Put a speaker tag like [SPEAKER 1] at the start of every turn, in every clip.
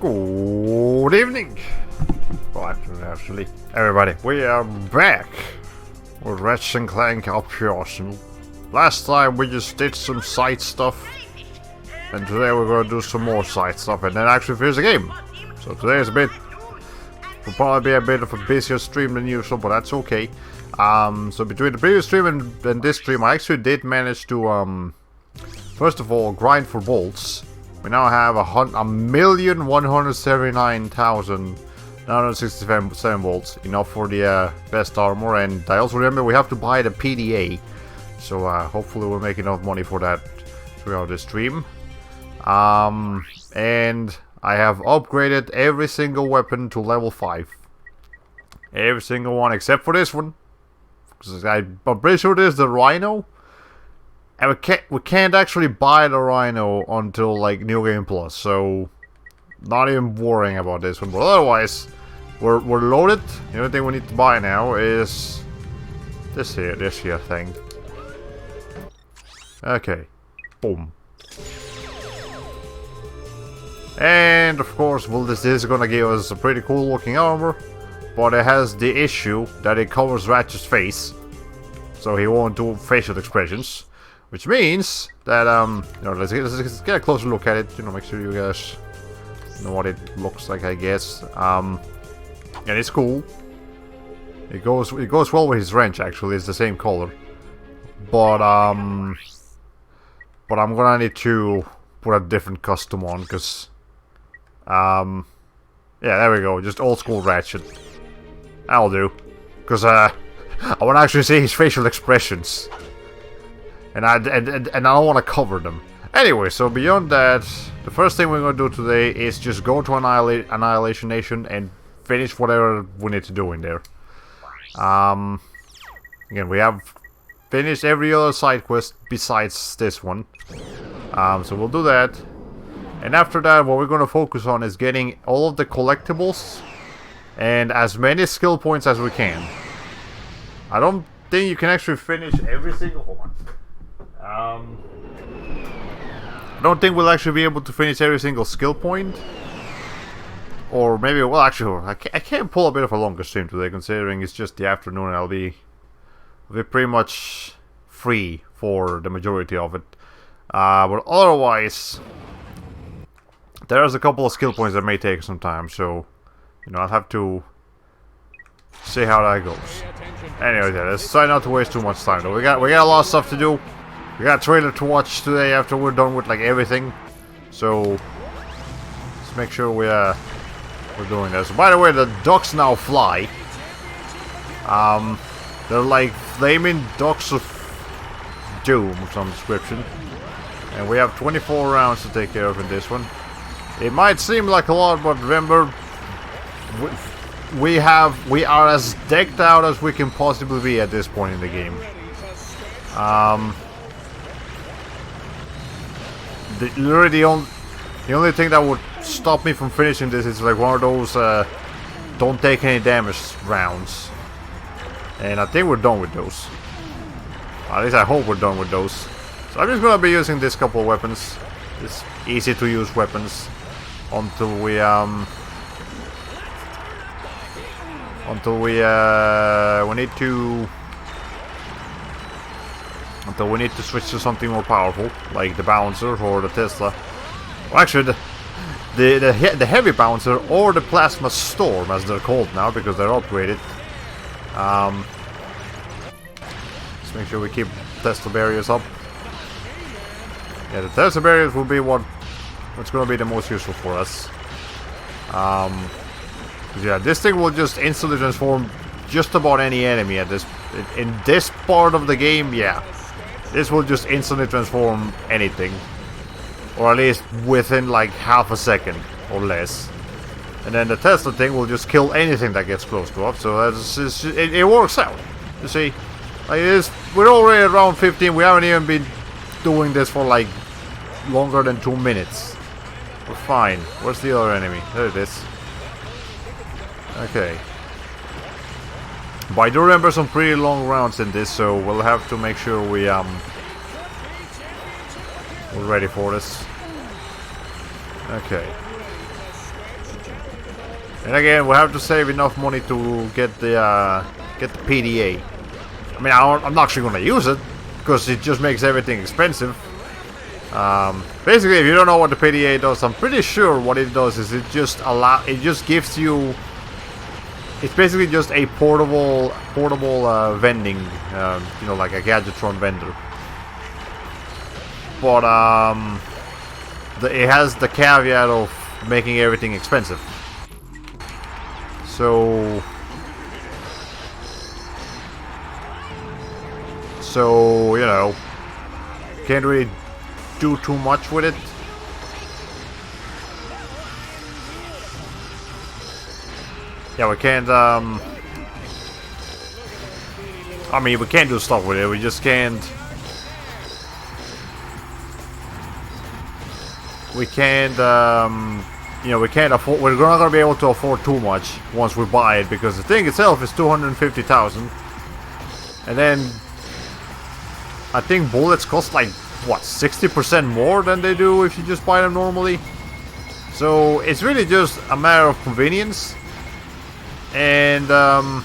[SPEAKER 1] Good evening. Well, actually, everybody, we are back with Ratchet Clank up here. Awesome. Last time we just did some side stuff, and today we're gonna do some more side stuff and then actually finish the game. So today is will probably be a bit of a busier stream than usual, but that's okay. So between the previous stream and this stream, I actually did manage to first of all grind for bolts. We now have 1,179,967 volts, enough for the best armor, and I also remember we have to buy the PDA, so hopefully we'll make enough money for that throughout the stream. And I have upgraded every single weapon to level 5. Every single one except for this one, because I'm pretty sure this is the Rhino. And we can't actually buy the Rhino until like New Game Plus, so not even worrying about this one. But otherwise, we're loaded. The only thing we need to buy now is this here thing. Okay, boom. And of course, well, this is gonna give us a pretty cool looking armor, but it has the issue that it covers Ratchet's face, so he won't do facial expressions. Which means that, let's get a closer look at it, make sure you guys know what it looks like, I guess. And it's cool. It goes well with his wrench, actually, it's the same color. But I'm gonna need to put a different custom on, because, yeah, there we go, just old school Ratchet. That'll do. Because, I wanna actually see his facial expressions. And I don't want to cover them. Anyway, so beyond that, the first thing we're going to do today is just go to Annihilation Nation and finish whatever we need to do in there. Again, we have finished every other side quest besides this one. So we'll do that. And after that, what we're going to focus on is getting all of the collectibles and as many skill points as we can. I don't think you can actually finish every single one. I don't think we'll actually be able to finish every single skill point. Or maybe, well, actually, I can't pull a bit of a longer stream today, considering it's just the afternoon and I'll be pretty much free for the majority of it. But otherwise, there's a couple of skill points that may take some time, so, I'll have to see how that goes. Anyway, let's try not to waste too much time, though. We got a lot of stuff to do. We got a trailer to watch today after we're done with like everything, so let's make sure we're doing this. By the way, the ducks now fly. They're like flaming ducks of doom of some description, and we have 24 rounds to take care of in this one. It might seem like a lot, but remember, we are as decked out as we can possibly be at this point in the game. Literally the only thing that would stop me from finishing this is like one of those don't take any damage rounds. And I think we're done with those. At least I hope we're done with those. So I'm just gonna be using this couple of weapons. It's easy to use weapons until we need to switch to something more powerful, like the bouncer or the Tesla. Well, actually, the heavy bouncer or the plasma storm, as they're called now, because they're upgraded. Let's make sure we keep Tesla barriers up. Yeah, the Tesla barriers will be what's going to be the most useful for us. Yeah, this thing will just instantly transform just about any enemy in this part of the game. Yeah. This will just instantly transform anything. Or at least within like half a second or less. And then the Tesla thing will just kill anything that gets close to us. So it works out. You see? Like we're already around 15. We haven't even been doing this for like longer than 2 minutes. We're fine. Where's the other enemy? There it is. Okay. But I do remember some pretty long rounds in this, so we'll have to make sure we're ready for this. Okay. And again, we'll have to save enough money to get the PDA. I mean, I'm not actually gonna use it because it just makes everything expensive. Basically, if you don't know what the PDA does, I'm pretty sure what it does is it just gives you. It's basically just a portable vending, you know, like a Gadgetron vendor. But it has the caveat of making everything expensive. So you know, can't really do too much with it. Yeah, we can't, I mean, we can't do stuff with it, we just can't... We can't, you know, we can't afford... We're not gonna be able to afford too much once we buy it, because the thing itself is 250,000. And then... I think bullets cost like, what, 60% more than they do if you just buy them normally? So, it's really just a matter of convenience. And I'm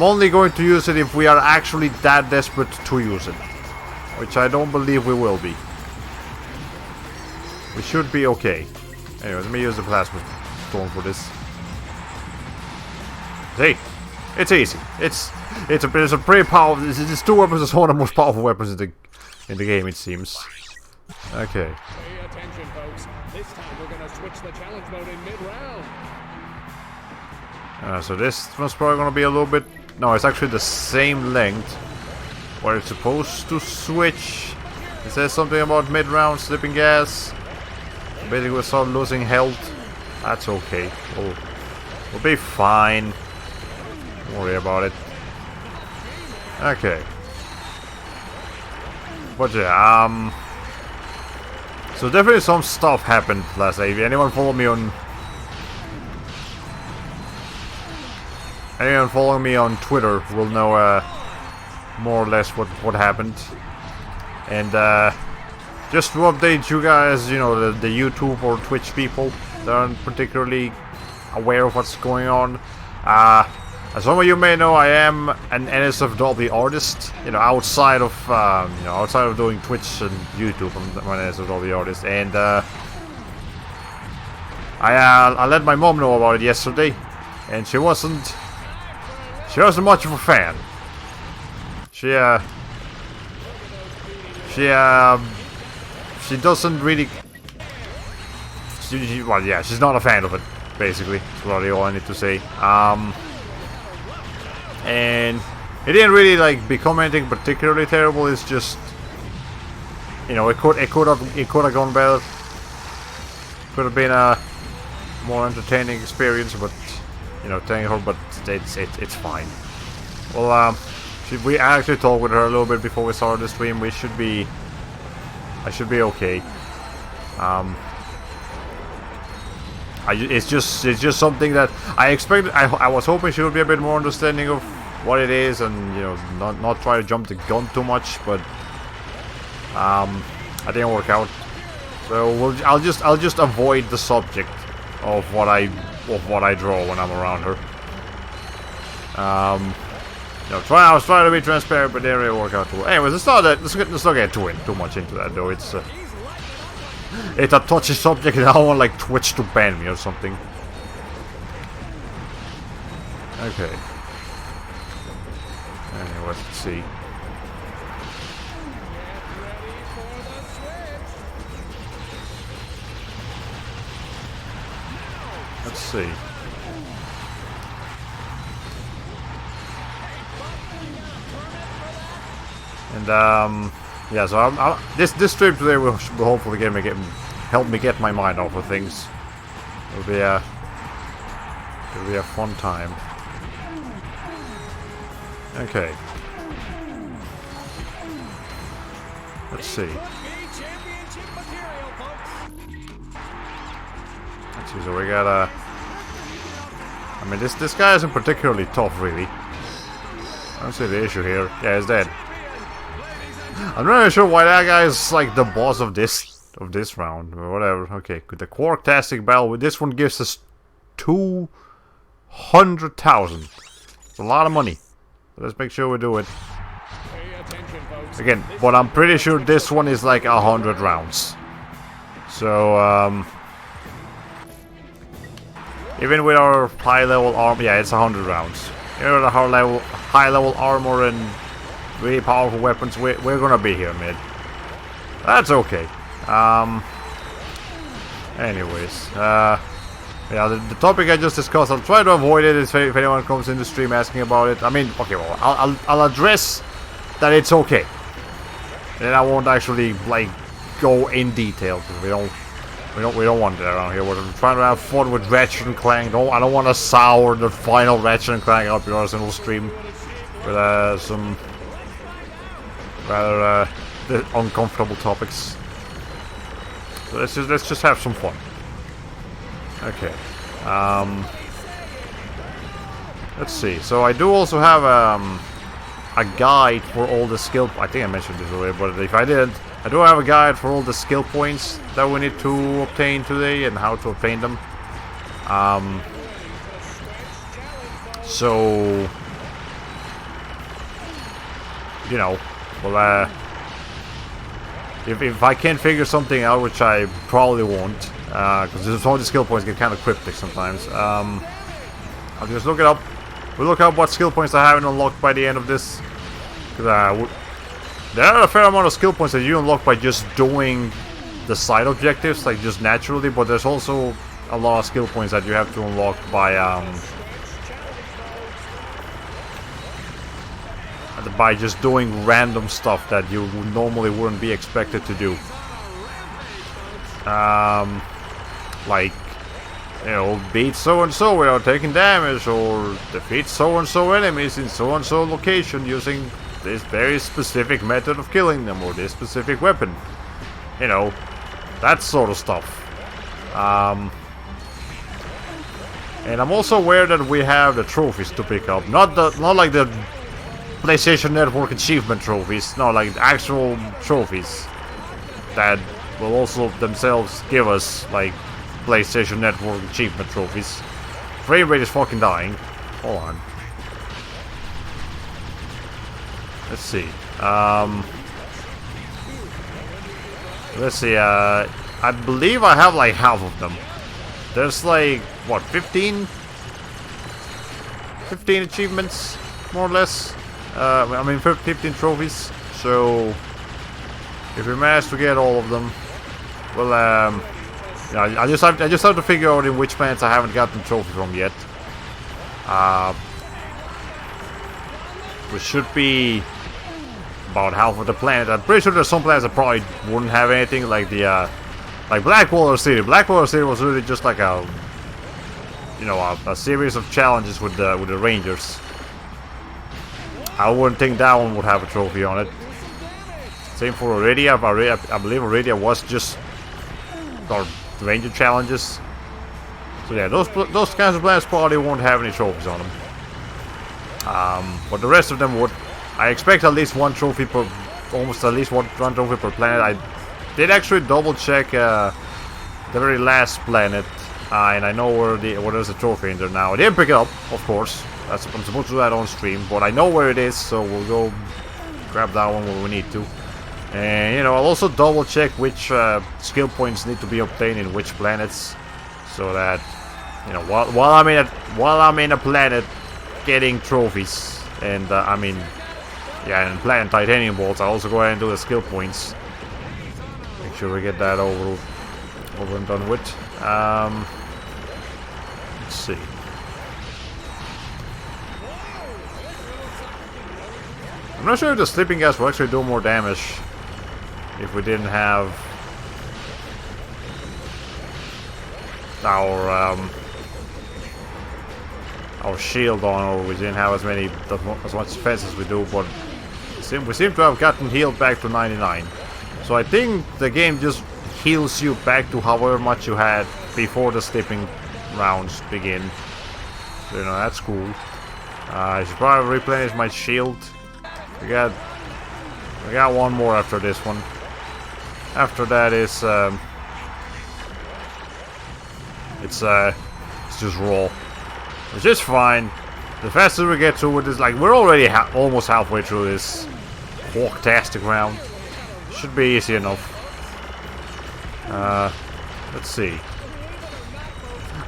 [SPEAKER 1] only going to use it if we are actually that desperate to use it, which I don't believe we will be. We should be okay. Anyway, let me use the plasma storm for this. See, it's easy. It's a pretty powerful. These two weapons is one of the most powerful weapons in the game, it seems. Okay.
[SPEAKER 2] Pay attention, folks. This time we're gonna switch the challenge mode in mid-round.
[SPEAKER 1] So this one's probably gonna be a little bit... No, it's actually the same length where it's supposed to switch. It says something about mid-round slipping gas. Basically we'll start losing health. That's okay. We'll be fine. Don't worry about it. Okay. But yeah, so definitely some stuff happened last night. If anyone follow me on... Anyone following me on Twitter will know more or less what happened. And just to update you guys, you know, the YouTube or Twitch people that aren't particularly aware of what's going on. As some of you may know, I am an NSFW artist. You know, outside of outside of doing Twitch and YouTube, I'm an NSFW artist. And I let my mom know about it yesterday, and she wasn't much of a fan. She doesn't really... well, yeah, she's not a fan of it, basically. That's really all I need to say. And it didn't really, like, become anything particularly terrible. It's just... You know, it could have gone better. Could have been a more entertaining experience, but... You know, telling her, but it's fine. Well, we actually talked with her a little bit before we started the stream. I should be okay. It's just something that I expected. I was hoping she would be a bit more understanding of what it is, and you know, not try to jump the gun too much. But I didn't work out. So I'll just avoid the subject of what I draw when I'm around her. You know, I was trying to be transparent, but it didn't really work out too well. Anyways, let's not get too much into that though. It's a touchy subject, and I don't want like Twitch to ban me or something. Okay. Anyways, let's see. Let's see. And yeah, so this stream today will hopefully help me get my mind off of things. It'll be a fun time. Okay. Let's see. Let's see. So we got I mean, this guy isn't particularly tough, really. I don't see the issue here. Yeah, he's dead. I'm not really sure why that guy is like the boss of this round or whatever. Okay, the Quark-tastic battle. This one gives us 200,000. It's a lot of money. Let's make sure we do it. Again, but I'm pretty sure this one is like 100 rounds. So, even with our high-level armor, yeah, it's 100 rounds. Even with our high-level armor and really powerful weapons, we're gonna be here, mid. That's okay. Anyways, yeah, the topic I just discussed, I'll try to avoid it if anyone comes in the stream asking about it. I mean, okay, well, I'll address that it's okay. And I won't actually like go in detail because we don't want that around here. We're trying to have fun with Ratchet and Clank. I don't want to sour the final Ratchet and Clank up your arsenal stream with some rather uncomfortable topics. So let's just have some fun. Okay. Let's see. So I do also have a guide for all the skill. I think I mentioned this already, but if I didn't, I do have a guide for all the skill points that we need to obtain today and how to obtain them. So you know, well, if I can't figure something out, which I probably won't, because some of the skill points get kind of cryptic sometimes, I'll just look it up. We'll look up what skill points I haven't unlocked by the end of this. Because there are a fair amount of skill points that you unlock by just doing the side objectives, like just naturally, but there's also a lot of skill points that you have to unlock by just doing random stuff that you normally wouldn't be expected to do. Like, you know, beat so-and-so without taking damage, or defeat so-and-so enemies in so-and-so location using this very specific method of killing them, or this specific weapon. You know, that sort of stuff. And I'm also aware that we have the trophies to pick up. Not like the PlayStation Network achievement trophies, no, like actual trophies that will also themselves give us like PlayStation Network achievement trophies. Frame rate is fucking dying. Hold on. Let's see. Let's see. I believe I have like half of them. There's like what, 15 achievements, more or less. I mean 15 trophies. So if we manage to get all of them, well, yeah, I just have to figure out in which planets I haven't gotten trophy from yet. Which should be about half of the planet. I'm pretty sure there's some planets that probably wouldn't have anything, like the like Blackwater City. Blackwater City was really just like a, you know, a series of challenges with the Rangers. I wouldn't think that one would have a trophy on it. Same for Iridia. I believe Iridia was just Ranger challenges. So yeah, those kinds of planets probably won't have any trophies on them. But the rest of them would. I expect at least one trophy per, almost at least one trophy per planet. I did actually double check the very last planet, and I know where there's a trophy in there now. I didn't pick it up, of course. I'm supposed to do that on stream, but I know where it is, so we'll go grab that one when we need to. And you know, I'll also double check which skill points need to be obtained in which planets, so that, you know, while I'm in a planet getting trophies, and I mean, yeah, and playing titanium bolts, I'll also go ahead and do the skill points. Make sure we get that over and done with. Let's see. I'm not sure if the sleeping gas will actually do more damage if we didn't have our shield on, or we didn't have as much defense as we do, but we seem to have gotten healed back to 99. So I think the game just heals you back to however much you had before the sleeping rounds begin. So, you know, that's cool. I should probably replenish my shield. We got one more after this one. After that is it's just raw, which is fine. The faster we get to it, is like we're already almost halfway through this hawk-tastic round. Should be easy enough. Let's see.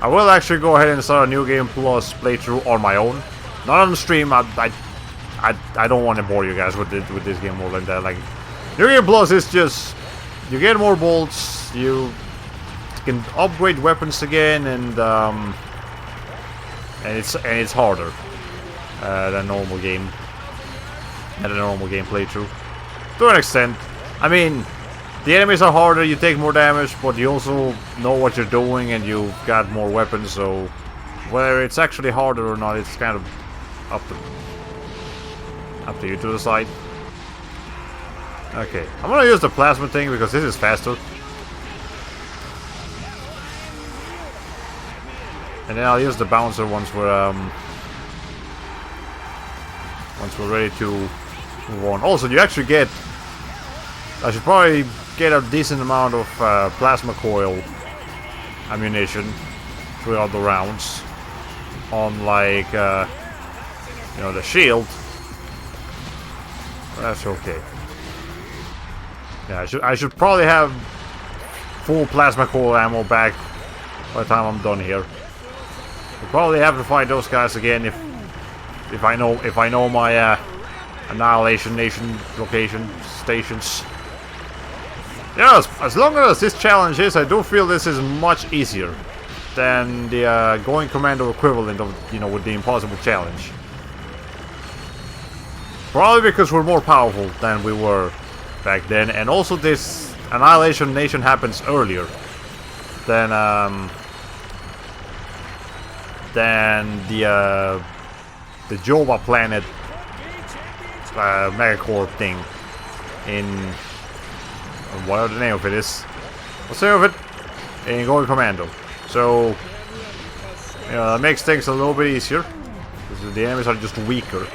[SPEAKER 1] I will actually go ahead and start a New Game Plus playthrough on my own. Not on the stream. I don't want to bore you guys with this game more than that. Like, New Game Plus is just you get more bolts, you can upgrade weapons again, and it's harder than normal game. Than a normal game playthrough, to an extent. I mean, the enemies are harder, you take more damage, but you also know what you're doing and you've got more weapons, so whether it's actually harder or not, it's kind of up to you to decide. Okay, I'm gonna use the plasma thing because this is faster. And then I'll use the bouncer once we're ready to move on. Also, you actually get, I should probably get a decent amount of plasma coil ammunition throughout the rounds on, like, you know, the shield. That's okay. Yeah, I should probably have full plasma coil ammo back by the time I'm done here. We'll probably have to fight those guys again if I know my Annihilation Nation location stations. Yes, as long as this challenge is, I do feel this is much easier than the Going Commando equivalent of, you know, with the Impossible Challenge. Probably because we're more powerful than we were back then, and also this Annihilation Nation happens earlier than the Jova planet Megacorp thing in whatever the name of it is. What's the name of it? In Going Commando. So, you know, that makes things a little bit easier because the enemies are just weaker.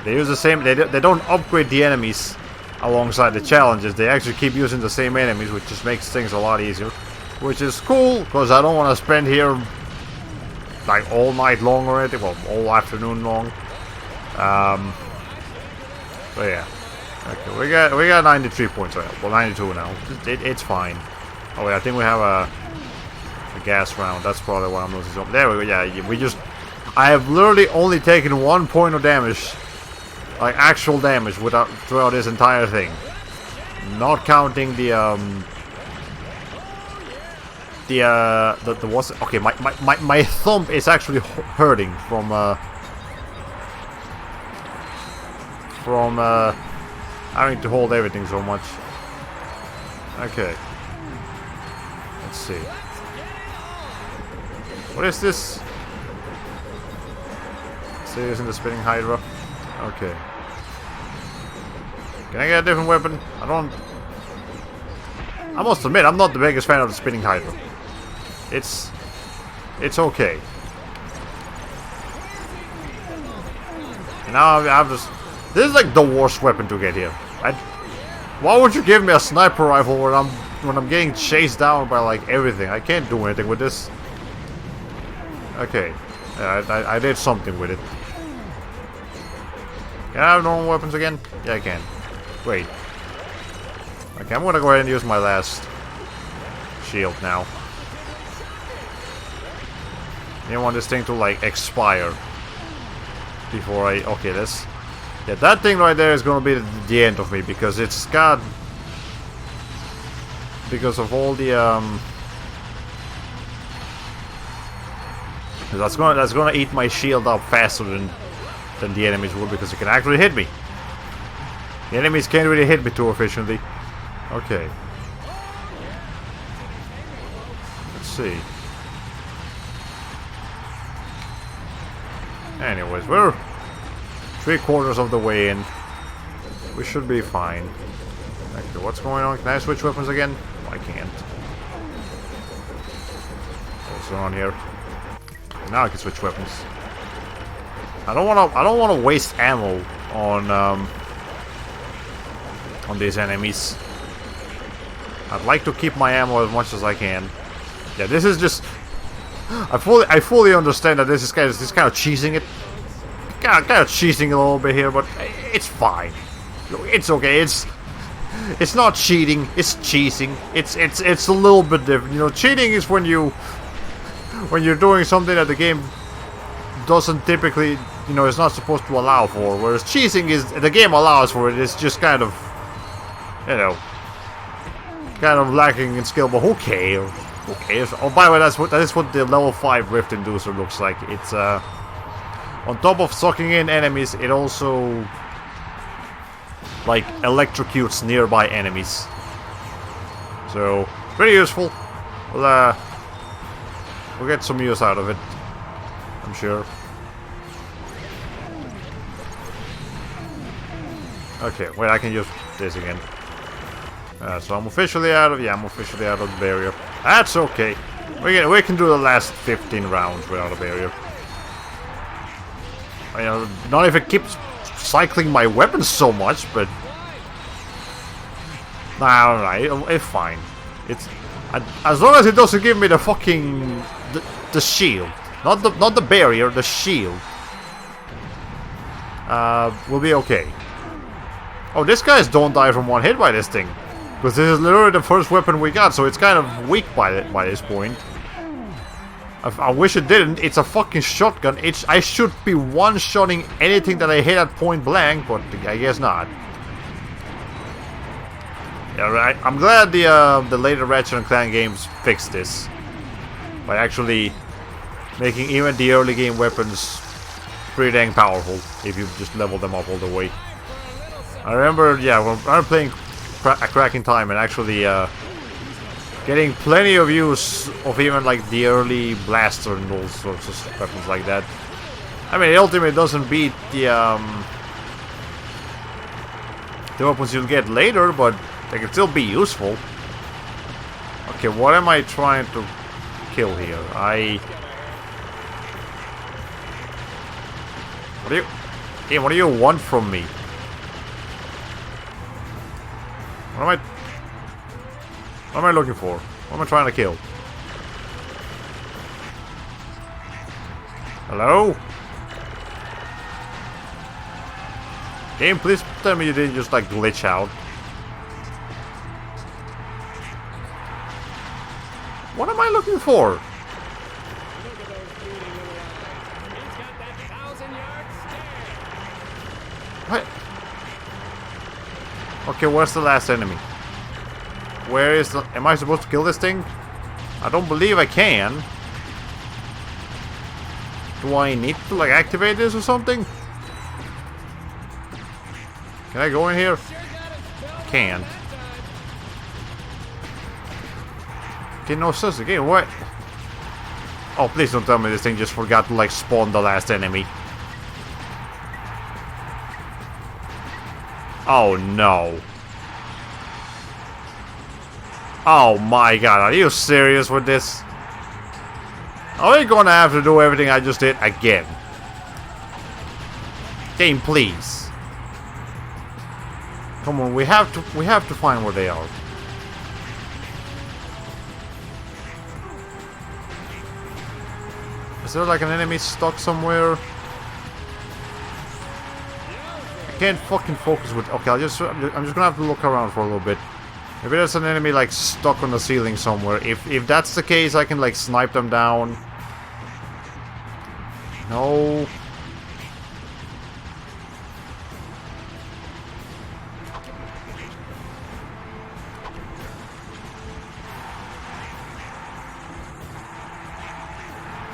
[SPEAKER 1] They use the same. They don't upgrade the enemies alongside the challenges. They actually keep using the same enemies, which just makes things a lot easier. Which is cool because I don't want to spend here like all night long already. Well, all afternoon long. But yeah. Okay, we got 93 points right now. Well, 92 now. It's fine. Oh wait, I think we have a gas round. That's probably why I'm losing something. There we go. Yeah, we just. I have literally only taken 1 point of damage, like actual damage, throughout this entire thing. Not counting the what's it? Okay, my thumb is actually hurting from having to hold everything so much. Okay. Let's see. What is this? Stay using the spinning hydra. Okay. Can I get a different weapon? I must admit, I'm not the biggest fan of the spinning hydra. It's okay. And now I've just. This is like the worst weapon to get here. Why would you give me a sniper rifle when I'm getting chased down by like everything? I can't do anything with this. Okay, I did something with it. Can I have normal weapons again? Yeah, I can. Wait. Okay, I'm gonna go ahead and use my last shield now. I don't want this thing to like expire before I. Okay, this. Yeah, that thing right there is gonna be the end of me because it's got. Because of all the That's gonna eat my shield up faster than the enemies would because it can actually hit me. The enemies can't really hit me too efficiently. Okay. Let's see. Anyways, we're 3/4 of the way in. We should be fine. Okay, what's going on? Can I switch weapons again? I can't. What's going on here? Now I can switch weapons. I don't wanna waste ammo on these enemies. I'd like to keep my ammo as much as I can. Yeah, this is just. I fully understand that this is kind of cheesing it. Kind of cheesing a little bit here, but it's fine. It's okay. It's not cheating. It's cheesing. It's a little bit different. You know, cheating is when you're doing something that the game doesn't typically, you know, it's not supposed to allow for. Whereas cheesing is the game allows for it. It's just kind of, you know, kind of lacking in skill. But who cares? Who cares? Oh, by the way, that is what the level 5 Rift Inducer looks like. It's on top of sucking in enemies, it also like electrocutes nearby enemies. So pretty useful. We'll get some use out of it, I'm sure. Okay, wait, I can use this again. So I'm officially out of the barrier. That's okay. We can do the last 15 rounds without a barrier. You know, not if it keeps cycling my weapons so much, but nah, it's fine. It's as long as it doesn't give me the fucking the shield, not the barrier, the shield. We'll be okay. Oh, these guys don't die from one hit by this thing. Because this is literally the first weapon we got, so it's kind of weak by this point. I wish it didn't. It's a fucking shotgun. I should be one-shotting anything that I hit at point blank, but I guess not. Yeah, right. I'm glad the later Ratchet Clank games fixed this by actually making even the early game weapons pretty dang powerful if you just level them up all the way. I remember, yeah, when I was playing a Cracking Time and actually getting plenty of use of even like the early blaster and all sorts of weapons like that. I mean, ultimately doesn't beat the weapons you'll get later, but they can still be useful. Okay, what am I trying to kill here? What do you want from me? What am I looking for? What am I trying to kill? Hello? Game, please tell me you didn't just like glitch out. What am I looking for? What? Okay, where's the last enemy? Where is the... Am I supposed to kill this thing? I don't believe I can. Do I need to, like, activate this or something? Can I go in here? Can't. Okay, no sense again. What? Oh, please don't tell me this thing just forgot to, like, spawn the last enemy. Oh, no. Oh my god, are you serious with this? Are we gonna have to do everything I just did again? Game, please. Come on, we have to find where they are. Is there like an enemy stuck somewhere? I can't fucking focus with... Okay, I'm just gonna have to look around for a little bit. Maybe there's an enemy like stuck on the ceiling somewhere. If that's the case, I can like snipe them down. No.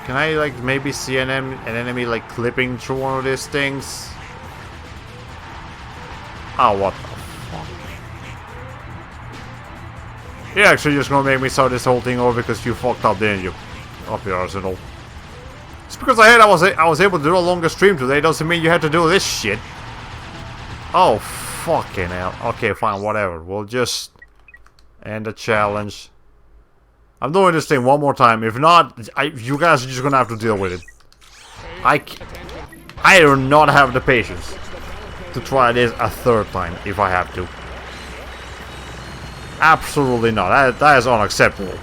[SPEAKER 1] Can I like maybe see an enemy like clipping through one of these things? Oh, what the fuck? You're actually just gonna make me start this whole thing over because you fucked up, didn't you? Up your arsenal. Just because I heard I was able to do a longer stream today doesn't mean you had to do this shit. Oh, fucking hell. Okay, fine, whatever. We'll just end the challenge. I'm doing this thing one more time. If not, you guys are just gonna have to deal with it. I do not have the patience to try this a third time if I have to. Absolutely not. That is unacceptable.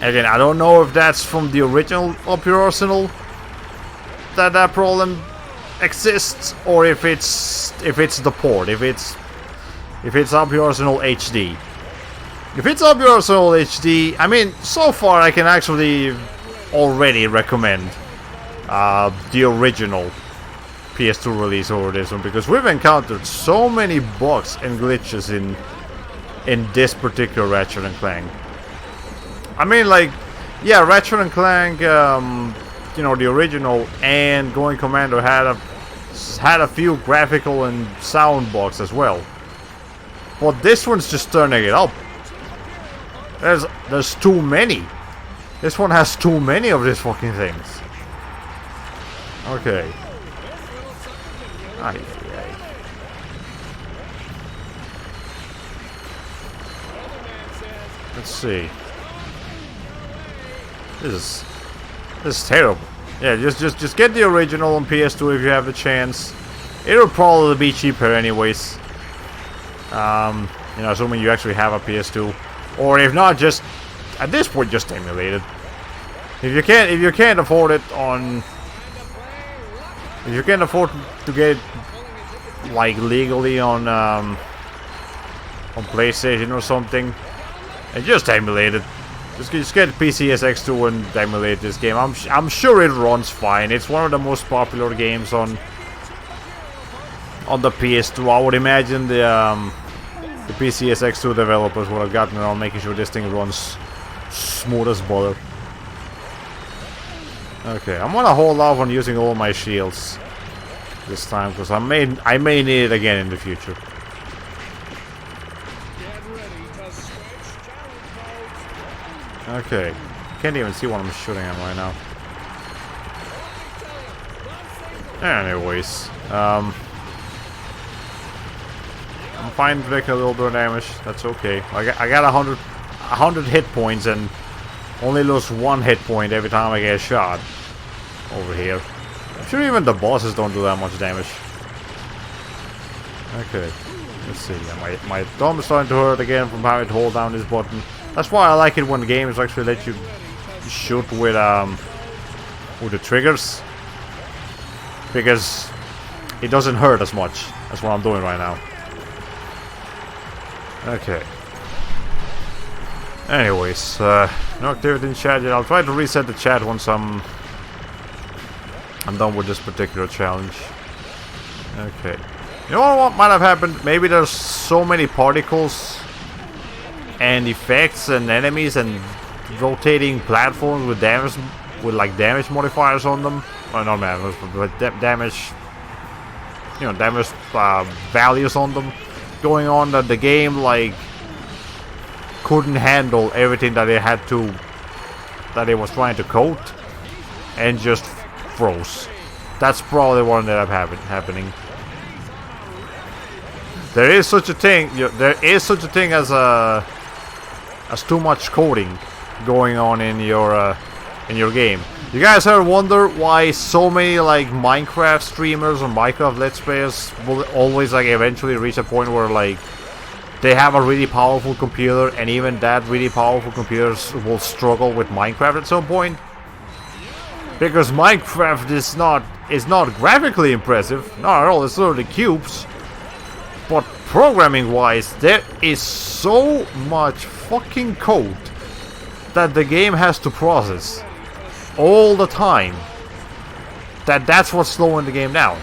[SPEAKER 1] Again, I don't know if that's from the original Up Your Arsenal that problem exists, or if it's the port, if it's Up Your Arsenal HD. If it's Up Your Arsenal HD, I mean, so far I can actually already recommend the original PS2 release over this one, because we've encountered so many bugs and glitches in this particular Ratchet and Clank. I mean, like, yeah, Ratchet and Clank, you know, the original and Going Commando had a few graphical and sound bugs as well. But this one's just turning it up. There's too many. This one has too many of these fucking things. Okay. Aye. Let's see. This is terrible. Yeah, just get the original on PS2 if you have the chance. It'll probably be cheaper anyways. You know, assuming you actually have a PS2, or if not, just at this point just emulate it. If you can't afford it on, if you can't afford to get it like legally on PlayStation or something, and just emulate it. Just get PCSX2 and emulate this game. I'm sure it runs fine. It's one of the most popular games on the PS2. I would imagine the PCSX2 developers would have gotten around making sure this thing runs smooth as butter. Okay, I'm gonna hold off on using all my shields this time, because I may need it again in the future. Okay, can't even see what I'm shooting at right now. Anyways, I'm fine taking a little bit of damage. That's okay. I got 100 hit points and only lose 1 hit point every time I get shot over here. I'm sure even the bosses don't do that much damage. Okay, let's see. My thumb is starting to hurt again from having to hold down this button. That's why I like it when games actually let you shoot with the triggers, because it doesn't hurt as much. That's what I'm doing right now. Okay. Anyways, no activity in chat yet. I'll try to reset the chat once I'm done with this particular challenge. Okay. You know what might have happened? Maybe there's so many particles and effects and enemies and rotating platforms with damage, with like damage modifiers on them. Well, not damage, but damage, you know, damage values on them going on, that the game like couldn't handle everything that it was trying to code, and just froze. That's probably what ended up happening. There is such a thing. There is such a thing as too much coding going on in your game. You guys ever wonder why so many like Minecraft streamers or Minecraft Let's Players will always like eventually reach a point where like they have a really powerful computer, and even that really powerful computers will struggle with Minecraft at some point? Because Minecraft is not graphically impressive, not at all. It's literally cubes. But programming wise, there is so much fucking code that the game has to process all the time, that's what's slowing the game down.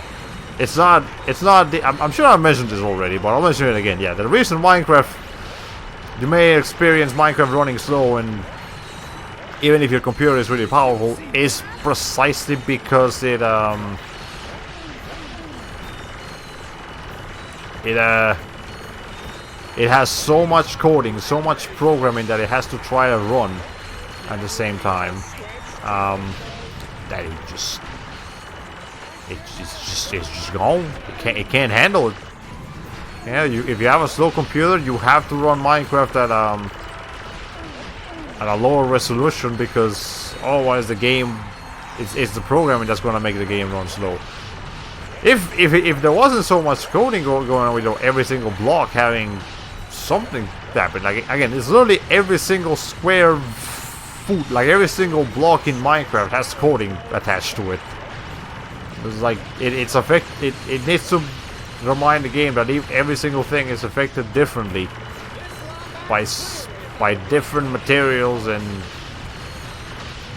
[SPEAKER 1] It's not I'm sure I mentioned this already, but I'll mention it again. Yeah, the reason you may experience Minecraft running slow, and even if your computer is really powerful, is precisely because it has so much coding, so much programming that it has to try to run at the same time. That it's just gone. It can't handle it. Yeah, if you have a slow computer, you have to run Minecraft at a lower resolution, because otherwise the game It's the programming that's gonna make the game run slow. If there wasn't so much coding going on with every single block having something happen, like again, it's literally every single square foot, like every single block in Minecraft has coding attached to it. It's like it needs to remind the game that every single thing is affected differently by different materials, and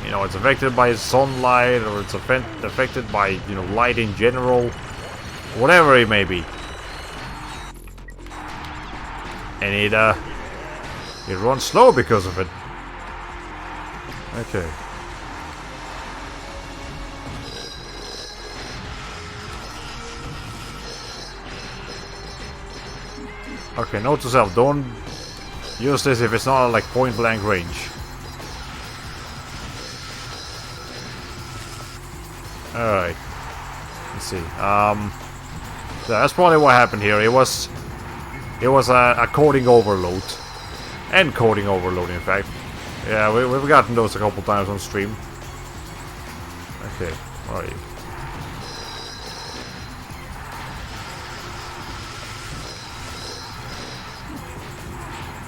[SPEAKER 1] you know, it's affected by sunlight, or it's affected by, you know, light in general, whatever it may be. And it runs slow because of it. Okay. Okay, note to self, don't use this if it's not like point blank range. Alright. Let's see. That's probably what happened here. It was a coding overload. Encoding overload, in fact. Yeah, we've gotten those a couple times on stream. Okay, alright.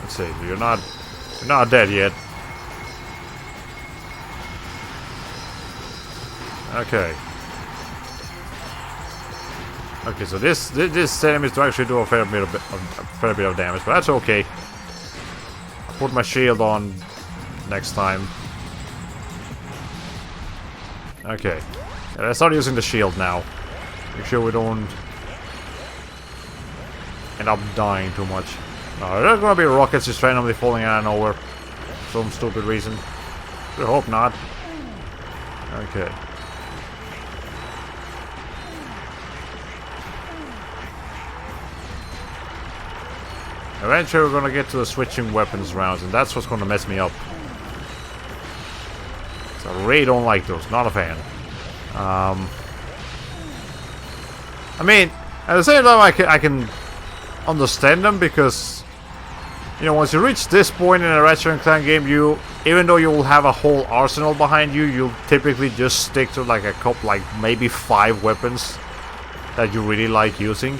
[SPEAKER 1] Let's see, you're not dead yet. Okay. Okay, so this enemies to actually do a fair bit of damage, but that's okay. I'll put my shield on next time. Okay. Yeah, let's start using the shield now. Make sure we don't end up dying too much. No, there's gonna be rockets just randomly falling out of nowhere. For some stupid reason. I hope not. Okay. Eventually we're gonna get to the switching weapons rounds, and that's what's gonna mess me up. So I really don't like those, not a fan. I mean, at the same time I can understand them, because, you know, once you reach this point in a Ratchet Clank game, even though you will have a whole arsenal behind you, you'll typically just stick to like a couple, like maybe 5 weapons that you really like using.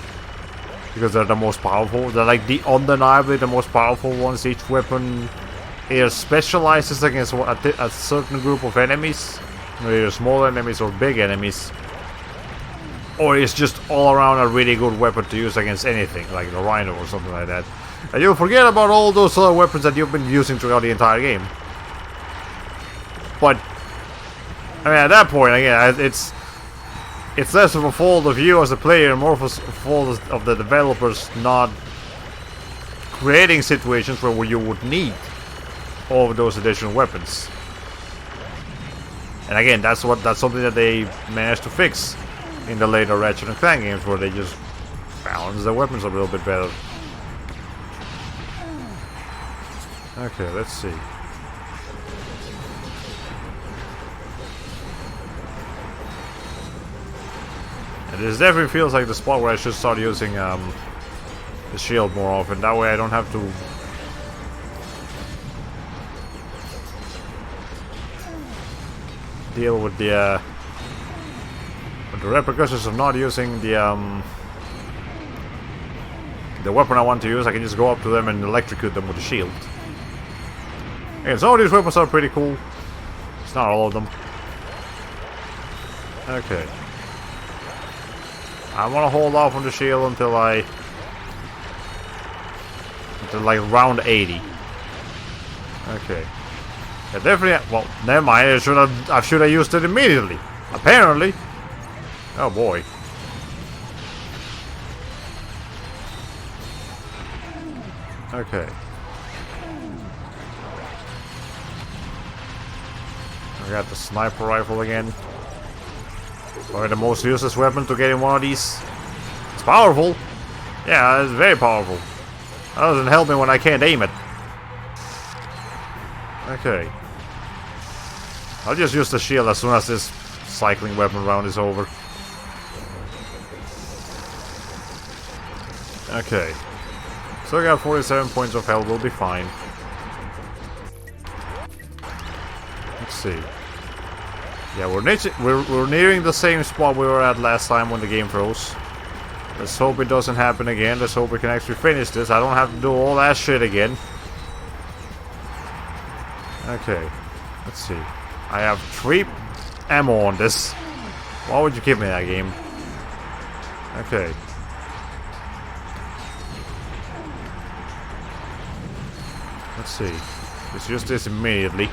[SPEAKER 1] Because they're the most powerful. They're like undeniably the most powerful ones. Each weapon either specializes against a certain group of enemies, either small enemies or big enemies, or it's just all around a really good weapon to use against anything, like the Rhino or something like that. And you'll forget about all those other weapons that you've been using throughout the entire game. But I mean, at that point, again, it's less of a fault of you as a player, more of a fault of the developers not creating situations where you would need all of those additional weapons. And again, that's something that they managed to fix in the later Ratchet and Clank games, where they just balance the weapons a little bit better. Okay, let's see. And this definitely feels like the spot where I should start using the shield more often. That way I don't have to deal with the repercussions of not using the weapon I want to use. I can just go up to them and electrocute them with the shield. Again, some of these weapons are pretty cool. It's not all of them. Okay. I want to hold off on the shield until like round 80. Okay. Yeah, definitely. Well, never mind. I should have used it immediately. Apparently. Oh boy. Okay. I got the sniper rifle again. Probably the most useless weapon to get in one of these. It's powerful. Yeah, it's very powerful. That doesn't help me when I can't aim it. Okay. I'll just use the shield as soon as this cycling weapon round is over. Okay. So I got 47 points of health, we'll be fine. Let's see. Yeah, we're nearing the same spot we were at last time when the game froze. Let's hope it doesn't happen again. Let's hope we can actually finish this. I don't have to do all that shit again. Okay, let's see. I have 3 ammo on this. Why would you give me that game? Okay. Let's see. Let's use this immediately.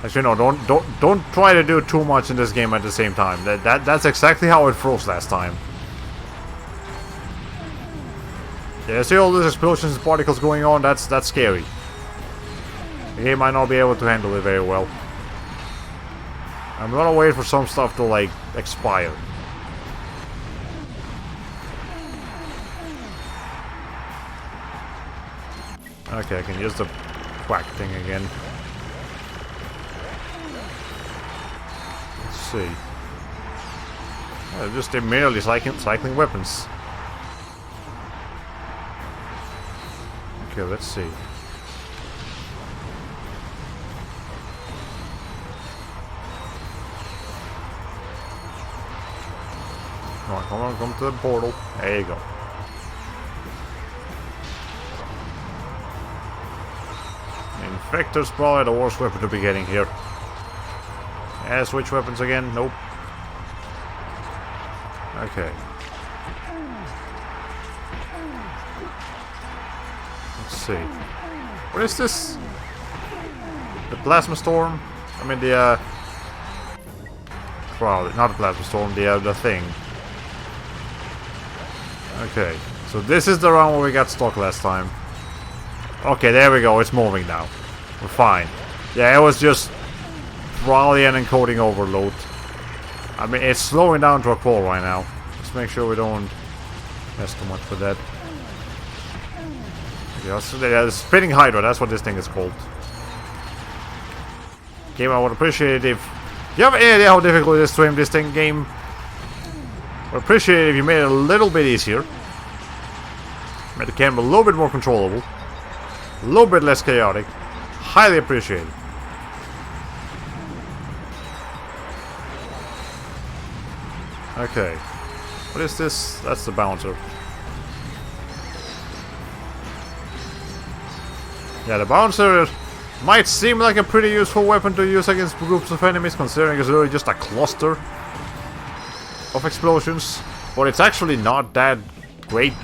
[SPEAKER 1] Actually, no, don't try to do too much in this game at the same time. That's exactly how it froze last time. Yeah, see all these explosions and particles going on? That's scary. The game might not be able to handle it very well. I'm gonna wait for some stuff to, like, expire. Okay, I can use the quack thing again. Let's see. Just immediately cycling weapons. Okay, let's see. Come on, come to the portal. There you go. Infector's probably the worst weapon to be getting here. Yeah, switch weapons again. Nope. Okay. Let's see. What is this? The plasma storm? I mean the well, not the plasma storm, the thing. Okay. So this is the round where we got stuck last time. Okay, there we go. It's moving now. We're fine. Yeah, it was just probably an encoding overload. I mean, it's slowing down to a crawl right now. Let's make sure we don't mess too much with that. Okay, so the spinning hydra, that's what this thing is called. Game, I would appreciate it if... Do you have any idea how difficult it is to aim this thing, game? I would appreciate it if you made it a little bit easier. Made the camera a little bit more controllable. A little bit less chaotic. Highly appreciated. Okay. What is this? That's the bouncer. Yeah, the bouncer might seem like a pretty useful weapon to use against groups of enemies, considering it's really just a cluster of explosions. But it's actually not that great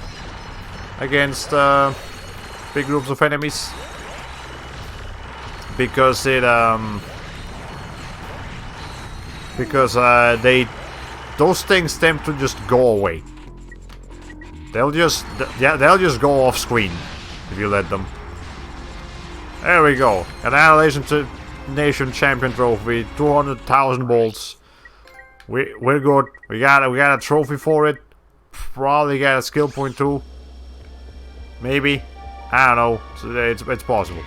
[SPEAKER 1] against big groups of enemies, because it those things tend to just go away. They'll just go off screen if you let them. There we go. An Annihilation Nation Champion trophy, 200,000 bolts. We're good. We got a trophy for it. Probably got a skill point too. Maybe. I don't know. So it's possible.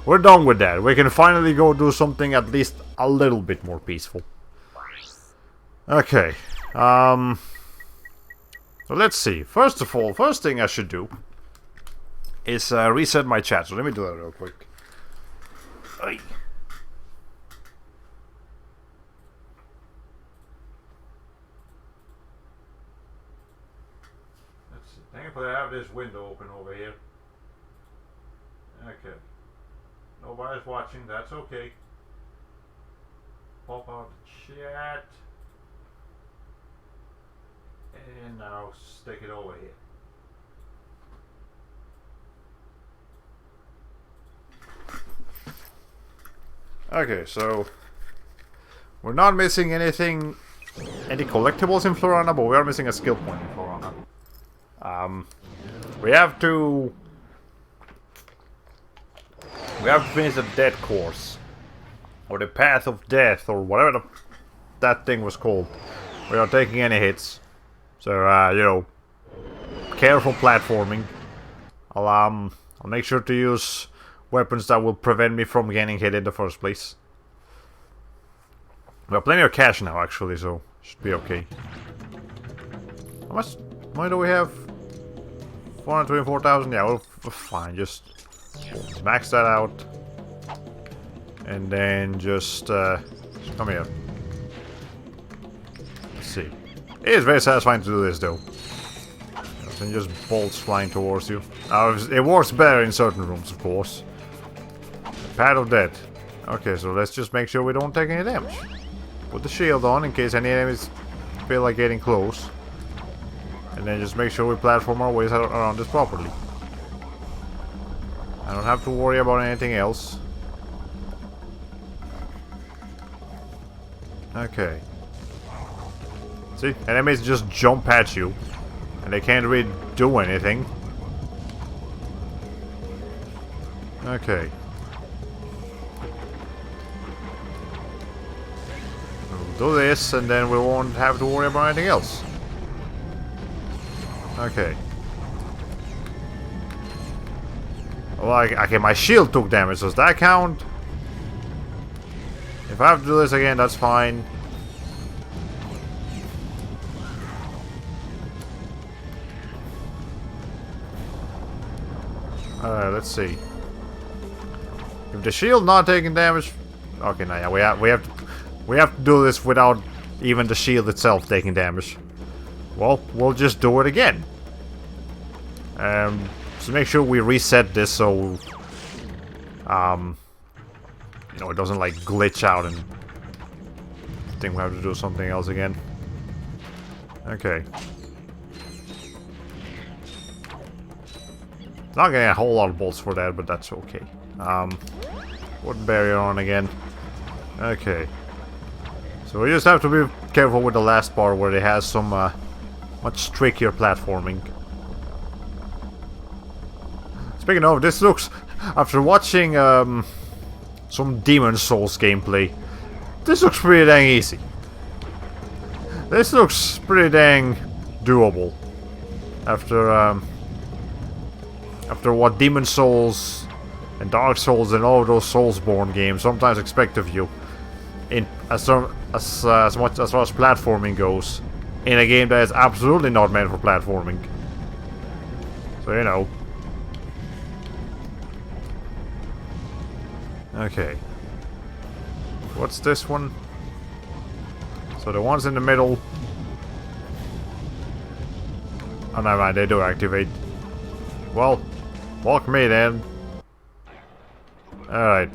[SPEAKER 1] We're done with that. We can finally go do something at least a little bit more peaceful. Okay. So let's see. First of all, first thing I should do is reset my chat. So let me do that real quick. Aye. Let's see. Thankfully I have this window open over here. Okay. Nobody's watching, that's okay. Pop out the chat. And now stick it over here. Okay, so we're not missing any collectibles in Florana, but we are missing a skill point in Florana. We have to finish the death course, or the path of death, or whatever that thing was called. We are taking any hits, so you know, careful platforming. I'll make sure to use weapons that will prevent me from getting hit in the first place. We have plenty of cash now, actually, so should be okay. How much money do we have? 424,000. Yeah, we're fine. Just max that out, and then just Come here. Let's see. It is very satisfying to do this though. And just bolts flying towards you. It works better in certain rooms, of course. Pad of death. Okay, so let's just make sure we don't take any damage. Put the shield on in case any enemies feel like getting close. And then just make sure we platform our ways around this properly. I don't have to worry about anything else. Okay. See? Enemies just jump at you. And they can't really do anything. Okay. We'll do this and then we won't have to worry about anything else. Okay. Well, okay, my shield took damage. Does that count? If I have to do this again, that's fine. Let's see. If the shield not taking damage, okay, now yeah, we have to do this without even the shield itself taking damage. Well, we'll just do it again. So make sure we reset this so you know, it doesn't like glitch out and I think we have to do something else again. Okay. Not getting a whole lot of bolts for that, but that's okay. Wood barrier on again. Okay. So we just have to be careful with the last part where it has some much trickier platforming. Speaking of, this looks... After watching some Demon Souls gameplay, this looks pretty dang easy. This looks pretty dang doable. After what Demon Souls and Dark Souls and all of those Soulsborne games sometimes expect of you, in as far as platforming goes, in a game that is absolutely not meant for platforming. So you know. Okay. What's this one? So the ones in the middle. Oh, never mind, they do activate. Well, walk me then. Alright.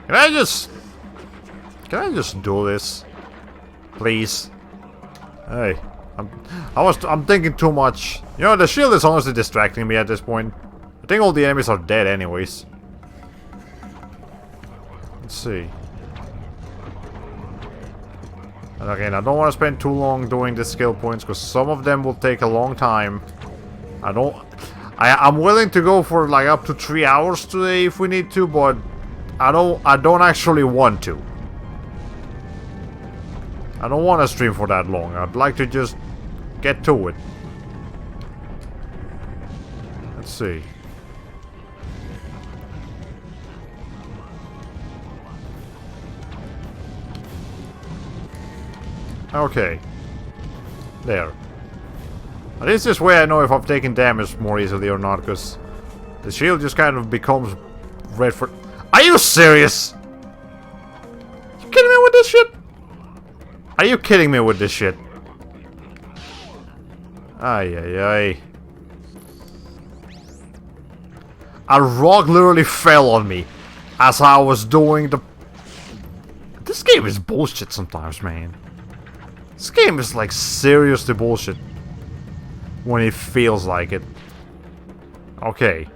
[SPEAKER 1] Can I just do this? Please? Hey. I'm thinking too much. You know, the shield is honestly distracting me at this point. I think all the enemies are dead anyways. Let's see. And again, I don't want to spend too long doing the skill points because some of them will take a long time. I'm willing to go for like up to 3 hours today if we need to, but I don't actually want to. I don't want to stream for that long. I'd like to just get to it. Let's see. Okay. There. At least this way I know if I've taken damage more easily or not, because the shield just kind of becomes red for... Are you serious? You kidding me with this shit? Are you kidding me with this shit? Ay, ay, ay. A rock literally fell on me as I was doing the... This game is bullshit sometimes, man. This game is like seriously bullshit. When it feels like it. Okay.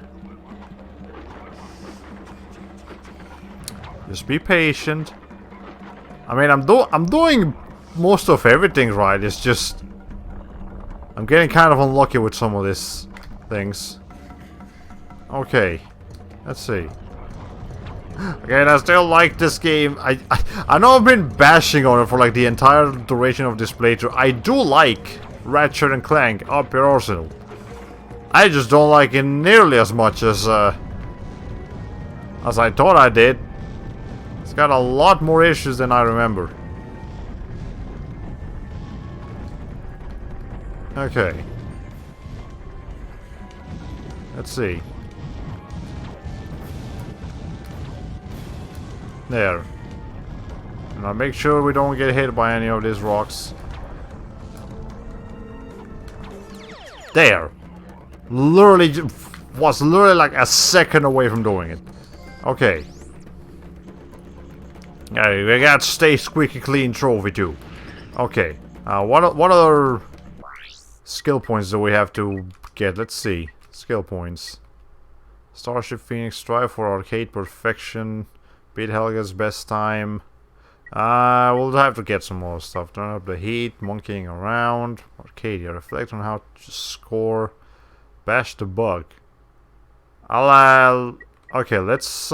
[SPEAKER 1] Just be patient. I mean, I'm doing most of everything right. It's just I'm getting kind of unlucky with some of these things. Okay. Let's see. Again, I still like this game. I know I've been bashing on it for like the entire duration of this playthrough. I do like Ratchet and Clank Up Your Arsenal. I just don't like it nearly as much as I thought I did. It's got a lot more issues than I remember. Okay. Let's see. There. Now make sure we don't get hit by any of these rocks. There! Was literally like a second away from doing it. Okay. Yeah, we got stay squeaky clean trophy too. Okay. What other skill points do we have to get? Let's see. Skill points. Starship Phoenix, strive for arcade perfection. Beat Helga's best time. We'll have to get some more stuff. Turn up the heat, monkeying around. Arcadia, reflect on how to score. Bash the bug. Okay, let's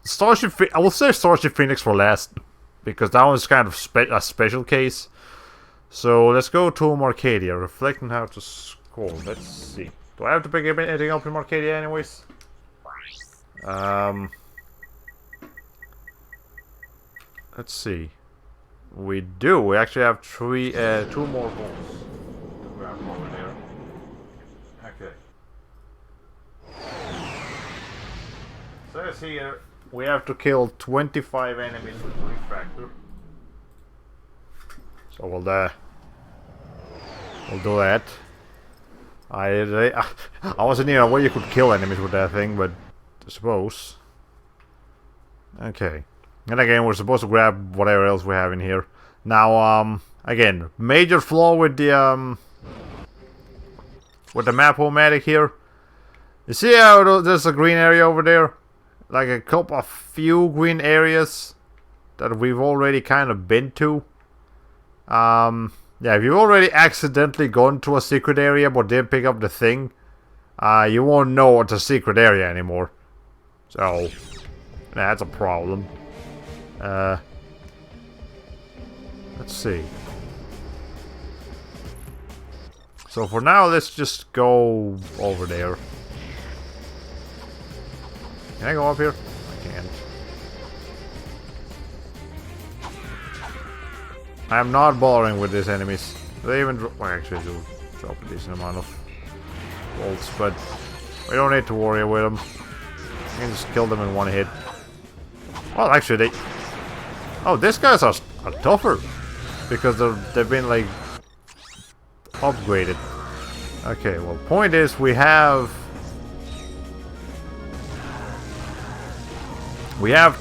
[SPEAKER 1] Starship. I will say Starship Phoenix for last because that one's kind of a special case. So let's go to Arcadia. Reflect on how to score. Let's see. Do I have to pick anything up in Arcadia, anyways? Let's see. We do. We actually have two more balls to grab over there. Okay. Says here we have to kill 25 enemies with refractor. So we'll do that. I wasn't even aware you could kill enemies with that thing, but I suppose. Okay. And again, we're supposed to grab whatever else we have in here. Now, again, major flaw with the map-o-matic here. You see how there's a green area over there? Like a few green areas that we've already kind of been to. Yeah, if you've already accidentally gone to a secret area but didn't pick up the thing, you won't know it's a secret area anymore. So, that's a problem. Let's see. So for now, let's just go over there. Can I go up here? I can't. I am not bothering with these enemies. They even well, actually do drop a decent amount of bolts, but we don't need to worry with them. We can just kill them in one hit. Well, actually, oh, these guys are tougher because they've been like upgraded. Okay, well, point is we have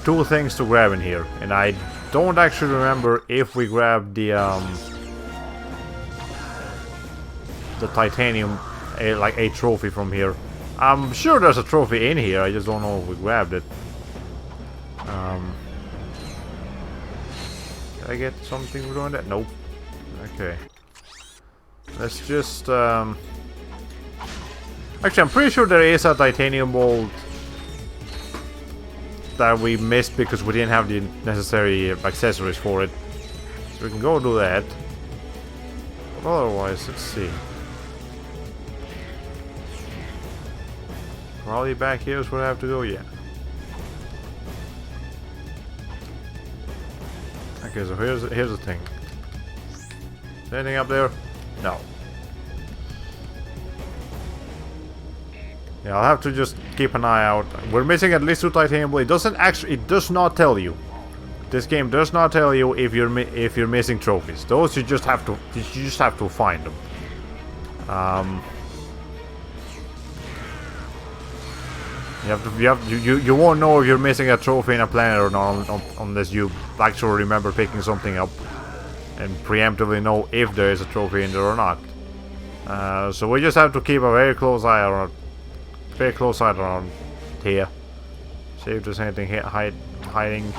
[SPEAKER 1] two things to grab in here, and I don't actually remember if we grabbed the titanium, like a trophy from here. I'm sure there's a trophy in here. I just don't know if we grabbed it. Did I get something for doing that? Nope. Okay. Let's just actually, I'm pretty sure there is a titanium bolt that we missed because we didn't have the necessary accessories for it. So we can go do that. But otherwise, let's see. Probably back here is where I have to go, yeah. Okay, so here's the thing. Is there anything up there? No. Yeah, I'll have to just keep an eye out. We're missing at least 2 titanium blades. It does not tell you. This game does not tell you if you're missing trophies. Those you just have to find them. You won't know if you're missing a trophy in a planet or not unless you actually remember picking something up and preemptively know if there is a trophy in there or not. So we just have to keep a very close eye around here. See if there's anything hiding.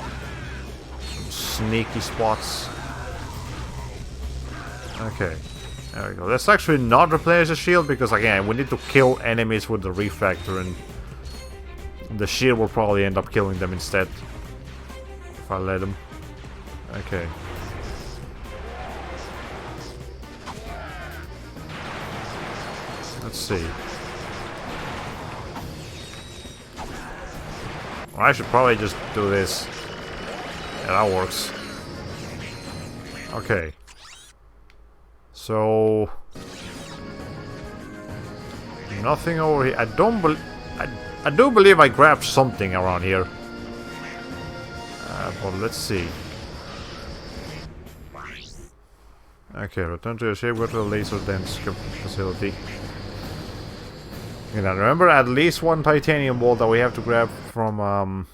[SPEAKER 1] Some sneaky spots. Okay. There we go. Let's actually not replace the shield because again we need to kill enemies with the refractor, and the shield will probably end up killing them instead if I let them. Okay. Let's see. Well, I should probably just do this. Yeah, that works. Okay. So nothing over here. I do believe I grabbed something around here. But let's see. Okay, return to your ship, go to the laser dense facility. You know, remember at least one titanium bolt that we have to grab from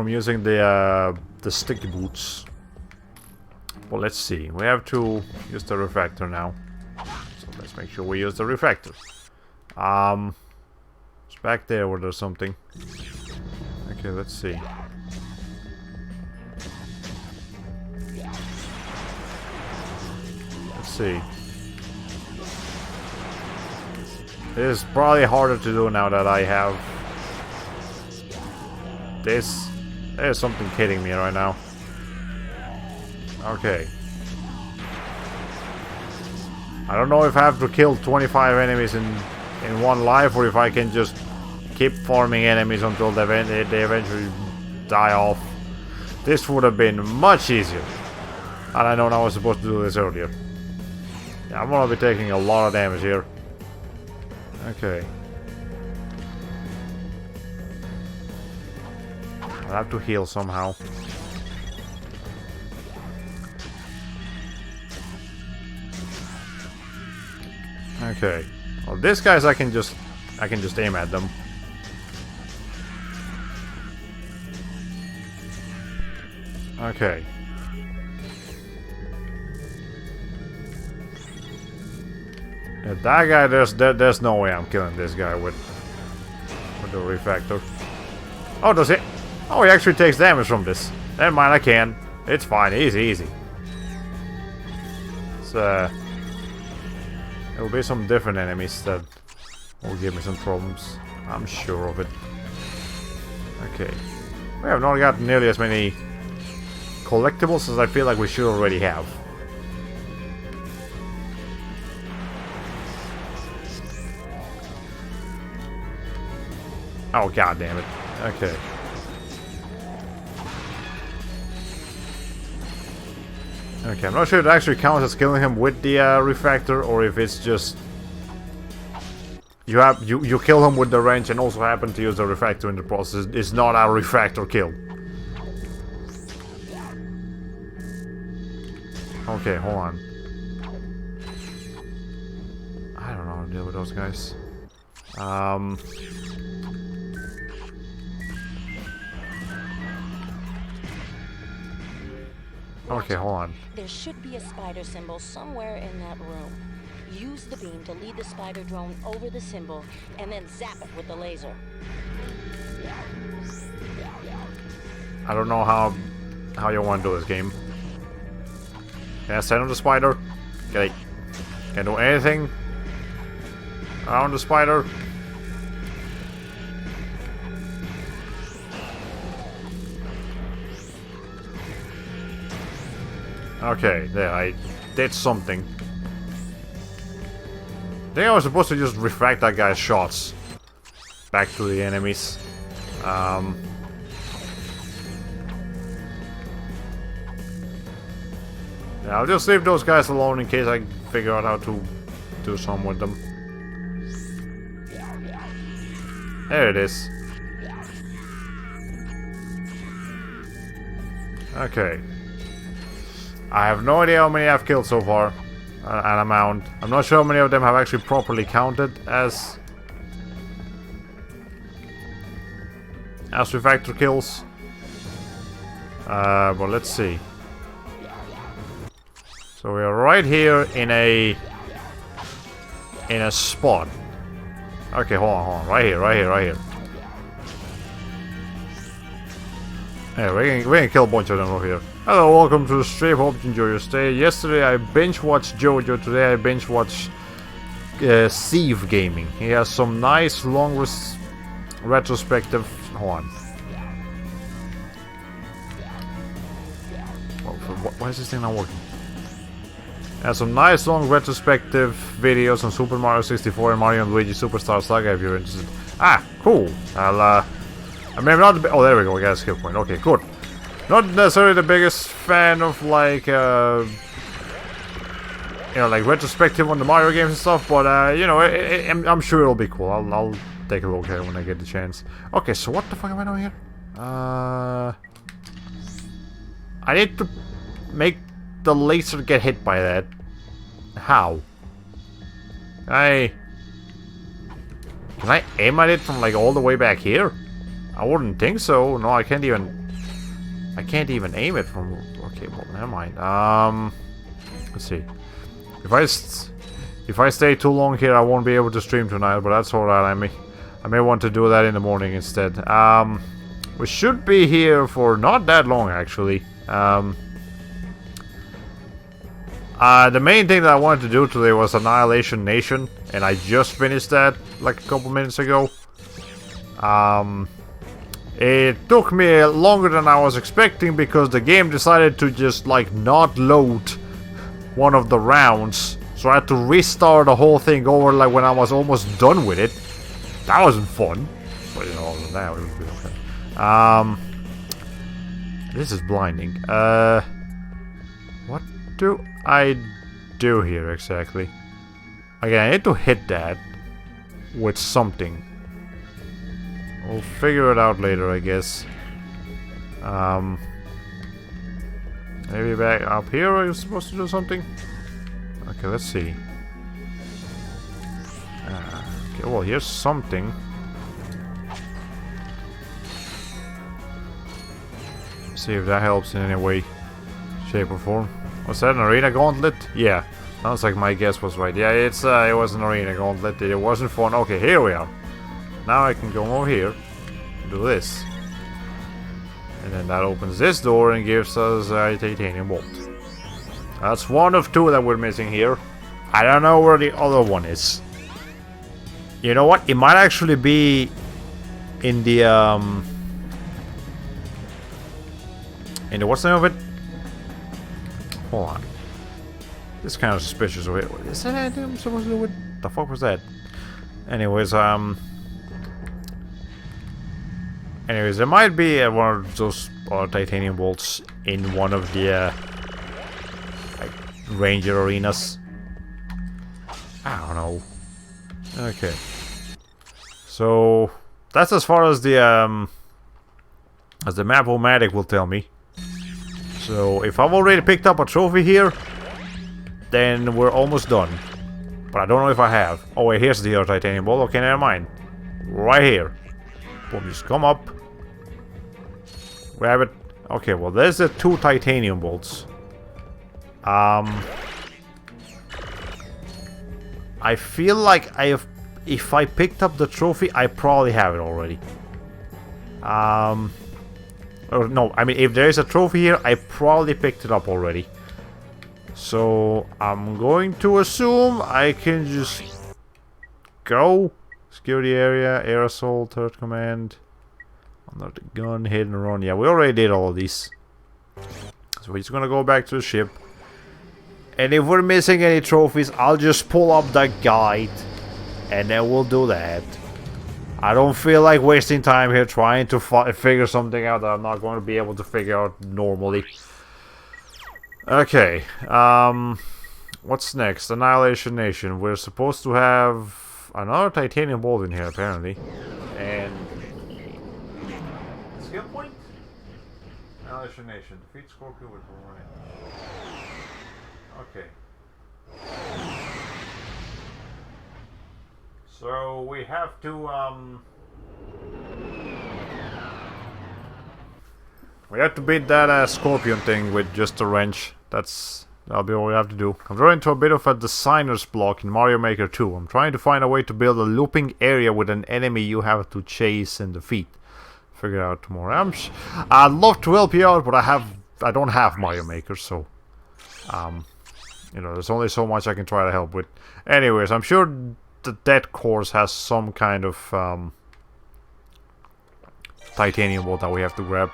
[SPEAKER 1] using the sticky boots. Well, let's see. We have to use the refractor now. So let's make sure we use the refractor. It's back there where there's something. Okay, let's see. Let's see. This is probably harder to do now that I have this. There's something kidding me right now. Okay. I don't know if I have to kill 25 enemies in one life, or if I can just keep farming enemies until they eventually die off. This would have been much easier. And I know I was supposed to do this earlier. Yeah, I'm gonna be taking a lot of damage here. Okay. I'll have to heal somehow. Okay. Well, these guys I can just aim at them. Okay. Yeah, that guy, there's no way I'm killing this guy with the refractor. Oh, does it? Oh, he actually takes damage from this. Never mind, I can. It's fine, easy. It's There will be some different enemies that will give me some problems. I'm sure of it. Okay. We have not got nearly as many collectibles as I feel like we should already have. Oh, god damn it. Okay. Okay, I'm not sure if it actually counts as killing him with the refractor, or if it's just you kill him with the wrench and also happen to use the refractor in the process. It's not a refractor kill. Okay, hold on. I don't know how to deal with those guys. Okay, hold on.
[SPEAKER 3] There should be a spider symbol somewhere in that room. Use the beam to lead the spider drone over the symbol and then zap it with the laser.
[SPEAKER 1] I don't know how you want to do this game. Can I stand on the spider? Can I do anything around the spider? Okay, there, I did something. I think I was supposed to just refract that guy's shots back to the enemies. Yeah, I'll just leave those guys alone in case I figure out how to do something with them. There it is. Okay. I have no idea how many I've killed so far. An amount. I'm not sure how many of them have actually properly counted as refractor kills. But let's see. So we are right here in a spot. Okay, hold on. Right here. Yeah, we can kill a bunch of them over here. Hello, welcome to the stream. Hope you enjoy your stay. Yesterday I binge watched JoJo. Today I binge watched Sieve Gaming. He has some nice long retrospective. Hold on. Why is this thing not working? Has some nice long retrospective videos on Super Mario 64 and Mario and Luigi Superstar Saga if you're interested. Ah, cool. I mean, not the oh, there we go. We got a skill point. Okay, good. Not necessarily the biggest fan of like, you know, like retrospective on the Mario games and stuff, but you know, I'm sure it'll be cool. I'll take a look at it when I get the chance. Okay, so what the fuck am I doing here? I need to make the laser get hit by that? How? Can I aim at it from like all the way back here? I wouldn't think so. No, I can't even aim it from... Okay, well, never mind. Let's see. If I stay too long here, I won't be able to stream tonight, but that's alright. I may want to do that in the morning instead. We should be here for not that long, actually. The main thing that I wanted to do today was Annihilation Nation, and I just finished that like a couple minutes ago. It took me longer than I was expecting because the game decided to just like not load one of the rounds, so I had to restart the whole thing over like when I was almost done with it. That wasn't fun, but you know, other than that, it was okay. This is blinding. What do I do here exactly? Again, I need to hit that with something. We'll figure it out later, I guess. Maybe back up here, are you supposed to do something? Okay, let's see. Okay, well, here's something. See if that helps in any way, shape, or form. Was that an arena gauntlet? Yeah, sounds like my guess was right. Yeah, it was an arena gauntlet. It wasn't fun. Okay, here we are. Now I can go over here, do this, and then that opens this door and gives us a titanium bolt. That's one of two that we're missing here. I don't know where the other one is. You know what? It might actually be in the what's the name of it? Hold on. This is kind of suspicious. Wait, is that anything I'm supposed to do with? The fuck was that? Anyways, there might be one of those titanium bolts in one of the like ranger arenas. I don't know. Okay. So that's as far as the map-o-matic will tell me. So if I've already picked up a trophy here, then we're almost done. But I don't know if I have. Oh wait, here's the other titanium bolt. Okay, never mind. Right here. Boom, just come up. Grab it. Okay, well there's the 2 titanium bolts. I feel like if I picked up the trophy, I probably have it already. Or no, I mean if there is a trophy here, I probably picked it up already. So I'm going to assume I can just go. Security area, air assault, third command. Under the gun, hit and run. Yeah, we already did all of these. So we're just gonna go back to the ship. And if we're missing any trophies, I'll just pull up the guide. And then we'll do that. I don't feel like wasting time here trying to figure something out that I'm not going to be able to figure out normally. Okay. What's next? Annihilation Nation. We're supposed to have another titanium bolt in here, apparently. And... skill point? Annihilation Nation. Defeat Scorpion with one. Okay. So we have to beat that scorpion thing with just a wrench. That'll be all we have to do. I'm running into a bit of a designer's block in Mario Maker 2. I'm trying to find a way to build a looping area with an enemy you have to chase and defeat. Figure out tomorrow. I'd love to help you out, but I don't have Mario Maker, so you know, there's only so much I can try to help with. Anyways, I'm sure that course has some kind of titanium bolt that we have to grab.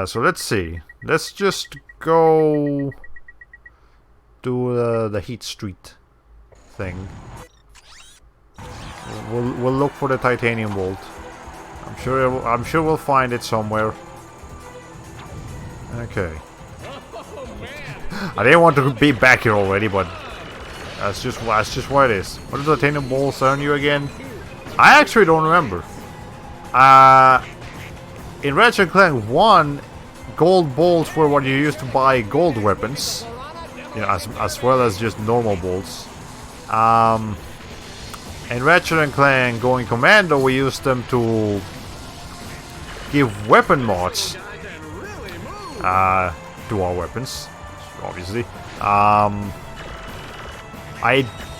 [SPEAKER 1] So let's see. Let's just go do the Heat Street thing. We'll look for the titanium bolt. I'm sure we'll find it somewhere. Okay. I didn't want to be back here already, but that's just what it is. What does the titanium bolt earn you again? I actually don't remember. In Ratchet Clank 1, gold bolts were what you used to buy gold weapons. You know, as well as just normal bolts. In Ratchet and Clank Going Commando, we used them to give weapon mods to our weapons, obviously. I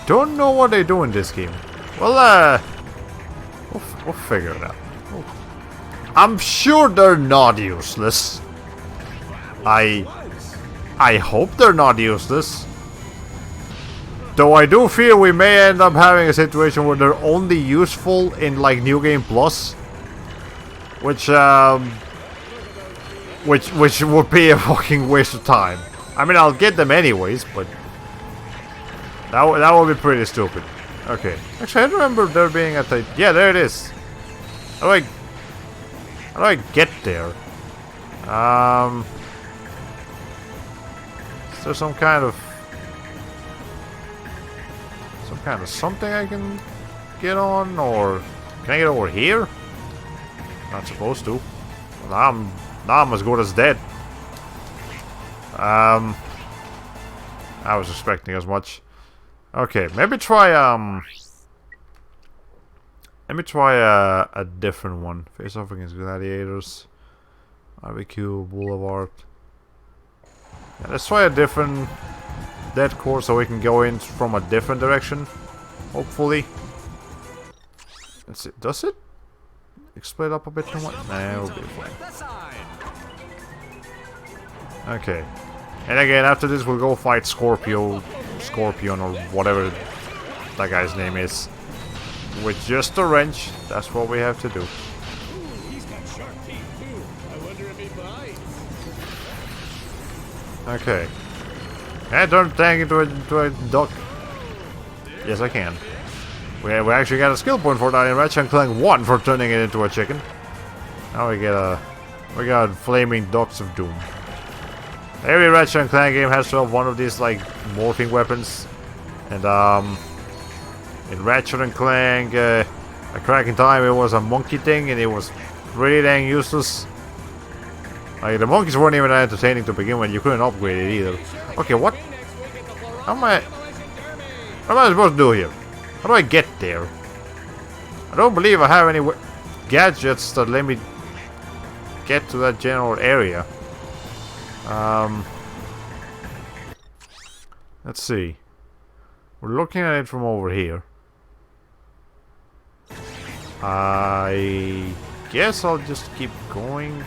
[SPEAKER 1] don't know what they do in this game. Well, we'll figure it out. I'm sure they're not useless. I hope they're not useless. Though I do fear we may end up having a situation where they're only useful in like New Game Plus, which would be a fucking waste of time. I mean, I'll get them anyways, but that would be pretty stupid. Okay, actually, I remember there being a yeah, there it is. How do I get there? Is there some kind of something I can get on, or can I get over here? Not supposed to. Well, now I'm as good as dead. I was expecting as much. Okay, maybe try let me try a different one. Face off against gladiators. Barbecue Boulevard. Yeah, let's try a different dead course so we can go in from a different direction. Hopefully. Let's see. Does it split up a bit too much? Nah, it'll be fine. Okay. And again, after this, we'll go fight Scorpion, or whatever that guy's name is. With just a wrench. That's what we have to do.
[SPEAKER 2] He's got sharp teeth too. I wonder if he bites.
[SPEAKER 1] Okay. Can I turn the tank into a duck? Yes, I can. We actually got a skill point for that in Ratchet Clank 1 for turning it into a chicken. Now we got flaming ducks of doom. Every Ratchet Clank game has to have one of these like morphing weapons, and in Ratchet and Clank, a crack in time, it was a monkey thing, and it was pretty dang useless. Like the monkeys weren't even that entertaining to begin with. You couldn't upgrade it either. Okay, what? What am I supposed to do here? How do I get there? I don't believe I have any gadgets that let me get to that general area. Let's see. We're looking at it from over here. I guess I'll just keep going.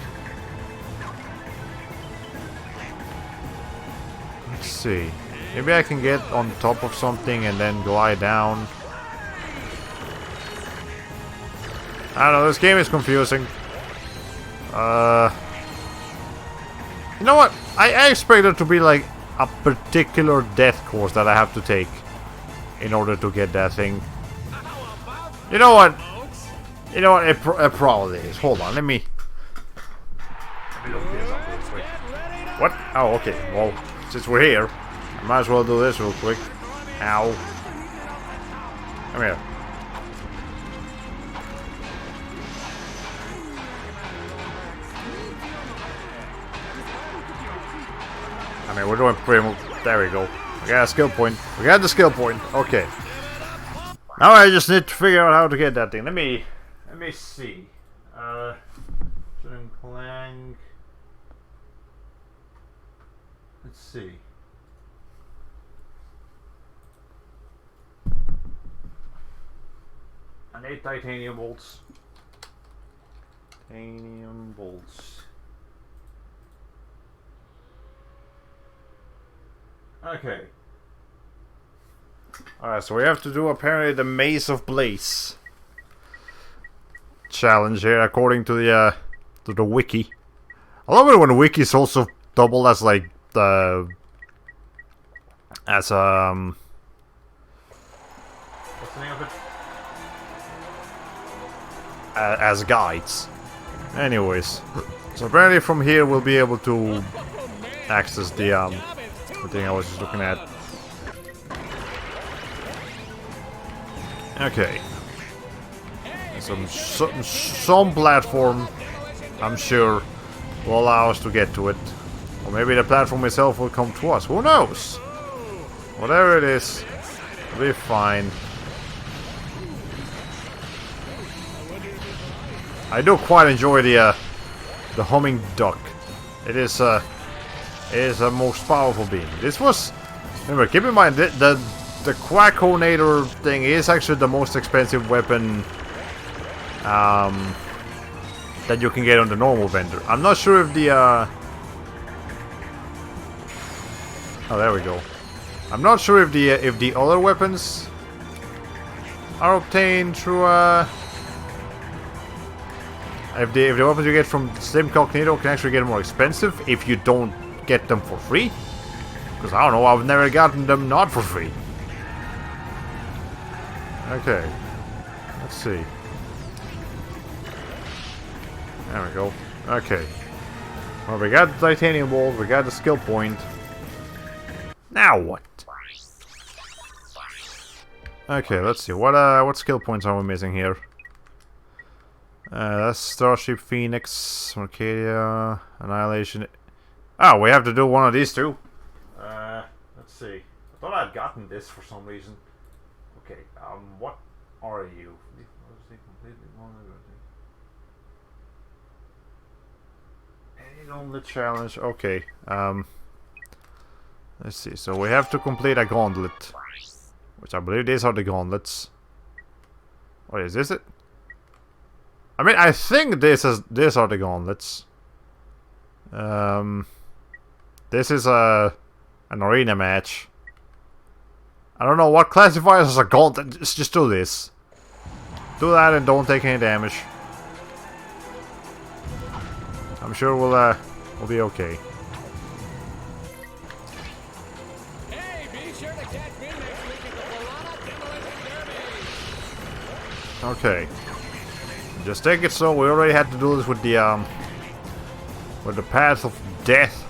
[SPEAKER 1] Let's see. Maybe I can get on top of something and then glide down. I don't know, this game is confusing. You know what? I expect there to be like a particular death course that I have to take in order to get that thing. You know what? You know what? It probably is. Hold on, let me look this up real quick. What? Oh, okay. Well, since we're here, I might as well do this real quick. Ow. Come here. I mean, we're doing pretty much. There we go. We got a skill point. We got the skill point. Okay. Now I just need to figure out how to get that thing. Let me see. Clank. Let's see. And 8 titanium bolts. Titanium bolts. Okay. Alright, so we have to do apparently the Maze of Blaze challenge here, according to the wiki. I love it when wikis also double as like what's the name of it? As guides. Anyways, so apparently from here we'll be able to access the thing I was just looking at. Okay. Some platform, I'm sure, will allow us to get to it. Or maybe the platform itself will come to us. Who knows? Whatever it is, it'll be fine. I do quite enjoy the humming duck. It is a most powerful beam. This was, remember, keep in mind the Quackonator thing is actually the most expensive weapon that you can get on the normal vendor. I'm not sure if the oh, there we go. I'm not sure if the other weapons are obtained through if the weapons you get from Slim Cognito can actually get more expensive if you don't get them for free. Because I don't know, I've never gotten them not for free. Okay. Let's see. There we go. Okay. Well, we got the titanium bolt, we got the skill point. Now what? Okay, let's see. What skill points are we missing here? That's Starship Phoenix, Arcadia, Annihilation. Oh, we have to do one of these two. Let's see. I thought I'd gotten this for some reason. Okay, what are you? Ain't on the challenge. Okay. Let's see. So we have to complete a gauntlet, which I believe these are the gauntlets. Or is this it? I mean, I think these are the gauntlets. This is an arena match. I don't know what classifies as a gauntlet. Just do this. Do that and don't take any damage. I'm sure we'll be okay.
[SPEAKER 2] Hey, be sure to catch me next week at the Piranha Demolition Derby.
[SPEAKER 1] Okay. Just take it slow. We already had to do this with the path of death.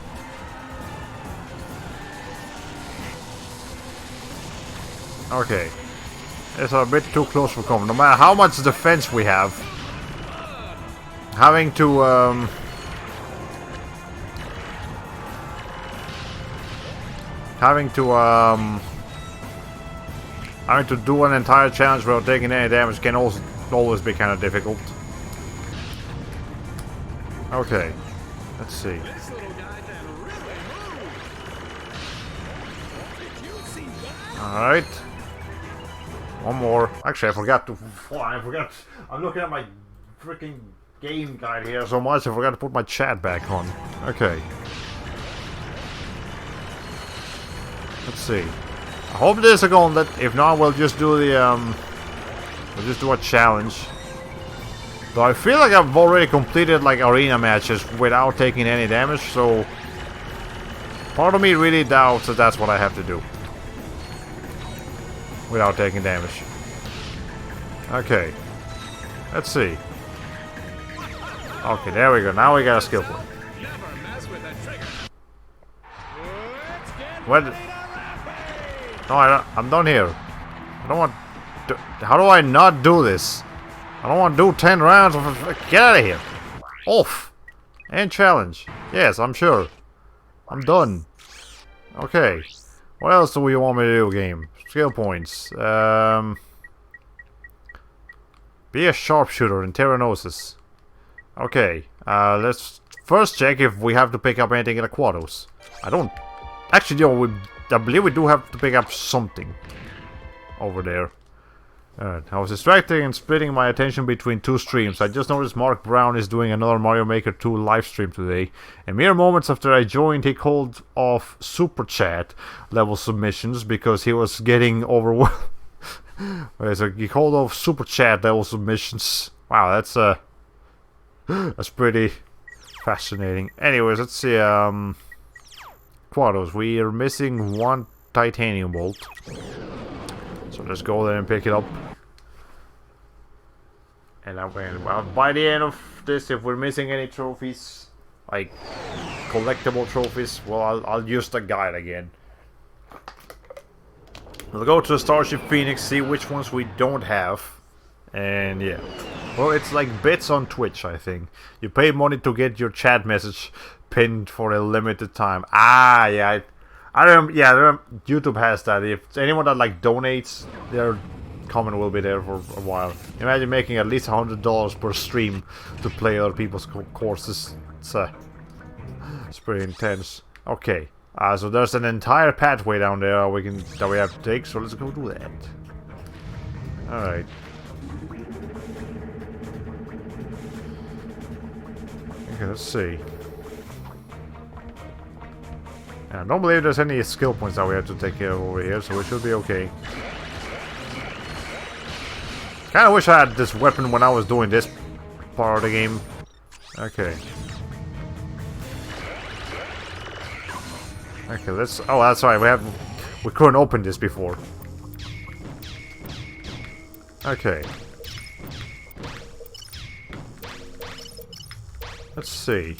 [SPEAKER 1] Okay. It's a bit too close for comfort. No matter how much defense we have, having to do an entire challenge without taking any damage can also always be kind of difficult. Okay, let's see.
[SPEAKER 2] This little guy can really move. Did you see that?
[SPEAKER 1] Alright. One more. Actually, I forgot to fly. I forgot. I'm looking at my freaking game guide here so much, I forgot to put my chat back on. Okay. Let's see. I hope there's a gauntlet. If not, we'll just do the we'll just do a challenge. Though I feel like I've already completed like arena matches without taking any damage, so part of me really doubts that that's what I have to do without taking damage. Okay. Let's see. Okay, there we go. Now we got a skill point.
[SPEAKER 2] Never mess with the trigger. Let's get
[SPEAKER 1] What?
[SPEAKER 2] ready to rampage.
[SPEAKER 1] No, I'm done here. I don't want to, how do I not do this? I don't want to do 10 rounds of... Get out of here. Off. And challenge. Yes, I'm sure. I'm done. Okay. What else do you want me to do, game? Skill points. Be a sharpshooter in Terranosis. Okay. Let's first check if we have to pick up anything in Aquatos. I don't... Actually, no, I believe we do have to pick up something over there. I was distracted and splitting my attention between two streams. I just noticed Mark Brown is doing another Mario Maker 2 live stream today. And mere moments after I joined, he called off Super Chat level submissions because he was getting overwhelmed. Okay, so he called off Super Chat level submissions. Wow, that's pretty fascinating. Anyways, let's see. Quados, we are missing one titanium bolt. So let's go there and pick it up. And by the end of this, if we're missing any trophies, like collectible trophies, well, I'll use the guide again. We'll go to the Starship Phoenix, see which ones we don't have, and yeah. Well, it's like bits on Twitch, I think. You pay money to get your chat message pinned for a limited time. Ah, yeah. I remember, yeah, YouTube has that. If anyone that like donates, their comment will be there for a while. Imagine making at least $100 per stream to play other people's courses. It's pretty intense. Okay, so there's an entire pathway down there that we have to take. So let's go do that. All right. Okay, let's see. I don't believe there's any skill points that we have to take care of over here, so we should be okay. Kinda wish I had this weapon when I was doing this part of the game. Okay. Okay, let's... Oh, that's right, we couldn't open this before. Okay. Let's see.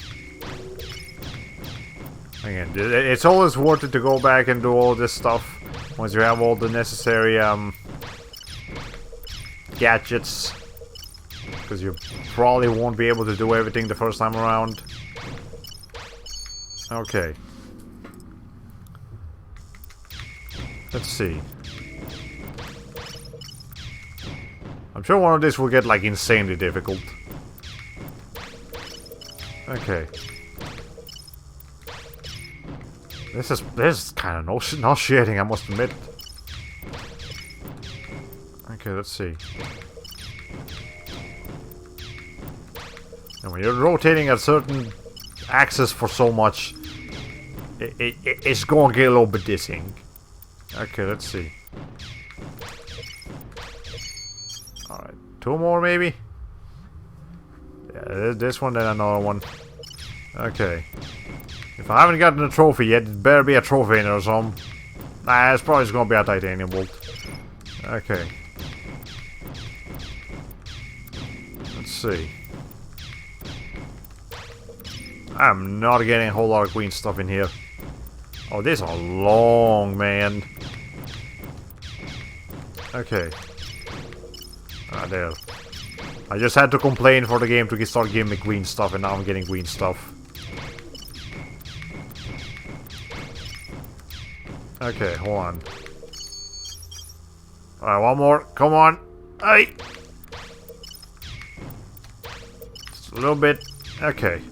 [SPEAKER 1] Again, it's always worth it to go back and do all this stuff once you have all the necessary gadgets, because you probably won't be able to do everything the first time around. Okay. Let's see. I'm sure one of these will get like insanely difficult. Okay. This is kind of nauseating, I must admit. Okay, let's see. And when you're rotating a certain axis for so much, it's going to get a little bit dizzying. Okay, let's see. Alright, 2 more maybe? Yeah, this one, then another one. Okay. If I haven't gotten a trophy yet, it better be a trophy in there or something. Nah, it's probably just gonna be a titanium bolt. Okay. Let's see. I'm not getting a whole lot of green stuff in here. Oh, this is long, man. Okay. Ah, there. I just had to complain for the game to start giving me green stuff, and now I'm getting green stuff. Okay, hold on. Alright, one more. Come on. Hey! Just a little bit. Okay.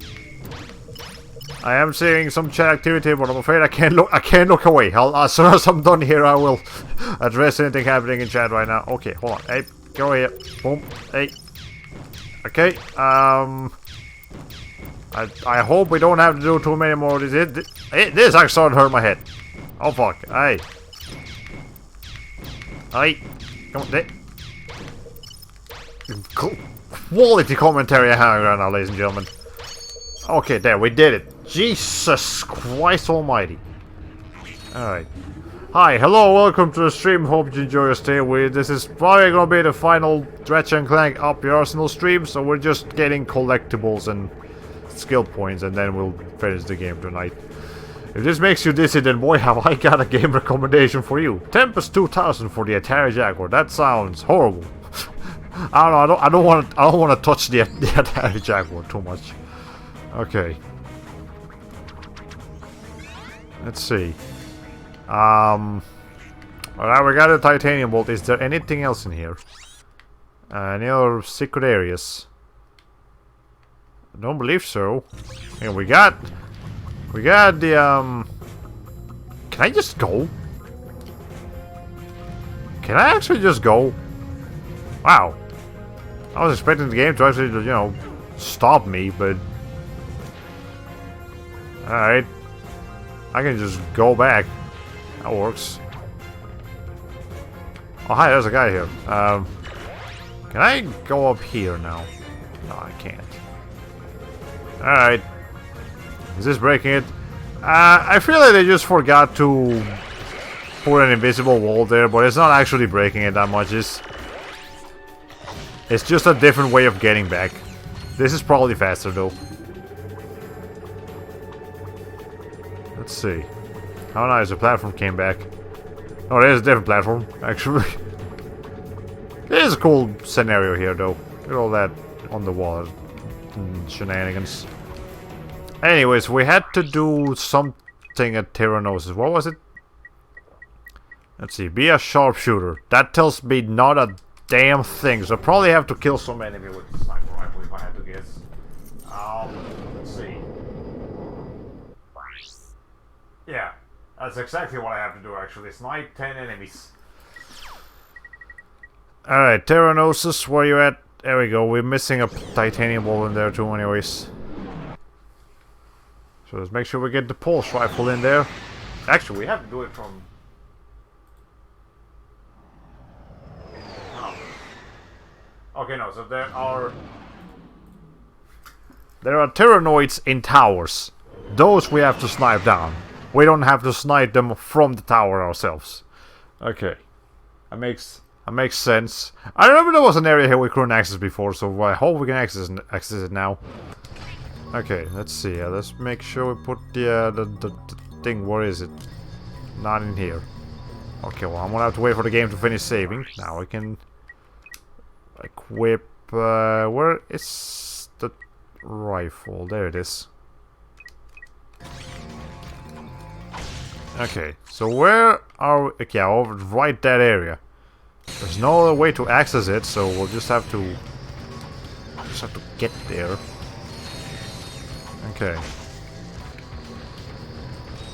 [SPEAKER 1] I am seeing some chat activity, but I'm afraid I can't look away. As soon as I'm done here, I will address anything happening in chat right now. Okay, hold on. Hey, go here. Boom. Hey. Okay. I hope we don't have to do too many more of this. This actually started to hurt my head. Oh fuck. Hey. Hey. Come on. Quality commentary I have right now, ladies and gentlemen. Okay, there, we did it. Jesus Christ almighty. Alright. Hi, hello, welcome to the stream. Hope you enjoy your stay with. This is probably gonna be the final Ratchet Clank Up Your Arsenal stream, so we're just getting collectibles and skill points, and then we'll finish the game tonight. If this makes you dizzy, then boy, have I got a game recommendation for you. Tempest 2000 for the Atari Jaguar. That sounds horrible. I don't know. I don't want to touch the Atari Jaguar too much. Okay. Let's see. Alright, we got a titanium bolt. Is there anything else in here? Any other secret areas? I don't believe so. And we got the can I just go? Can I actually just go? Wow. I was expecting the game to actually, you know, stop me, but alright. I can just go back. That works. Oh, hi, there's a guy here. Can I go up here now? No, I can't. Alright. Is this breaking it? I feel like they just forgot to put an invisible wall there, but it's not actually breaking it that much. It's just a different way of getting back. This is probably faster, though. Let's see. How nice, the platform came back. Oh, there's a different platform, actually. It is a cool scenario here, though. Look at all that on the wall. Shenanigans. Anyways, we had to do something at Tyrannosis. What was it? Let's see. Be a sharpshooter. That tells me not a damn thing. So I probably have to kill some enemy with the sniper rifle if I had to guess. Let's see. Yeah, that's exactly what I have to do actually. Snipe 10 enemies. Alright, Tyrannosis, where you at? There we go. We're missing a titanium ball in there too anyways. So let's make sure we get the pulse rifle in there. Actually, we have to do it from... Oh. Okay, no, so there are Tyrannoids in towers. Those we have to snipe down. We don't have to snipe them from the tower ourselves. Okay. That makes sense. I remember there was an area here we couldn't access before, so I hope we can access it now. Okay, let's see. Let's make sure we put the thing. Where is it? Not in here. Okay, well, I'm gonna have to wait for the game to finish saving. Now we can equip. Where is the rifle? There it is. Okay, so where are we? Okay, over right that area. There's no other way to access it, so we'll just have to get there. Okay.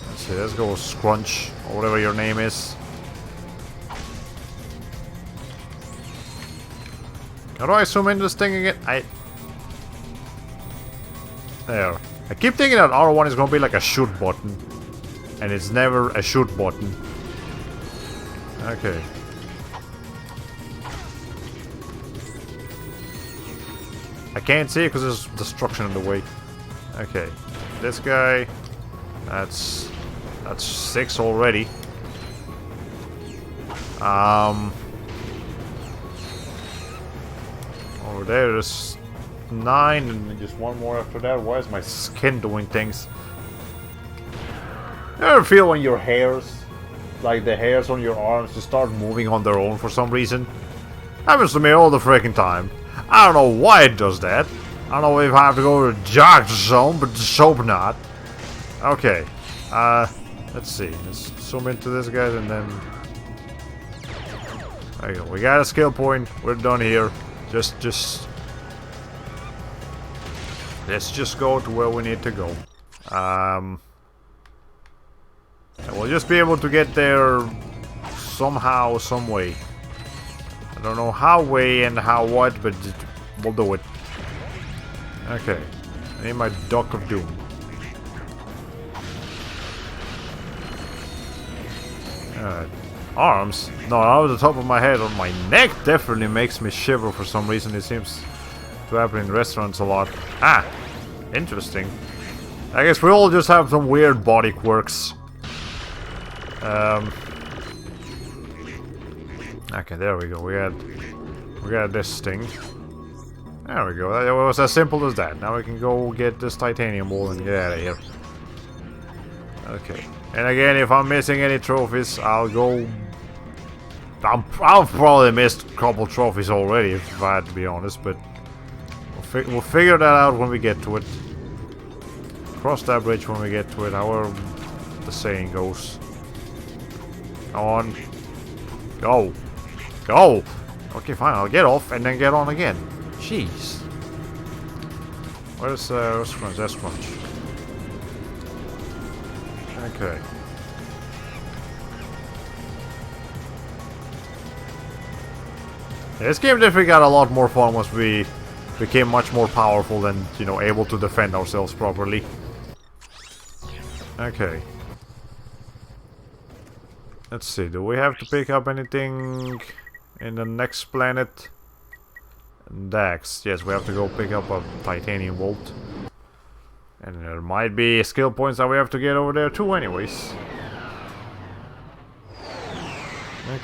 [SPEAKER 1] Let's see, let's go Scrunch, or whatever your name is. How do I zoom in this thing again? There. I keep thinking that R1 is gonna be like a shoot button. And it's never a shoot button. Okay. I can't see it because there's destruction in the way. Okay. This guy. That's 6 already. Over there's 9 and then just one more after that. Why is my skin doing things? You ever feel when your hairs, like the hairs on your arms, just start moving on their own for some reason? Happens to me all the freaking time. I don't know why it does that. I don't know if I have to go to the jog zone, but just hope not. Okay. Let's see. Let's zoom into this guy and then... There you go. We got a skill point. We're done here. Let's just go to where we need to go. And we'll just be able to get there somehow, some way. I don't know how way and how what, but we'll do it. Okay. I need my Duck of Doom. Alright. Arms? No, out of the top of my head, on my neck definitely makes me shiver for some reason. It seems to happen in restaurants a lot. Ah! Interesting. I guess we all just have some weird body quirks. Okay, there we go. We got this thing. There we go. That was as simple as that. Now we can go get this titanium ball and get out of here. Okay. And again, if I'm missing any trophies, I'll go... I've probably missed a couple trophies already, if I had to be honest, but... We'll figure that out when we get to it. Cross that bridge when we get to it, however the saying goes. Go on. Go. Go! Okay, fine, I'll get off and then get on again. Jeez. Where's Scrunch? That's Scrunch. Okay. Yeah, this game definitely got a lot more fun once we became much more powerful and, you know, able to defend ourselves properly. Okay. Let's see, do we have to pick up anything in the next planet? Dax. Yes, we have to go pick up a titanium bolt. And there might be skill points that we have to get over there too anyways.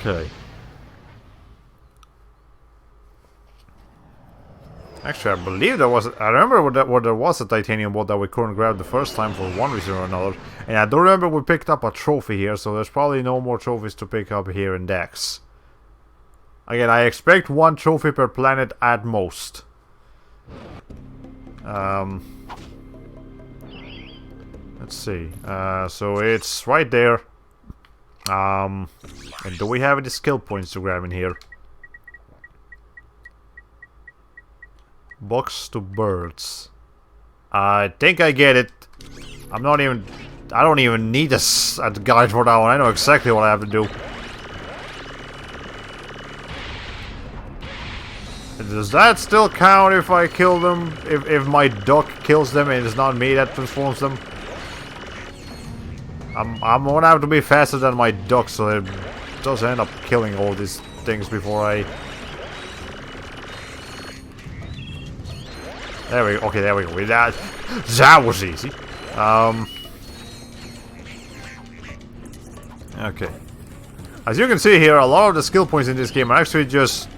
[SPEAKER 1] Okay. Actually, I believe there was... I remember where there was a titanium bolt that we couldn't grab the first time for one reason or another. And I do remember we picked up a trophy here, so there's probably no more trophies to pick up here in Dax. Again, I expect 1 trophy per planet at most. Let's see. So it's right there. And do we have any skill points to grab in here? Box to birds. I think I get it. I don't even need a guide for that one. I know exactly what I have to do. Does that still count if I kill them? If my duck kills them and it's not me that transforms them? I'm gonna have to be faster than my duck so it doesn't end up killing all these things before I... There we go. Okay, there we go. That was easy. Okay. As you can see here, a lot of the skill points in this game are actually just...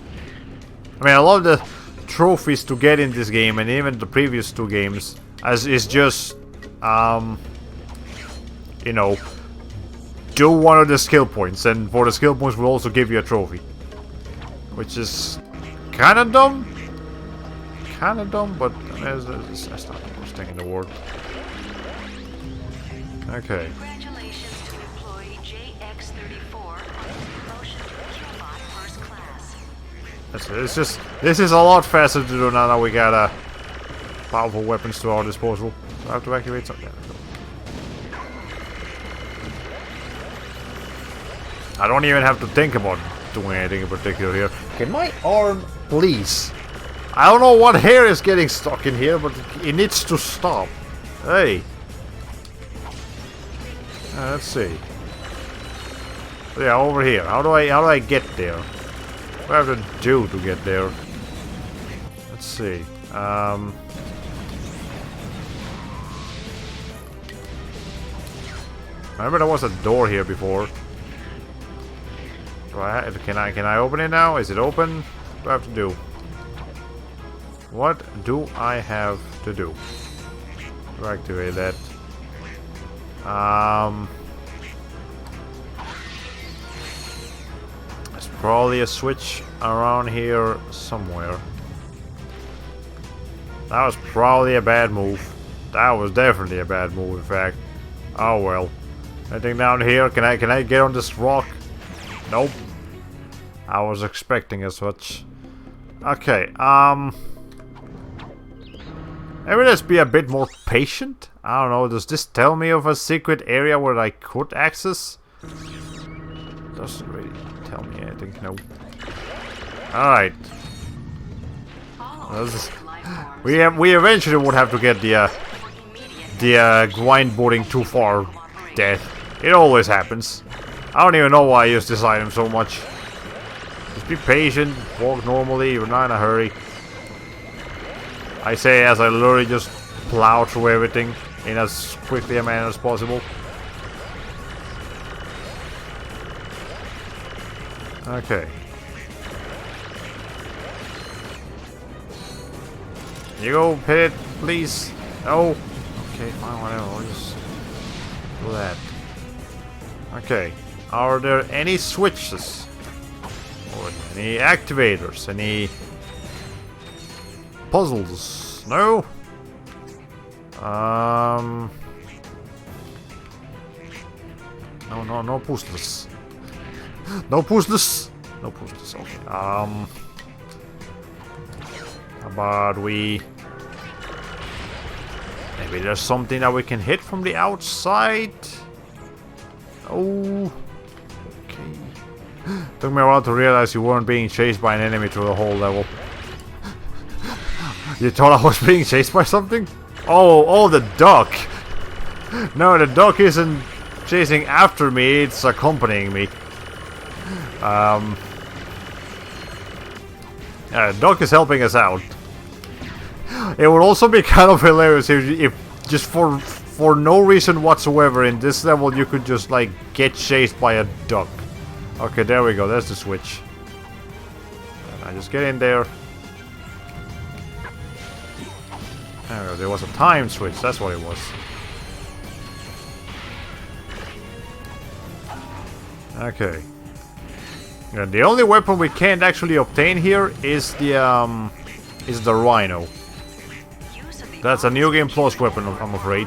[SPEAKER 1] I mean, a lot of the trophies to get in this game, and even the previous 2 games, is just... you know, do one of the skill points, and for the skill points will also give you a trophy. Which is kinda dumb. Kinda dumb, but that's not the worst thing in the world. Okay.
[SPEAKER 4] Congratulations to employee JX34 on his promotion to Killbot First Class.
[SPEAKER 1] This is a lot faster to do now that we got powerful weapons to our disposal. So I have to activate something. I don't even have to think about doing anything in particular here. Can my arm, please? I don't know what hair is getting stuck in here, but it needs to stop. Hey. Let's see. Yeah, over here. How do I get there? What do I have to do to get there? Let's see. I remember there was a door here before. Can I open it now? Is it open? What do I have to do? What do I have to do? To activate that. There's probably a switch around here somewhere. That was probably a bad move. That was definitely a bad move, in fact. Oh well. Anything down here? Can I get on this rock? Nope. I was expecting as such. Okay, maybe let's be a bit more patient. I don't know, does this tell me of a secret area where I could access? Doesn't really tell me anything, no. Alright. We eventually would have to get the grindboarding too far death. It always happens. I don't even know why I use this item so much. Just be patient, walk normally, you're not in a hurry. I say as I literally just plow through everything in as quickly a manner as possible. Okay. You go, hit it, please. No. Okay, fine, whatever. I'll just do that. Okay. Are there any switches? Or any activators? Any puzzles? No? No puzzles. No puzzles. No puzzles. Okay. How about we... Maybe there's something that we can hit from the outside? Oh... Took me a while to realize you weren't being chased by an enemy through the whole level. You thought I was being chased by something? Oh, the duck! No, the duck isn't chasing after me, it's accompanying me. Yeah, the duck is helping us out. It would also be kind of hilarious if just for no reason whatsoever in this level you could just like get chased by a duck. Okay, there we go. There's the switch. I just get in there. There was a time switch. That's what it was. Okay. Yeah, the only weapon we can't actually obtain here is the Rhino. That's a New Game Plus weapon, I'm afraid.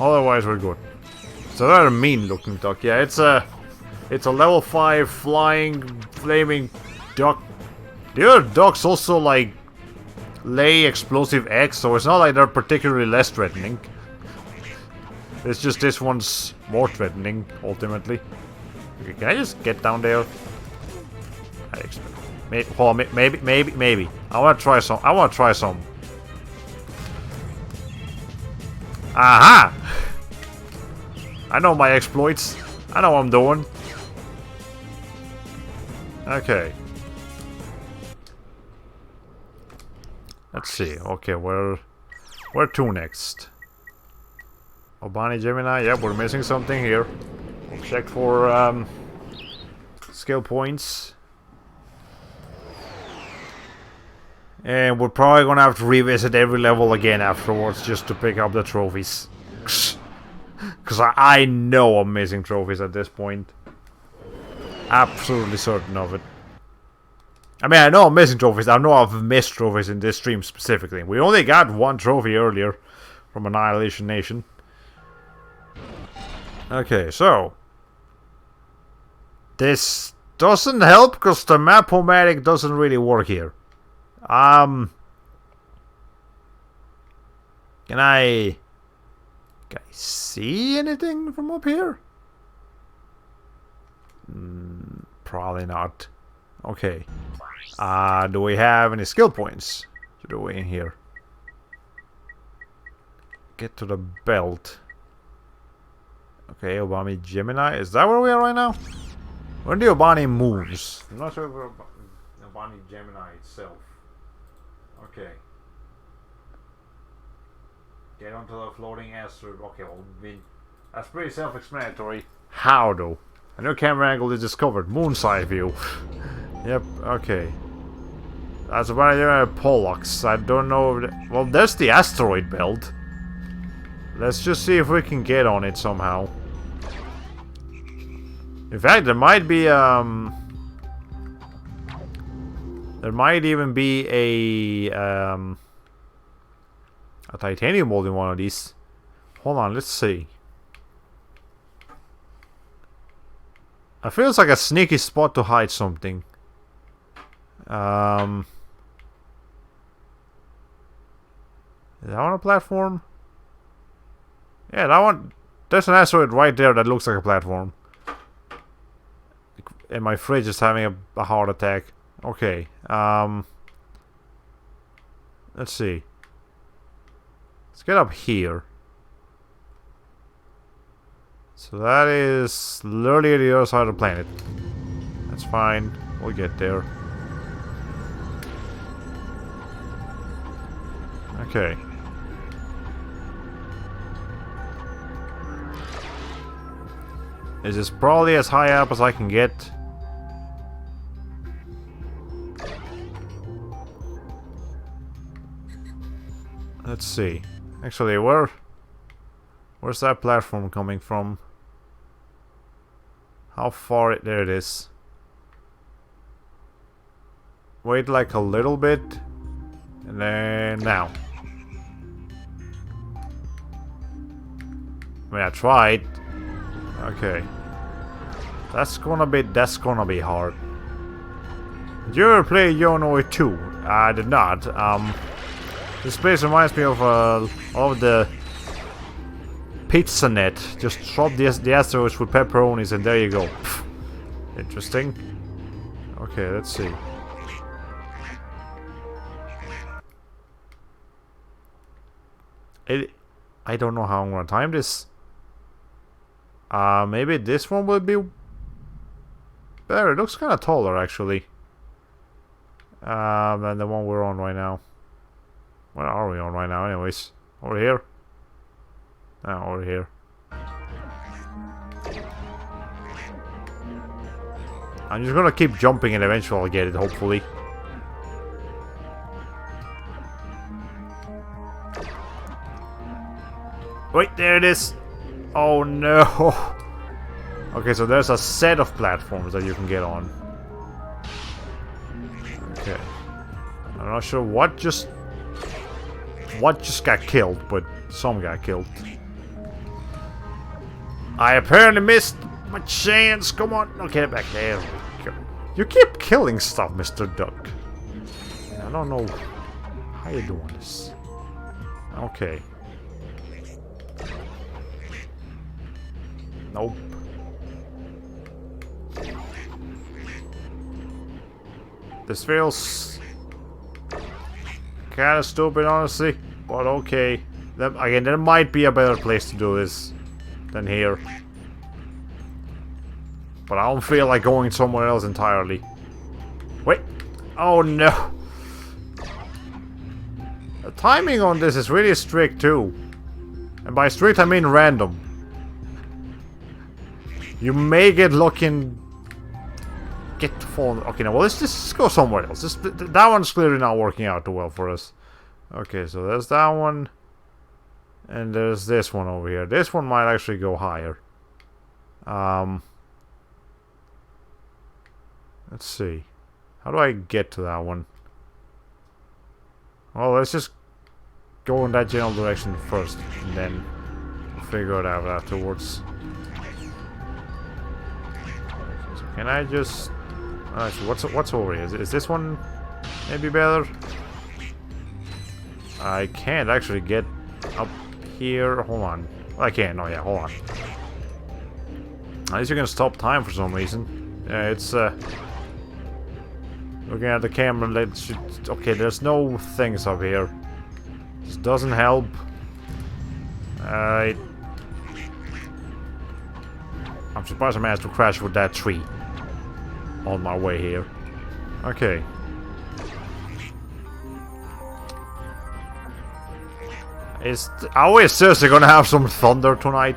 [SPEAKER 1] Otherwise, we're good. It's a very mean-looking duck. Yeah, it's a level 5 flying, flaming duck. The other ducks also like lay explosive eggs, so it's not like they're particularly less threatening. It's just this one's more threatening, ultimately. Okay, can I just get down there? Maybe. I wanna try some. Aha! I know my exploits. I know what I'm doing. Okay. Let's see. Okay, where to next? Obani Gemini. Yep, we're missing something here. We'll check for skill points. And we're probably gonna have to revisit every level again afterwards just to pick up the trophies. Because I know I'm missing trophies at this point. Absolutely certain of it. I mean, I know I'm missing trophies. I know I've missed trophies in this stream specifically. We only got one trophy earlier from Annihilation Nation. Okay, so this doesn't help because the map-o-matic doesn't really work here. Can I see anything from up here? Probably not. Okay. Do we have any skill points to do in here? Get to the belt. Okay, Obani Gemini. Is that where we are right now? When the Obani moves. I'm not sure if we're Obani Gemini itself. Okay. Get onto the floating asteroid. Okay, well, I mean, that's pretty self-explanatory. How though? A new camera angle is discovered. Moon side view. Yep, okay. That's about it. Pollux. I don't know if well, there's the asteroid belt. Let's just see if we can get on it somehow. In fact, there might be there might even be a titanium mold in one of these. Hold on, let's see. I feel it's like a sneaky spot to hide something. Is that on a platform? Yeah, that one. There's an asteroid right there that looks like a platform. And my fridge is having a heart attack. Okay. Let's see. Let's get up here. So that is literally the other side of the planet. That's fine. We'll get there. Okay. This is probably as high up as I can get. Let's see. Actually, where's that platform coming from? How far there it is. Wait like a little bit. And then now. I mean, I tried. Okay. That's gonna be hard. Did you ever play Yonoid 2? I did not. This place reminds me of the pizza net. Just drop the asteroids with pepperonis and there you go. Pfft. Interesting. Okay, let's see. I don't know how I'm gonna time this. Maybe this one will be better. It looks kind of taller actually. Than the one we're on right now. Where are we on right now anyways? Over here? No, over here. I'm just gonna keep jumping and eventually I'll get it, hopefully. Wait, there it is! Oh no! Okay, so there's a set of platforms that you can get on. Okay. I'm not sure what just got killed, but some got killed. I apparently missed my chance. Come on. Okay, get back there. We go. You keep killing stuff, Mr. Duck. I don't know how you doing this. Okay. Nope. This feels kind of stupid, honestly, but okay. Again, there might be a better place to do this than here. But I don't feel like going somewhere else entirely. Wait. Oh no. The timing on this is really strict too. And by strict I mean random. You may get looking... Get to fall... Okay, now well, let's just go somewhere else. That one's clearly not working out too well for us. Okay, so there's that one. And there's this one over here. This one might actually go higher. Let's see. How do I get to that one? Well, let's just go in that general direction first. And then figure it out afterwards. So can I just... Actually, what's over here? Is this one maybe better? I can't actually get up here. Hold on. I can't. Oh yeah, hold on. At least you can stop time for some reason. Yeah, it's looking at the camera. Okay, there's no things up here. This doesn't help. I'm surprised I managed to crash with that tree on my way here. Okay. Are we seriously gonna have some thunder tonight?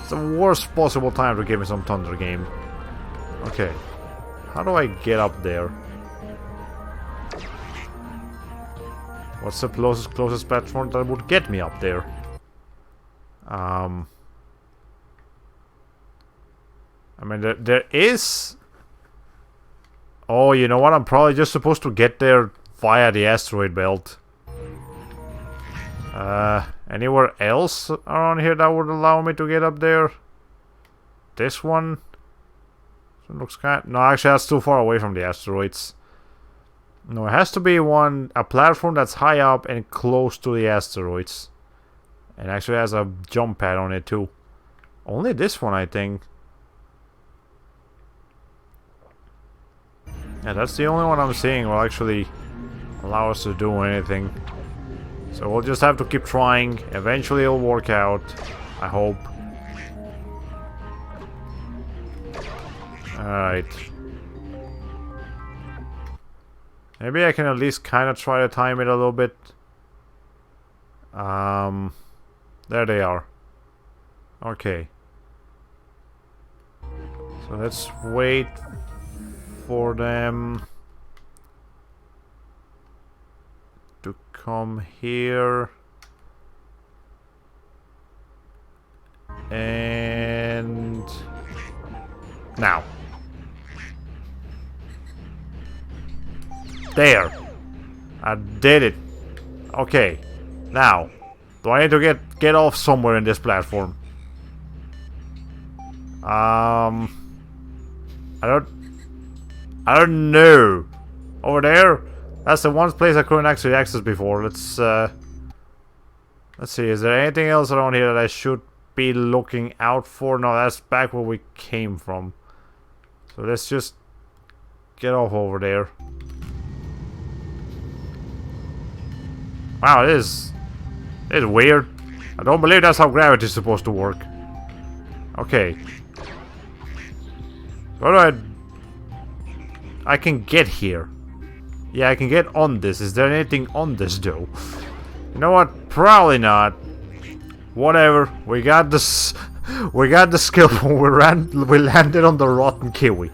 [SPEAKER 1] It's the worst possible time to give me some thunder game. Okay. How do I get up there? What's the closest platform that would get me up there? I mean, there is... Oh, you know what? I'm probably just supposed to get there via the asteroid belt. Anywhere else around here that would allow me to get up there? This one? It looks kind of... No, actually that's too far away from the asteroids. No, it has to be a platform that's high up and close to the asteroids. And actually has a jump pad on it too. Only this one, I think. Yeah, that's the only one I'm seeing will actually allow us to do anything. So we'll just have to keep trying. Eventually it'll work out. I hope. Alright. Maybe I can at least kind of try to time it a little bit. There they are. Okay. So let's wait for them to come here. And now. There. I did it. Okay. Now. Do I need to get off somewhere in this platform? I don't know. Over there? That's the one place I couldn't actually access before. Let's see. Is there anything else around here that I should be looking out for? No, that's back where we came from. So let's just get off over there. Wow, it is weird. I don't believe that's how gravity is supposed to work. Okay. How do I can get here. Yeah, I can get on this. Is there anything on this though? You know what? Probably not. Whatever. We got this. We got the skill when we landed on the rotten kiwi.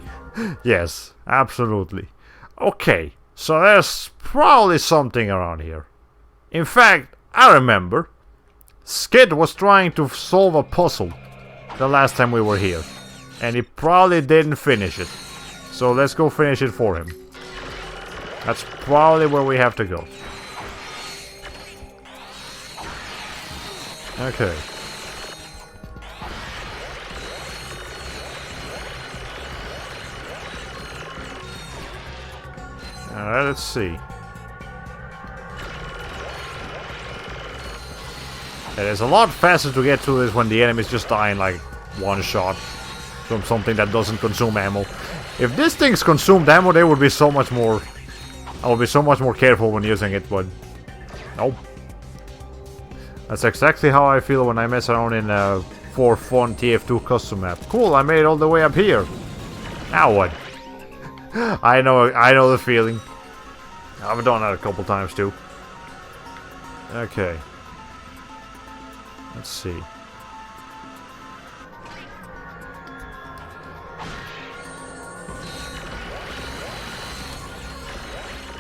[SPEAKER 1] Yes, absolutely. Okay, so there's probably something around here. In fact, I remember Skid was trying to solve a puzzle the last time we were here. And he probably didn't finish it. So let's go finish it for him. That's probably where we have to go. Okay. Alright, let's see. It is a lot faster to get to this when the enemy's just dying like one shot from something that doesn't consume ammo. If this thing's consumed ammo, they would be so much more... I would be so much more careful when using it, but... Nope. That's exactly how I feel when I mess around in a for fun TF2 custom map. Cool, I made it all the way up here. Now what? I know the feeling. I've done that a couple times too. Okay. Let's see.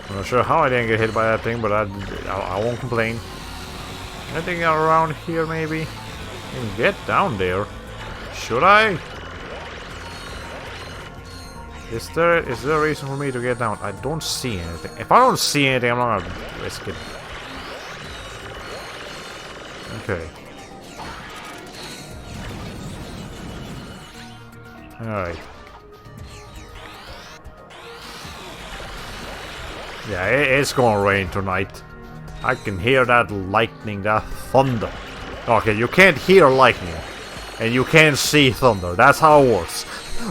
[SPEAKER 1] I'm not sure how I didn't get hit by that thing, but I won't complain. Anything around here maybe? I can get down there. Should I? Is there a reason for me to get down? I don't see anything. If I don't see anything, I'm not gonna risk it. Okay. Alright. Yeah, it's gonna rain tonight. I can hear that lightning, that thunder. Okay, you can't hear lightning. And you can't see thunder. That's how it works.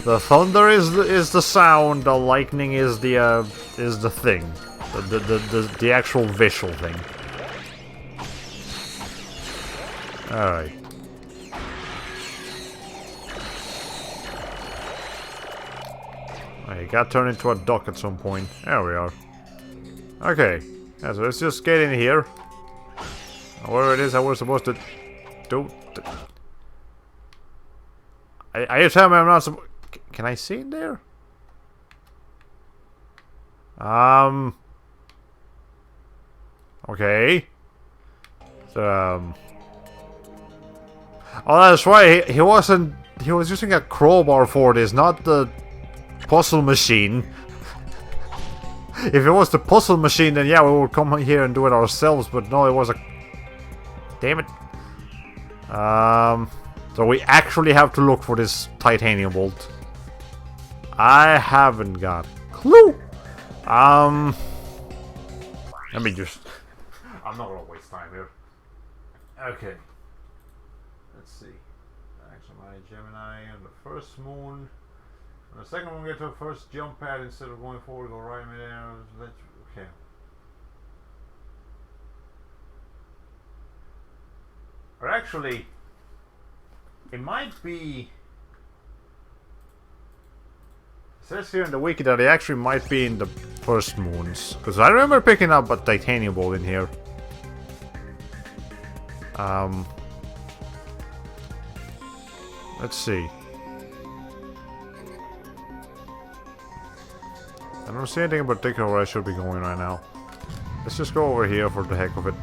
[SPEAKER 1] The thunder is the sound, the lightning is the thing. The actual visual thing. Alright. It got turned into a dock at some point. There we are. Okay. Yeah, so let's just get in here. Whatever it is that we're supposed to do. Are you telling me I'm not supposed... Can I see in there? Okay. So, oh, that's right. He wasn't... He was using a crowbar for this, not the puzzle machine. If it was the puzzle machine, then yeah, we would come here and do it ourselves, but no, it was a... Damn it. So we actually have to look for this titanium bolt. I haven't got a clue. Let me just... I'm not gonna waste time here. Okay. Let's see. Actually, Gemini and the first moon. On the second one, we get to a first jump pad instead of going forward, go right midair. Okay. Or actually, it might be. It says here in the wiki that it actually might be in the first moons, because I remember picking up a titanium bolt in here. Let's see. I don't see anything in particular where I should be going right now. Let's just go over here for the heck of it.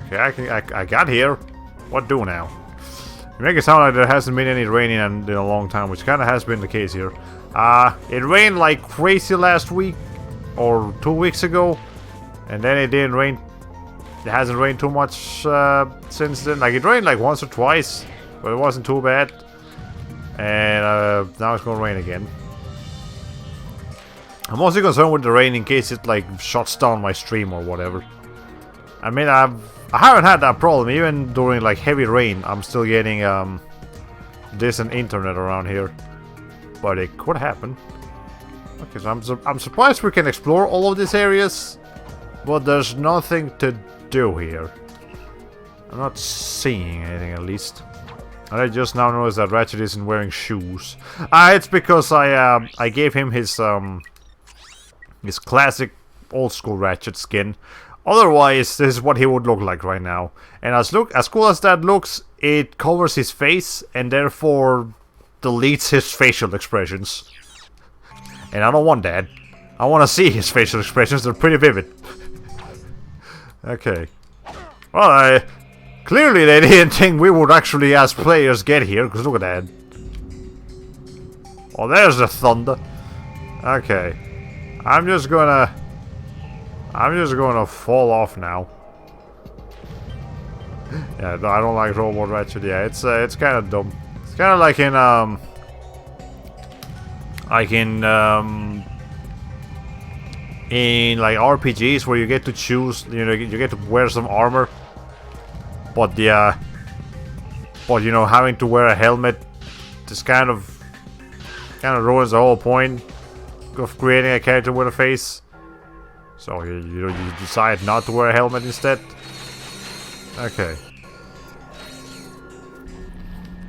[SPEAKER 1] Okay, I got here. What do now? You make it sound like there hasn't been any raining in a long time, which kind of has been the case here. It rained like crazy last week, or 2 weeks ago, and then it didn't rain. It hasn't rained too much since then. Like, it rained like once or twice, but it wasn't too bad. And now it's gonna rain again. I'm mostly concerned with the rain in case it like shuts down my stream or whatever. I mean, I haven't had that problem even during like heavy rain. I'm still getting decent internet around here, but it could happen. Okay, so I'm surprised we can explore all of these areas, but there's nothing to do here. I'm not seeing anything, at least. And I just now noticed that Ratchet isn't wearing shoes. It's because I gave him his classic old school Ratchet skin. Otherwise, this is what he would look like right now. And as cool as that looks, it covers his face and therefore deletes his facial expressions. And I don't want that. I want to see his facial expressions. They're pretty vivid. Okay. Well, clearly they didn't think we would actually, as players, get here, because look at that. Oh, there's the thunder. Okay. I'm just gonna fall off now. Yeah, no, I don't like Robot Ratchet. Yeah, it's kind of dumb. It's kind of like in like RPGs where you get to choose, you know, you get to wear some armor, but you know, having to wear a helmet just kind of ruins the whole point of creating a character with a face. So you decide not to wear a helmet instead. Okay.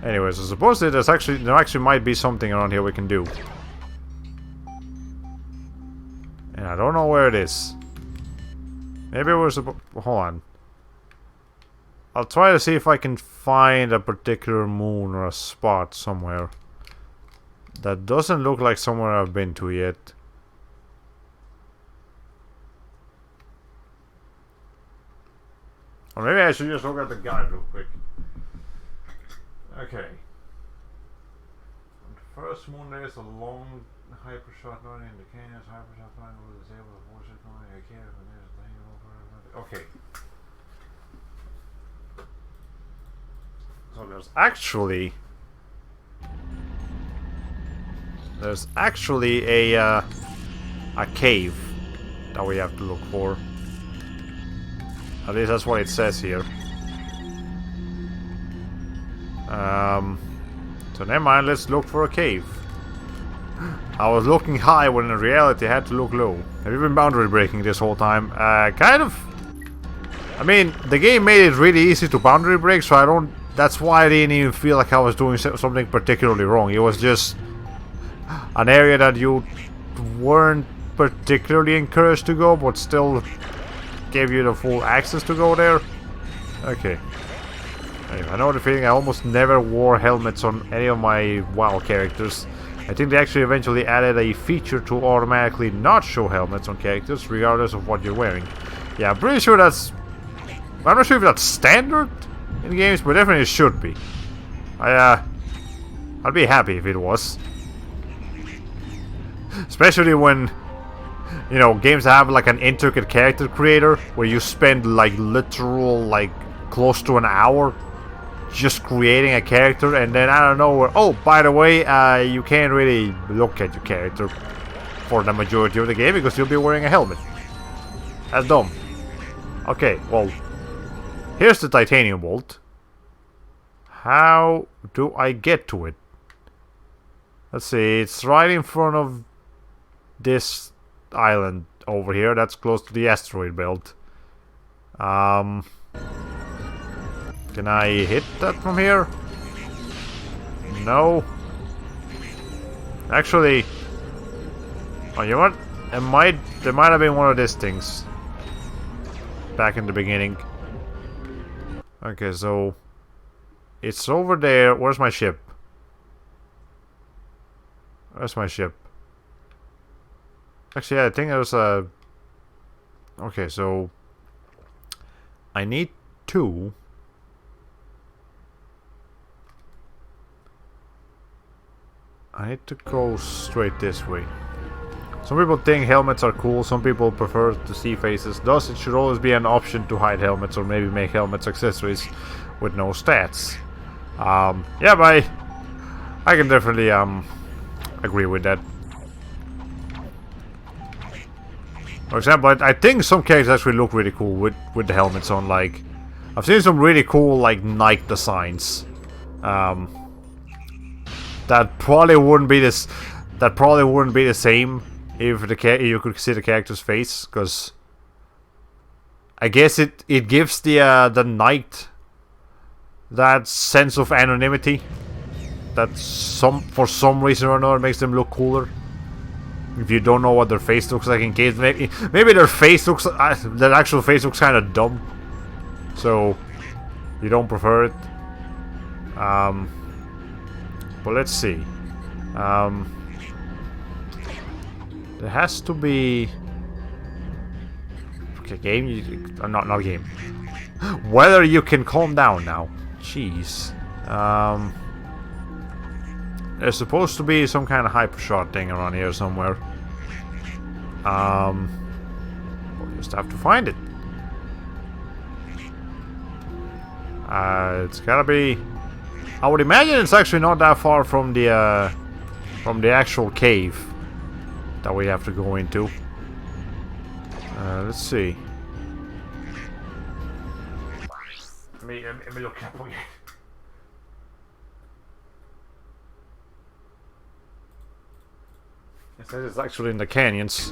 [SPEAKER 1] Anyways, I suppose there actually might be something around here we can do. And I don't know where it is. Maybe we're supposed... Hold on. I'll try to see if I can find a particular moon or a spot somewhere. That doesn't look like somewhere I've been to yet. Or maybe I should just look at the guide real quick. Okay. On the first moon there is a long hypershot line in the canyons. Hypershot line will disable the force line. I can't even there's a thing over. Okay. So there's actually a cave that we have to look for. At least that's what it says here. So never mind, let's look for a cave. I was looking high when in reality I had to look low. Have you been boundary breaking this whole time? Kind of. I mean, the game made it really easy to boundary break, so I don't... That's why I didn't even feel like I was doing something particularly wrong. It was just an area that you weren't particularly encouraged to go, but still gave you the full access to go there. Okay. Anyway, I know the feeling I almost never wore helmets on any of my WoW characters. I think they actually eventually added a feature to automatically not show helmets on characters, regardless of what you're wearing. Yeah, I'm pretty sure that's... I'm not sure if that's standard in games, but definitely it should be. I'd be happy if it was. Especially when, you know, games have like an intricate character creator where you spend like literal, like, close to an hour just creating a character, and then I don't know where... Oh, by the way, you can't really look at your character for the majority of the game because you'll be wearing a helmet. That's dumb. Okay, well, here's the titanium bolt. How do I get to it? Let's see, it's right in front of this island over here. That's close to the asteroid belt. Can I hit that from here? No. Actually, oh, you know what? There might have been one of these things back in the beginning. Okay, so it's over there. Where's my ship? Where's my ship? Actually, I think there's a... Okay, so I need two. I need to go straight this way. Some people think helmets are cool, some people prefer to see faces. Thus, it should always be an option to hide helmets or maybe make helmets accessories with no stats. Yeah, but I can definitely agree with that. For example, I think some characters actually look really cool with the helmets on. Like, I've seen some really cool like Nike designs. That probably wouldn't be this. That probably wouldn't be the same if you could see the character's face, because I guess it gives the knight that sense of anonymity that for some reason or another makes them look cooler. If you don't know what their face looks like, in case maybe their face looks their actual face looks kind of dumb, so you don't prefer it. But let's see. There has to be... Okay, game, not game. Whether you can calm down now. Jeez. There's supposed to be some kind of hypershot thing around here somewhere. We'll just have to find it. It's gotta be... I would imagine it's actually not that far from the actual cave that we have to go into. Let's see. Let me look up again. It says it's actually in the canyons.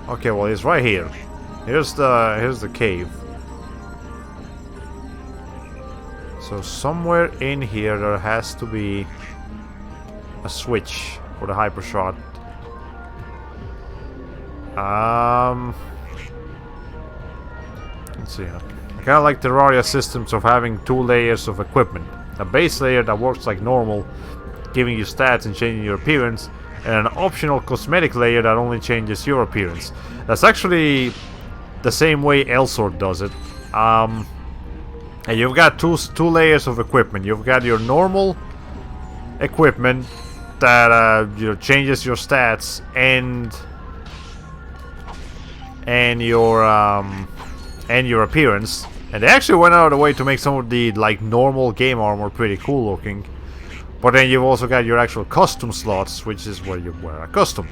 [SPEAKER 1] Okay, well, it's right here. Here's the cave. So somewhere in here there has to be a switch for the hypershot. Let's see. I kind of like Terraria systems of having 2 layers of equipment. A base layer that works like normal, giving you stats and changing your appearance, and an optional cosmetic layer that only changes your appearance. That's actually the same way Elsword does it. And you've got two layers of equipment. You've got your normal equipment that changes your stats and your appearance. And they actually went out of the way to make some of the like normal game armor pretty cool looking. But then you've also got your actual custom slots, which is where you wear a custom.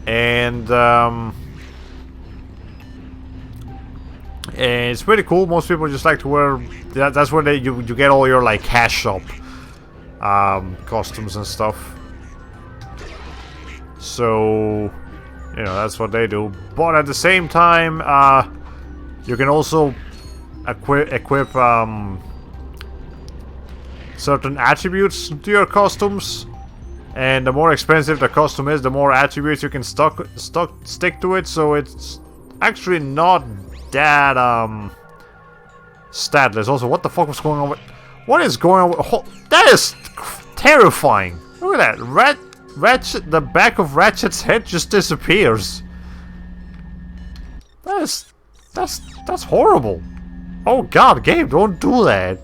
[SPEAKER 1] And it's pretty cool. Most people just like to wear that's where you get all your like cash shop costumes and stuff. So that's what they do. But at the same time, you can also equip certain attributes to your costumes. And the more expensive the costume is, the more attributes you can stick to it. So it's actually not that statless. Also, what the fuck was going on with... What is going on with... That is terrifying. Look at that. Ratchet, the back of Ratchet's head just disappears. That's horrible. Oh god, game, don't do that.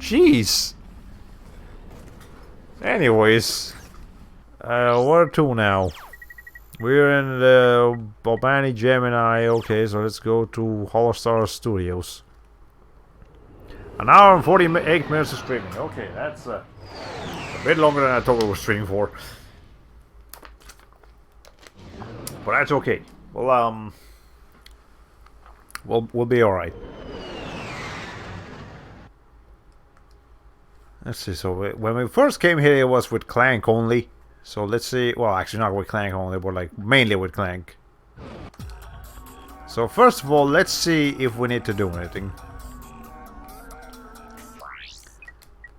[SPEAKER 1] Jeez. Anyways, where to now? We're in the Bobani Gemini. Okay, so let's go to Holostar Studios. An hour and 48 minutes of streaming. Okay, that's a bit longer than I thought we were streaming for. But that's okay. Well, we'll be alright. Let's see, so when we first came here it was with Clank only. So let's see, well actually not with Clank only, but like mainly with Clank. So first of all, let's see if we need to do anything.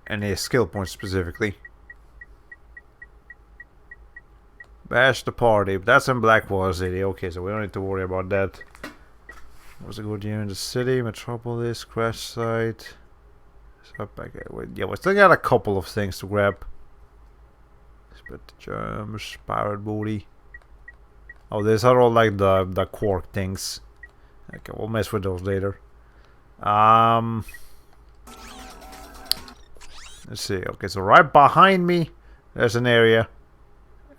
[SPEAKER 1] Any skill points specifically. Bash the party, that's in Blackwall City, okay, so we don't need to worry about that. What's a good year in the city? Metropolis, crash site. Yeah, we still got a couple of things to grab. Split the germs, pirate booty. Oh, these are all like the quark things. Okay, we'll mess with those later. Let's see. Okay, so right behind me, there's an area,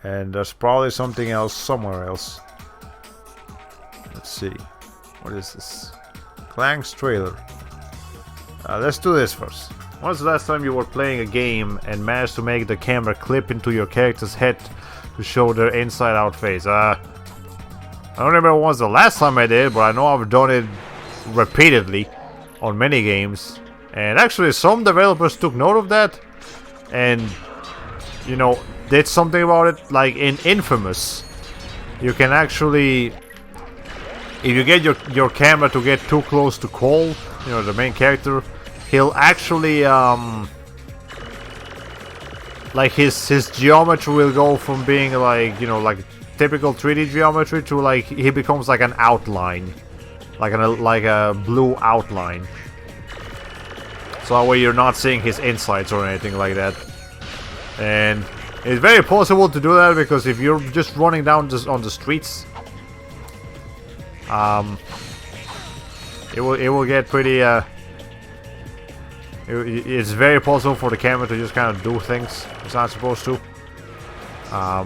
[SPEAKER 1] and there's probably something else somewhere else. Let's see. What is this? Clank's trailer. Let's do this first. When was the last time you were playing a game and managed to make the camera clip into your character's head to show their inside-out face? I don't remember when was the last time I did, but I know I've done it repeatedly on many games. And actually, some developers took note of that and, did something about it. Like in Infamous, you can actually, if you get your camera to get too close to Cole, the main character, he'll actually like his geometry will go from being like like typical 3D geometry to like he becomes like an outline, like a blue outline. so that way you're not seeing his insides or anything like that. And it's very possible to do that because if you're just running down just on the streets, it will get pretty it's very possible for the camera to just kind of do things it's not supposed to. So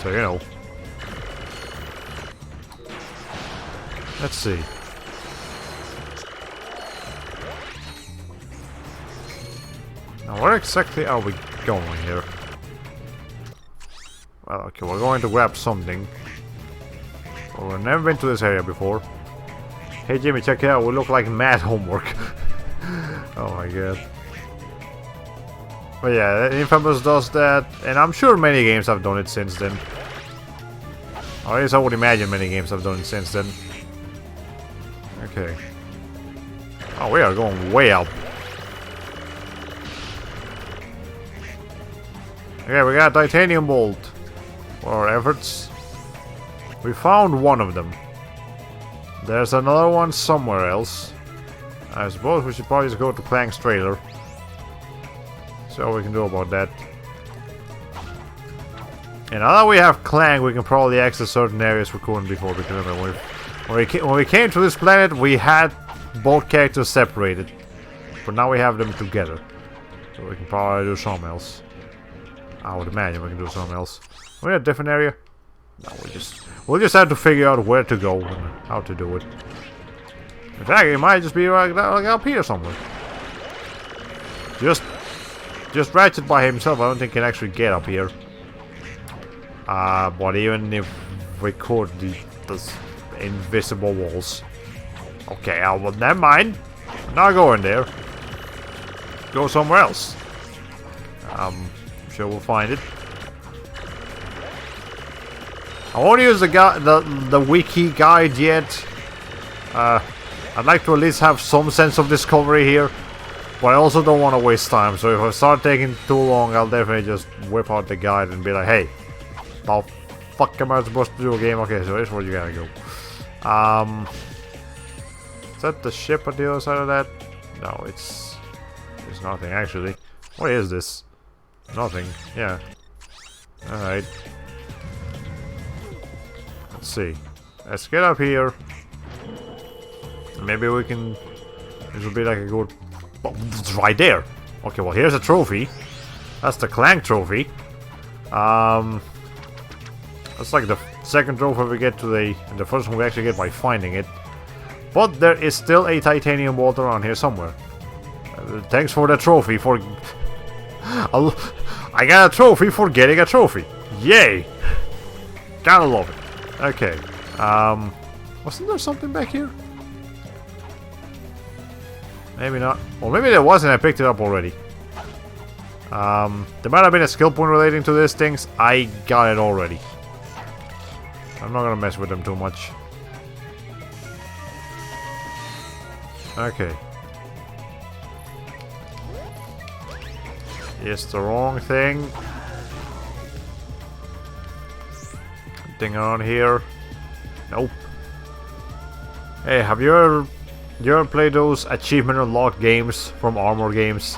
[SPEAKER 1] you know. Let's see. Now where exactly are we going here? Well, okay, we're going to grab something. Well, we've never been to this area before. Hey Jimmy, check it out, we look like mad homework. Oh my god. But yeah, Infamous does that, and I'm sure many games have done it since then. Or at least I would imagine many games have done it since then. Okay. Oh, we are going way up. Okay, we got titanium bolt for our efforts. We found one of them. There's another one somewhere else. I suppose we should probably just go to Clank's trailer. See what we can do about that. And now that we have Clank, we can probably access certain areas we couldn't before. Because remember, when we came to this planet, we had both characters separated. But now we have them together. So we can probably do something else. I would imagine we can do something else. Are we in a different area? No, we'll just have to figure out where to go and how to do it. In fact, it might just be like up here somewhere. Just Ratchet by himself, I don't think can actually get up here. But even if we could, those invisible walls. Okay, well, never mind. Not going there. Go somewhere else. I'm sure we'll find it. I won't use the wiki guide yet. I'd like to at least have some sense of discovery here. But I also don't want to waste time, so if I start taking too long, I'll definitely just whip out the guide and be like, hey, how the fuck am I supposed to do a game? Okay, so here's where you gotta go. Is that the ship on the other side of that? No, it's nothing actually. What is this? Nothing, yeah. Alright. Let's see. Let's get up here. Maybe we can... This will be like a good... Oh, it's right there! Okay, well here's a trophy. That's the Clank trophy. That's like the second trophy we get to the first one we actually get by finding it. But there is still a titanium bolt around here somewhere. Thanks for the trophy for... I got a trophy for getting a trophy. Yay! Gotta love it. Okay. Wasn't there something back here? Maybe not. Well, maybe there wasn't. I picked it up already. There might have been a skill point relating to these things. I got it already. I'm not gonna mess with them too much. Okay. It's the wrong thing. Thing around here. Nope. Hey, have you ever played those achievement unlocked games from Armor Games?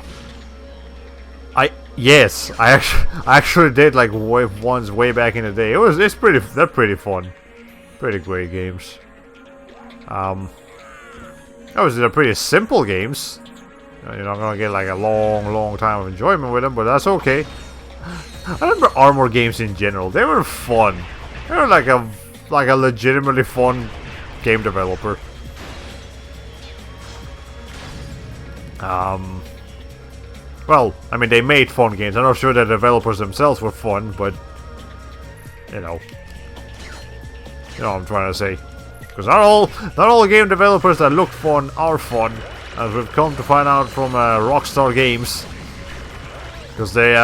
[SPEAKER 1] Yes, I actually did like once way back in the day. They're pretty fun, pretty great games. They're pretty simple games. You're not gonna get like a long time of enjoyment with them, but that's okay. I remember Armor Games in general. They were fun. They were like a legitimately fun game developer. Well, I mean, they made fun games. I'm not sure the developers themselves were fun, but you know what I'm trying to say. Because not all game developers that look fun are fun, as we've come to find out from Rockstar Games. Because they,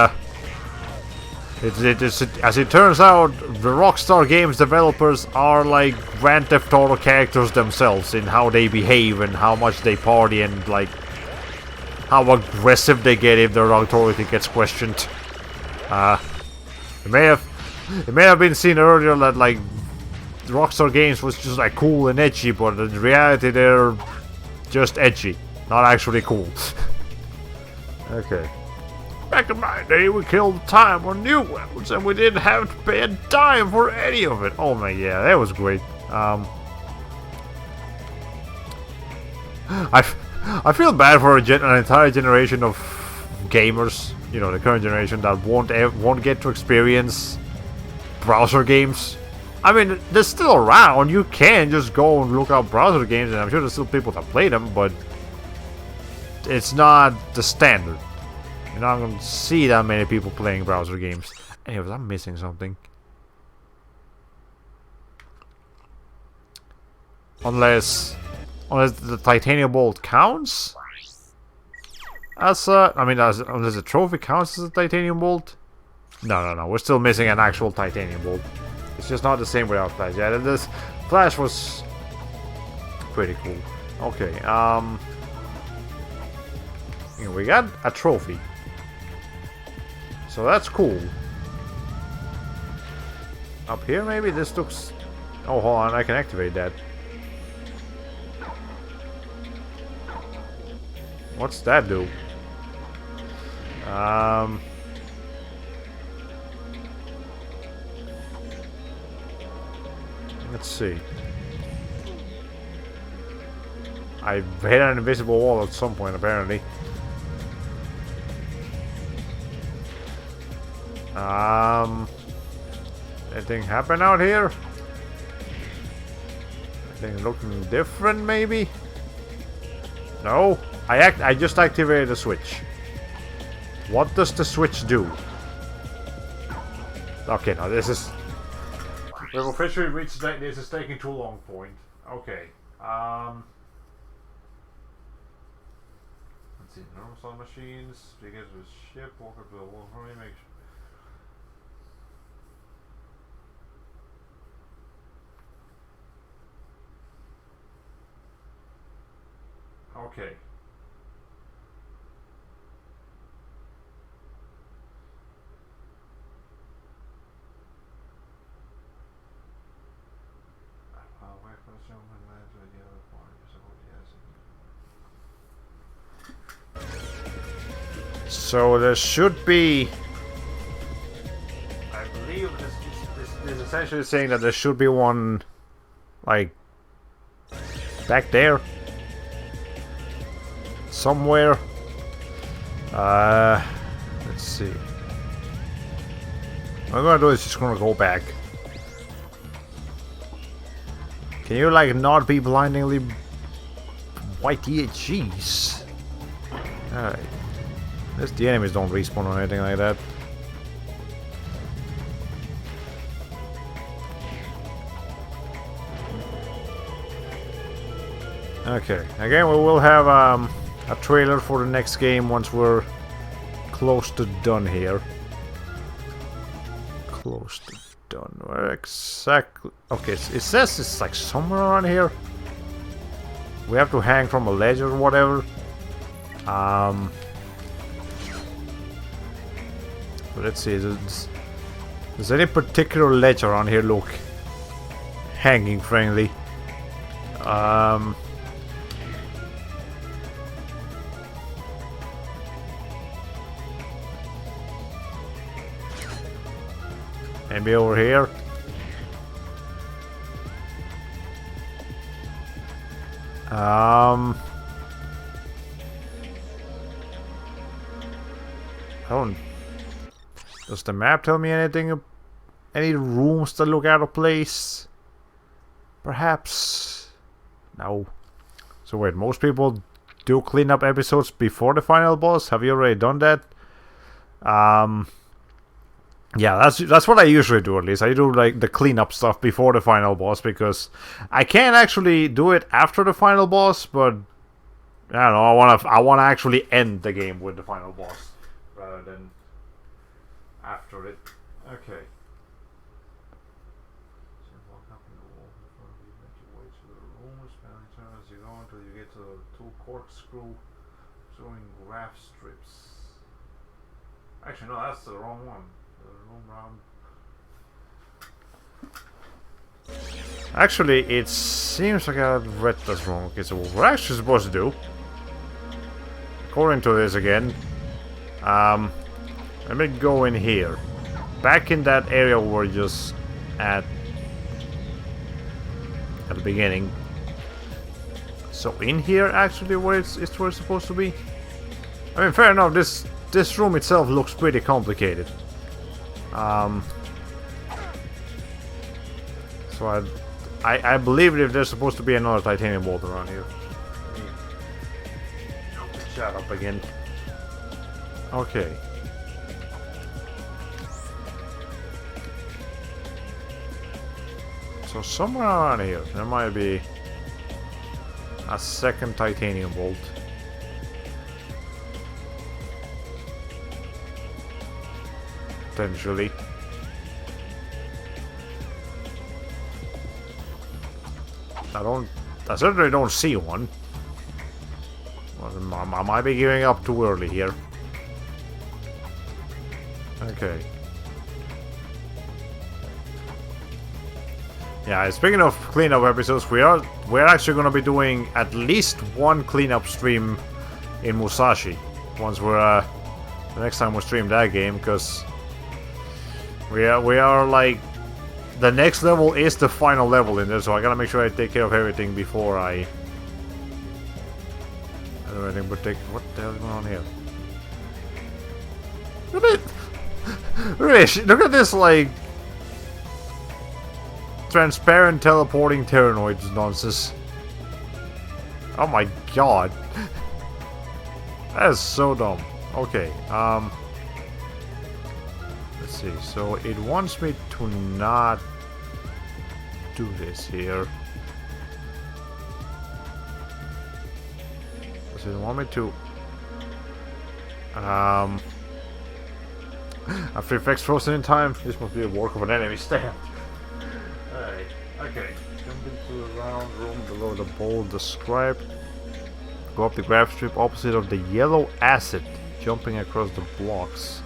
[SPEAKER 1] as it turns out, the Rockstar Games developers are like Grand Theft Auto characters themselves in how they behave and how much they party and like how aggressive they get if their authority gets questioned. It may have been seen earlier that like Rockstar Games was just like cool and edgy, but in reality they're just edgy. Not actually cool. Okay. Back in my day, we killed time on new weapons, and we didn't have to pay a dime for any of it. Oh my, yeah, that was great. I feel bad for an entire generation of gamers, you know, the current generation that won't get to experience browser games. I mean, they're still around. You can just go and look up browser games, and I'm sure there's still people that play them, but it's not the standard. You're not going to see that many people playing browser games. Anyways, I'm missing something. Unless the titanium bolt counts as unless the trophy counts as a titanium bolt. No. We're still missing an actual titanium bolt. It's just not the same without Flash. Yeah, this Flash was pretty cool. Okay, we got a trophy. So that's cool. Up here maybe? This looks... Oh, hold on, I can activate that. What's that do? Let's see. I hit an invisible wall at some point, apparently. Anything happen out here? Anything looking different, maybe? No? I just activated the switch. What does the switch do? Okay, now this is... We've officially reached that this is taking too long point. Okay. Let's see. Normal slot machines. Because of the ship, walk up to the wall. How many make sure? Okay. So there should be... I believe this is essentially saying that there should be one, like, back there. Somewhere. Let's see. What I'm gonna do is just gonna go back. Can you, like, not be blindingly white? Jeez. Alright. At least the enemies don't respawn or anything like that. Okay. Again, we will have a trailer for the next game once we're close to done here. Close to done. Where exactly? Okay, it says it's like somewhere around here. We have to hang from a ledge or whatever. But let's see. Does any particular ledge around here look hanging friendly? Maybe over here. Does the map tell me anything? Any rooms that look out of place? Perhaps. No. So wait, most people do clean up episodes before the final boss. Have you already done that? Yeah, that's what I usually do. At least I do like the cleanup stuff before the final boss, because I can't actually do it after the final boss. But I don't know. I wanna actually end the game with the final boss rather than after it. Okay. So walk up in the wall before you make your way to the room. Spend turn as you go until you get to the two corkscrew showing graph strips. Actually, no, that's the wrong one. Actually, it seems like I read this wrong. Okay, so what we're actually supposed to do according to this again, let me go in here. Back in that area we were just at the beginning. So in here actually where it's where it's supposed to be? I mean, fair enough, this room itself looks pretty complicated. So I believe that there's supposed to be another titanium bolt around here. Shut up again. Okay. So somewhere around here there might be a second titanium bolt. Potentially. I certainly don't see one. Well, I might be giving up too early here. Okay. Yeah, speaking of cleanup episodes, we're actually gonna be doing at least one cleanup stream in Musashi once we're the next time we stream that game, because we are like the next level is the final level in there, so I gotta make sure I take care of everything before I do anything but take. What the hell is going on here? Look at this, like, transparent teleporting Terranoids nonsense. Oh my god. That is so dumb. Okay, let's see. So it wants me to not do this here. Does it want me to after effects frozen in time? This must be a work of an enemy stand. Alright, okay. Jump into the round room below the bowl described. Go up the graph strip opposite of the yellow acid, jumping across the blocks.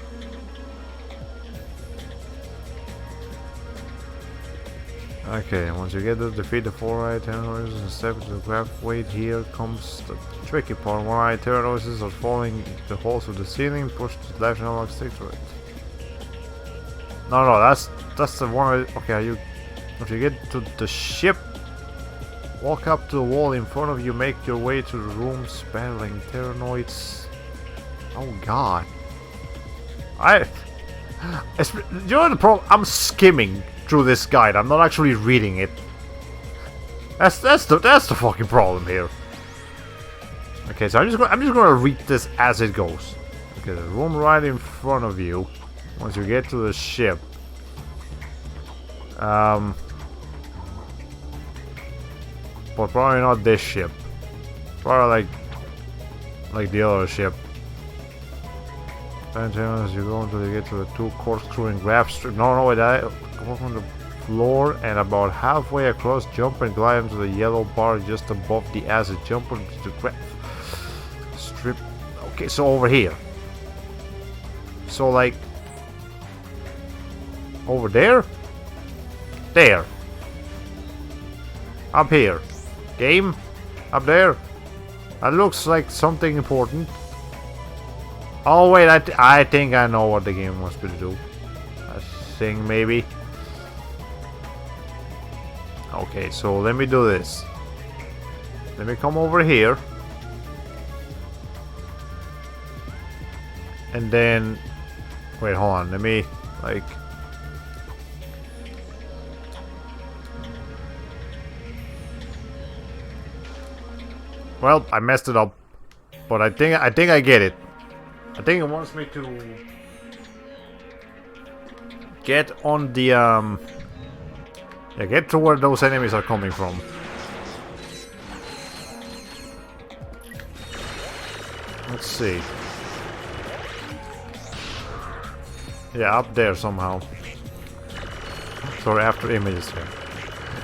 [SPEAKER 1] Okay, once you get to defeat the 4-eyed Terranoids and step into the graph weight, here comes the tricky part. 1-eyed Terranoids are falling the holes of the ceiling, push the left analog stick to it. No, that's the one. Okay, if you get to the ship, walk up to the wall in front of you, make your way to the rooms battling Terranoids. Oh god. You know the problem? I'm skimming through this guide. I'm not actually reading it. That's the fucking problem here. Okay, so I'm just gonna read this as it goes. Okay, the room right in front of you. Once you get to the ship, but probably not this ship. Probably like the other ship. As you go until you get to the two corkscrewing graph strip. No, wait, I walk on the floor and about halfway across, jump and glide into the yellow bar just above the acid. Jump onto the graph strip. Okay, so over here. So like over there? There. Up here. Game? Up there? That looks like something important. Oh wait, I think I know what the game wants me to do. I think maybe. Okay, so let me do this. Let me come over here. And then... Wait, hold on. Let me, like... Well, I messed it up. But I think I get it. I think it wants me to get on the yeah, get to where those enemies are coming from. Let's see. Yeah, up there somehow. Sorry, after images here.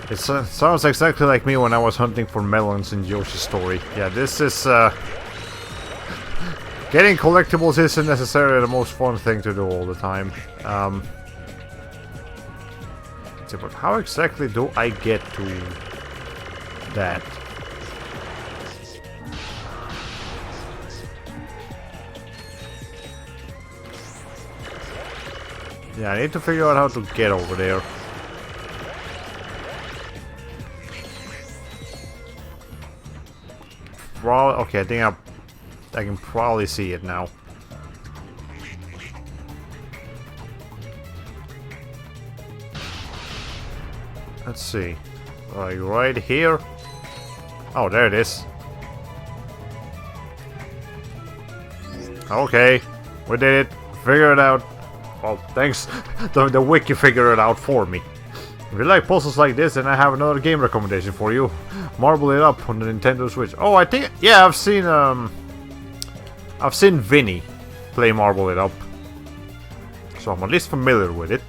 [SPEAKER 1] It sounds exactly like me when I was hunting for melons in Yoshi's Story. Yeah, this is getting collectibles isn't necessarily the most fun thing to do all the time. But how exactly do I get to that? Yeah, I need to figure out how to get over there. Okay, I think I can probably see it now. Let's see. Like right here. Oh, there it is. Okay, we did it. Figure it out. Well, thanks. the wiki figured it out for me. If you like puzzles like this, then I have another game recommendation for you. Marble It Up on the Nintendo Switch. Oh, I think I've seen Vinny play Marble It Up, so I'm at least familiar with it.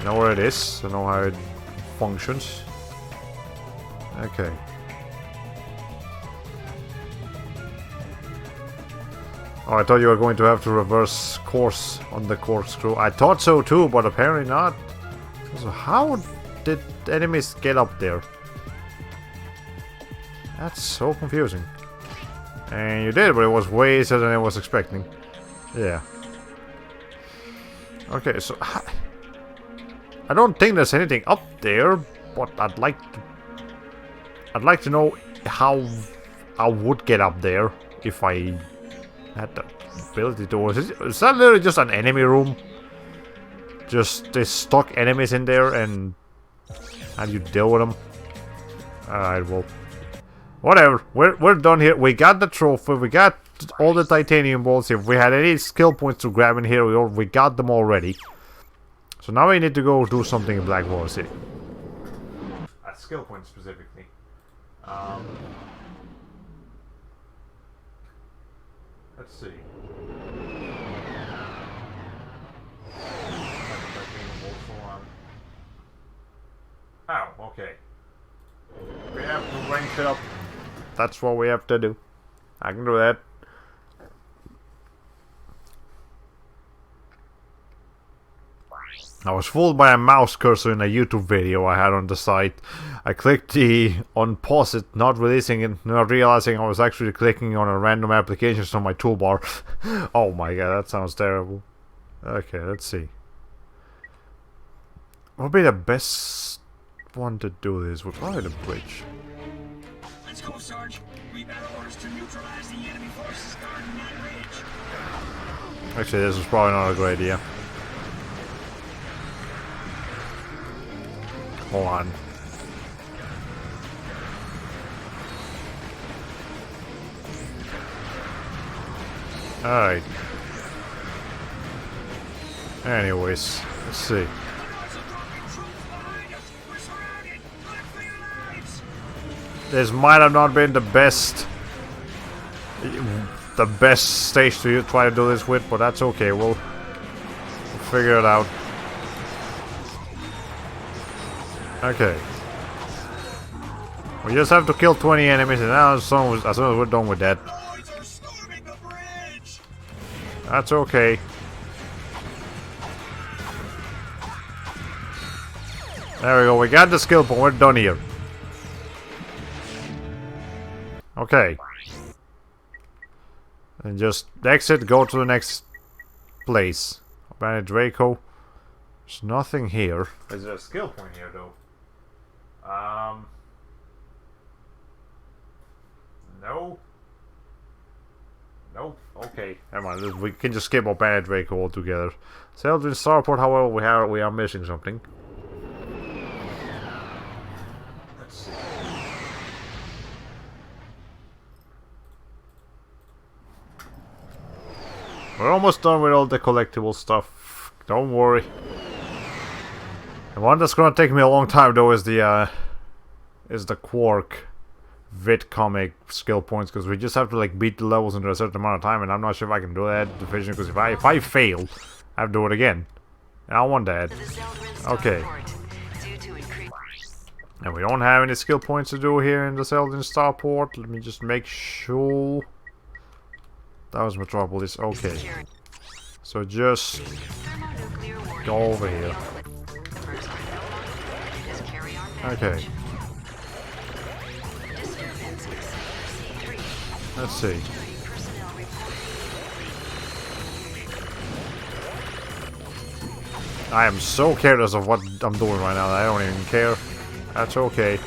[SPEAKER 1] I know where it is. I know how it functions. Okay. Oh, I thought you were going to have to reverse course on the corkscrew. I thought so too, but apparently not. So how did enemies get up there? That's so confusing. And you did, but it was way easier than I was expecting. Yeah. Okay, so I don't think there's anything up there, but I'd like to know how I would get up there if I had the ability to. Is that literally just an enemy room? Just there's stuck enemies in there, and how do you deal with them? Alright, well, whatever. We're done here. We got the trophy. We got all the titanium balls. If we had any skill points to grab in here, we got them already. So now we need to go do something in Blackwater City. A skill point specifically. Let's see. Oh, okay. We have to rank it up. That's what we have to do. I can do that. I was fooled by a mouse cursor in a YouTube video I had on the site. I clicked the on pause it, not releasing it, not realizing I was actually clicking on a random application on my toolbar. Oh my god, that sounds terrible. Okay, let's see. What would be the best one to do this? Would probably the bridge.
[SPEAKER 5] Let's go, Sarge. We got orders to neutralize the enemy forces guarding that ridge.
[SPEAKER 1] Actually, this is probably not a great idea. Hold on. Alright. Anyways, let's see. This might have not been the best stage to try to do this with, but that's okay. We'll figure it out. Okay. We just have to kill 20 enemies, and now as soon as we're done with that. That's okay. There we go, we got the skill point, we're done here. Okay. And just exit, go to the next place. Abandoned Draco. There's nothing here. Is there a skill point here though? No. Nope. Okay. Never mind. We can just skip Abandoned Draco altogether. Seldon Starport, however, we are missing something. Let's see. We're almost done with all the collectible stuff. Don't worry. The one that's gonna take me a long time though is the Quark Vid comic skill points, because we just have to like beat the levels in a certain amount of time, and I'm not sure if I can do that division, because if I fail, I have to do it again. And I want that. Okay. And we don't have any skill points to do here in the Seldon Starport. Let me just make sure. That was Metropolis. Okay. So just go over here. Okay. Let's see. I am so careless of what I'm doing right now that I don't even care. That's okay.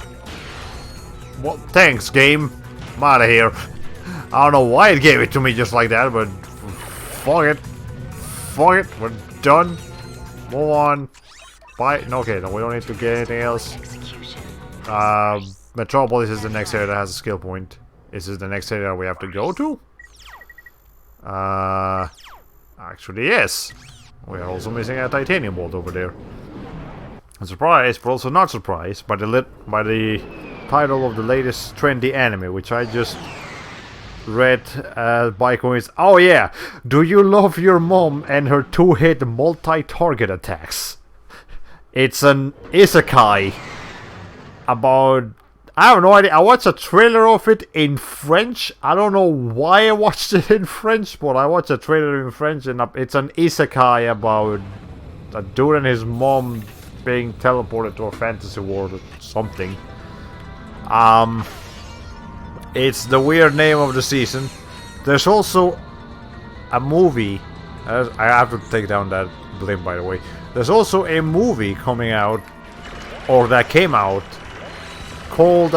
[SPEAKER 1] Well, thanks, game. I'm out of here. I don't know why it gave it to me just like that, but fuck it. Fuck it. We're done. Move on. Bye. No, okay, no, we don't need to get anything else. Metropolis is the next area that has a skill point. Is this the next area we have to go to? Actually, yes. We are also missing a titanium bolt over there. I'm surprised, but also not surprised by the title of the latest trendy anime, which I just read by coincidence. Oh yeah! Do you love your mom and her two-hit multi-target attacks? It's an isekai about... I have no idea. I watched a trailer of it in French. I don't know why I watched it in French, but I watched a trailer in French, and it's an isekai about a dude and his mom being teleported to a fantasy world or something. It's the weird name of the season. There's also a movie. I have to take down that blimp, by the way. There's also a movie coming out, or that came out, called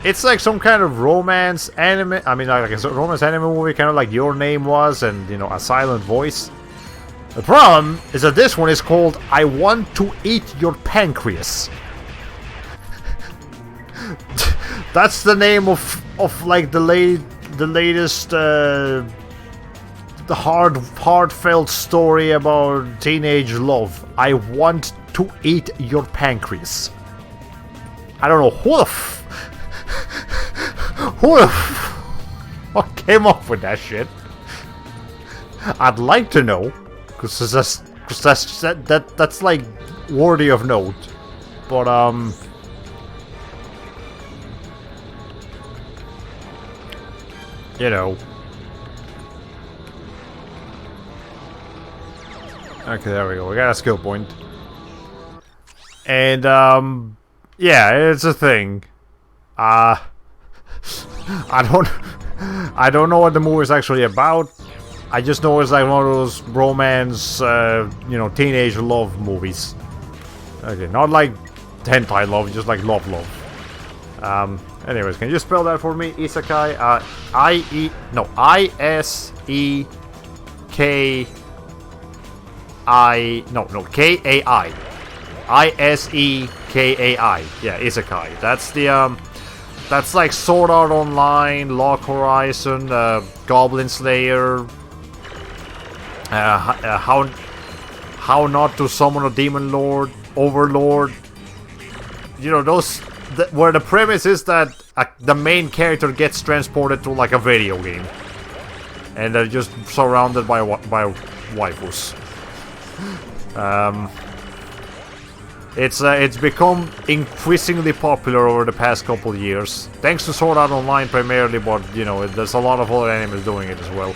[SPEAKER 1] it's like some kind of romance anime. I mean, like a romance anime movie, kind of like Your Name Was, and you know, a silent voice. The problem is that this one is called I Want to Eat Your Pancreas. That's the name of like the latest the heartfelt story about teenage love. I want to eat your pancreas. I don't know who the what came up with that shit. I'd like to know, because that's like worthy of note. But you know. Okay, there we go. We got a skill point. And yeah, it's a thing. I don't know what the movie is actually about. I just know it's like one of those romance, you know, teenage love movies. Okay, not like hentai love, just like love. Anyways, can you spell that for me? Isekai, K-A-I. I-S-E-K-A-I. Yeah, Isekai. That's the, that's like Sword Art Online, Log Horizon, Goblin Slayer, how not to summon a demon lord, overlord. You know, those, where the premise is that the main character gets transported to like a video game. And they're just surrounded by waifus. It's become increasingly popular over the past couple of years, thanks to Sword Art Online primarily, but you know, there's a lot of other animes doing it as well.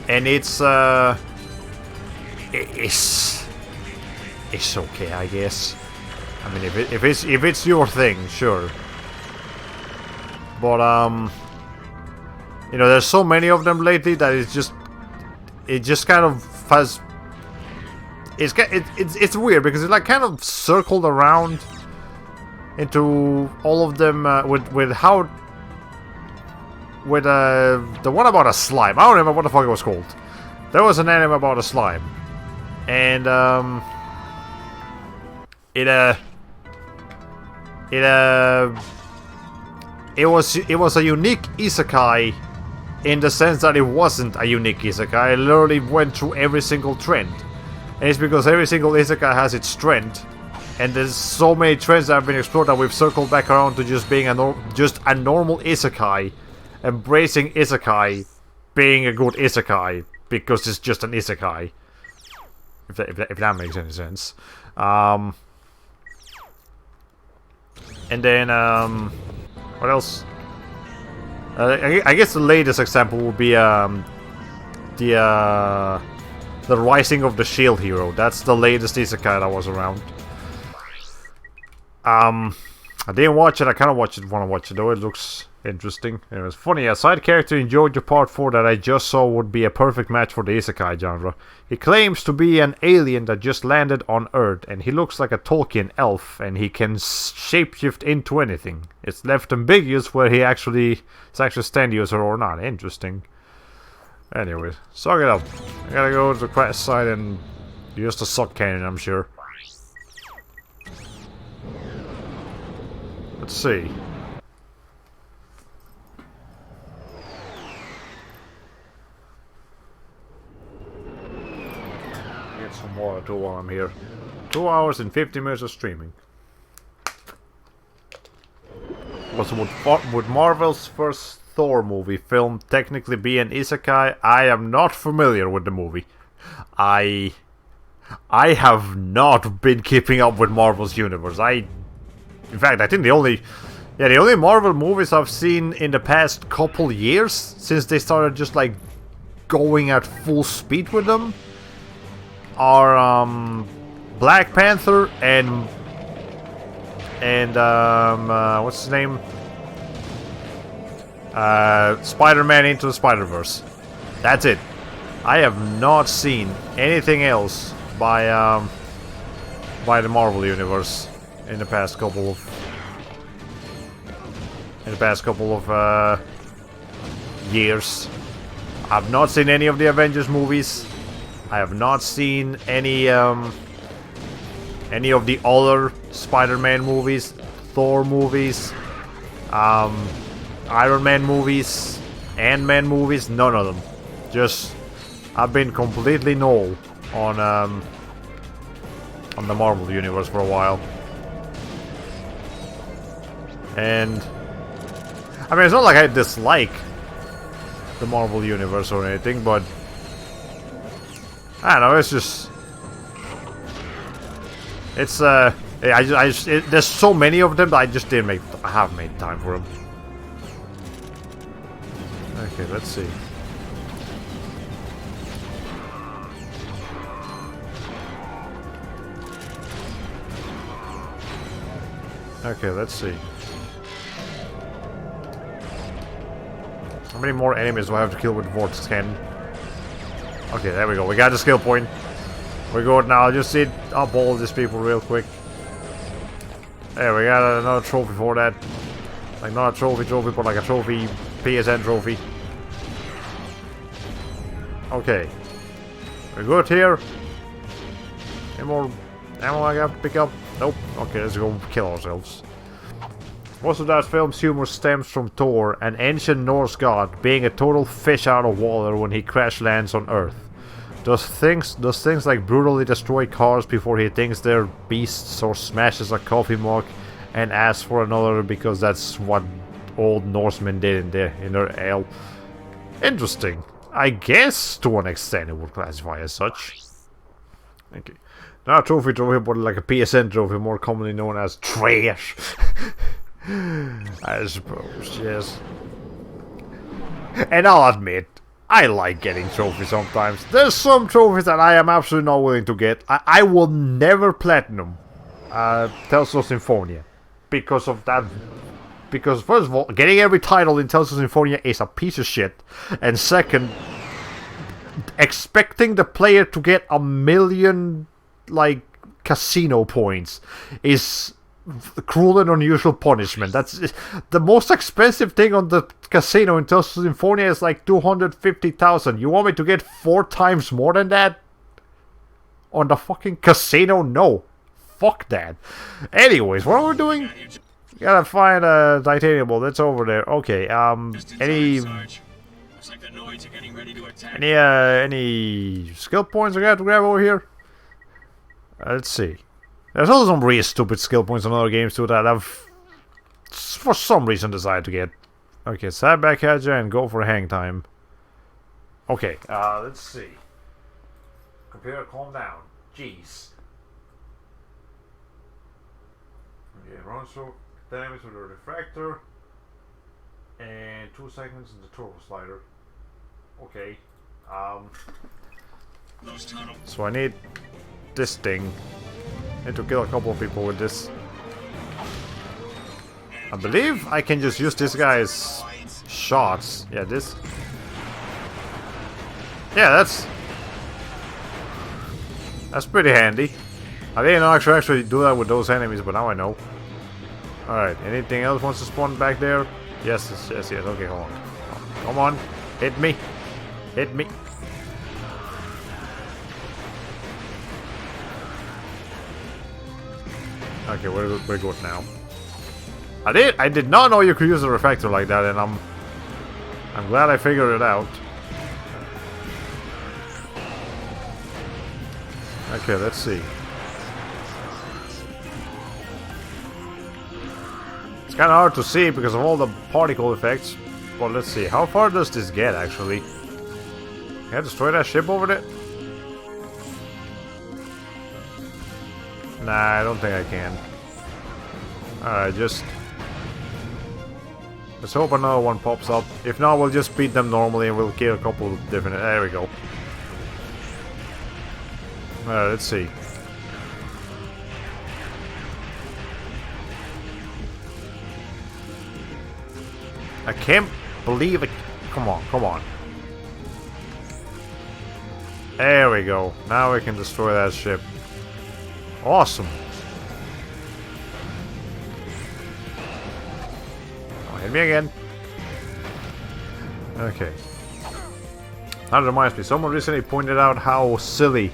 [SPEAKER 1] And it's okay, I guess. I mean, if it's your thing, sure. But you know, there's so many of them lately that it just kind of has. It's weird because it's like kind of circled around into all of them with the one about a slime. I don't remember what the fuck it was called. There was an anime about a slime, and it was a unique isekai in the sense that it wasn't a unique isekai. It literally went through every single trend. And it's because every single isekai has its trend, and there's so many trends that have been explored that we've circled back around to just being just a normal isekai, embracing isekai, being a good isekai because it's just an isekai. If that makes any sense. And then what else? I guess the latest example would be the Rising of the Shield Hero. That's the latest isekai that was around. I didn't watch it. I kind of want to watch it though. It looks Interesting. It was funny, a side character in JoJo Part 4 that I just saw would be a perfect match for the isekai genre. He claims to be an alien that just landed on Earth, and he looks like a Tolkien elf, and he can shapeshift into anything. It's left ambiguous where is actually stand user or not. Interesting. Anyways, suck it up. I gotta go to the quest side and use the suck cannon, I'm sure. Let's see. Get some water too while I'm here. 2 hours and 50 minutes of streaming. Would Marvel's first Thor movie film technically be an isekai? I am not familiar with the movie. I have not been keeping up with Marvel's universe. In fact, I think the only Marvel movies I've seen in the past couple years, since they started just like going at full speed with them, are Black Panther and what's his name? Spider-Man Into the Spider-Verse. That's it. I have not seen anything else by the Marvel universe in the past couple of years. I've not seen any of the Avengers movies. I have not seen any of the other Spider-Man movies, Thor movies, Iron Man movies, Ant-Man movies. None of them. Just I've been completely null on the Marvel universe for a while. And I mean, it's not like I dislike the Marvel universe or anything, but I don't know, it's just there's so many of them that I haven't made time for them. Okay, let's see. Okay, let's see. How many more enemies do I have to kill with Vortex Cannon? Okay, there we go. We got the skill point. We're good now. I'll just see up all these people real quick. There, we got another trophy for that. Like, not a trophy, but like a trophy, PSN trophy. Okay. We're good here. Any more ammo I have to pick up? Nope. Okay, let's go kill ourselves. Most of that film's humor stems from Thor, an ancient Norse god, being a total fish out of water when he crash lands on Earth. Does things like brutally destroy cars before he thinks they're beasts, or smashes a coffee mug and asks for another because that's what old Norsemen did in their ale. Interesting. I guess to an extent it would classify as such. Okay. Not a trophy, but like a PSN trophy, more commonly known as trash. I suppose, yes. And I'll admit, I like getting trophies sometimes. There's some trophies that I am absolutely not willing to get. I will never platinum Tales of Symphonia because of that. Because first of all, getting every title in Tales of Symphonia is a piece of shit, and second, expecting the player to get 1 million like casino points is cruel and unusual punishment. That's the most expensive thing on the casino in Tales of Symphonia is like 250,000. You want me to get 4 times more than that on the fucking casino? No, fuck that. Anyways, what are we doing? Gotta find a titanium ball. That's over there. Okay. Any skill points I got to grab over here? Let's see. There's also some really stupid skill points on other games too that I've for some reason decided to get. Okay, side back at you and go for hang time. Okay, let's see. Computer, calm down. Jeez. Okay, run through damage with the refractor. And 2 seconds in the turbo slider. Okay. So I need this thing. Need to kill a couple of people with this. I believe I can just use this guy's shots. Yeah, this. Yeah, that's pretty handy. I didn't actually do that with those enemies, but now I know. Alright, anything else wants to spawn back there? Yes, yes, yes. Okay, hold on. Come on. Hit me. Hit me. Okay, we're good now. I did not know you could use a reflector like that, and I'm glad I figured it out. Okay, let's see. It's kind of hard to see because of all the particle effects. But let's see. How far does this get, actually? Can I destroy that ship over there? Nah, I don't think I can. Alright, just... let's hope another one pops up. If not, we'll just beat them normally and we'll kill a couple of different... there we go. Alright, let's see. I can't believe it. Come on, come on. There we go. Now we can destroy that ship. Awesome. Oh, hit me again. Okay. That reminds me, someone recently pointed out how silly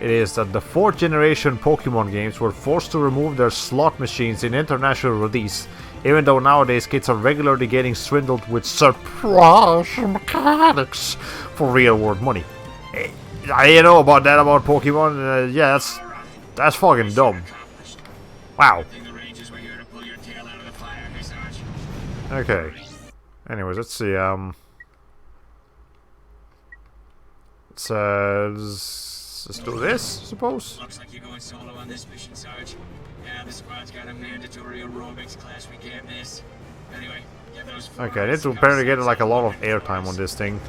[SPEAKER 1] it is that the 4th generation Pokemon games were forced to remove their slot machines in international release, even though nowadays kids are regularly getting swindled with surprise mechanics for real world money. I didn't know about that about Pokemon. Yeah, that's fucking dumb. Wow. Okay. Anyways, let's see. Let's do this, I suppose.
[SPEAKER 5] Looks like you're going solo on this mission, Sarge. Yeah, the squad's got a mandatory aerobics class we can't miss. Anyway, get those.
[SPEAKER 1] Okay, I need to apparently get like a lot of airtime on this thing.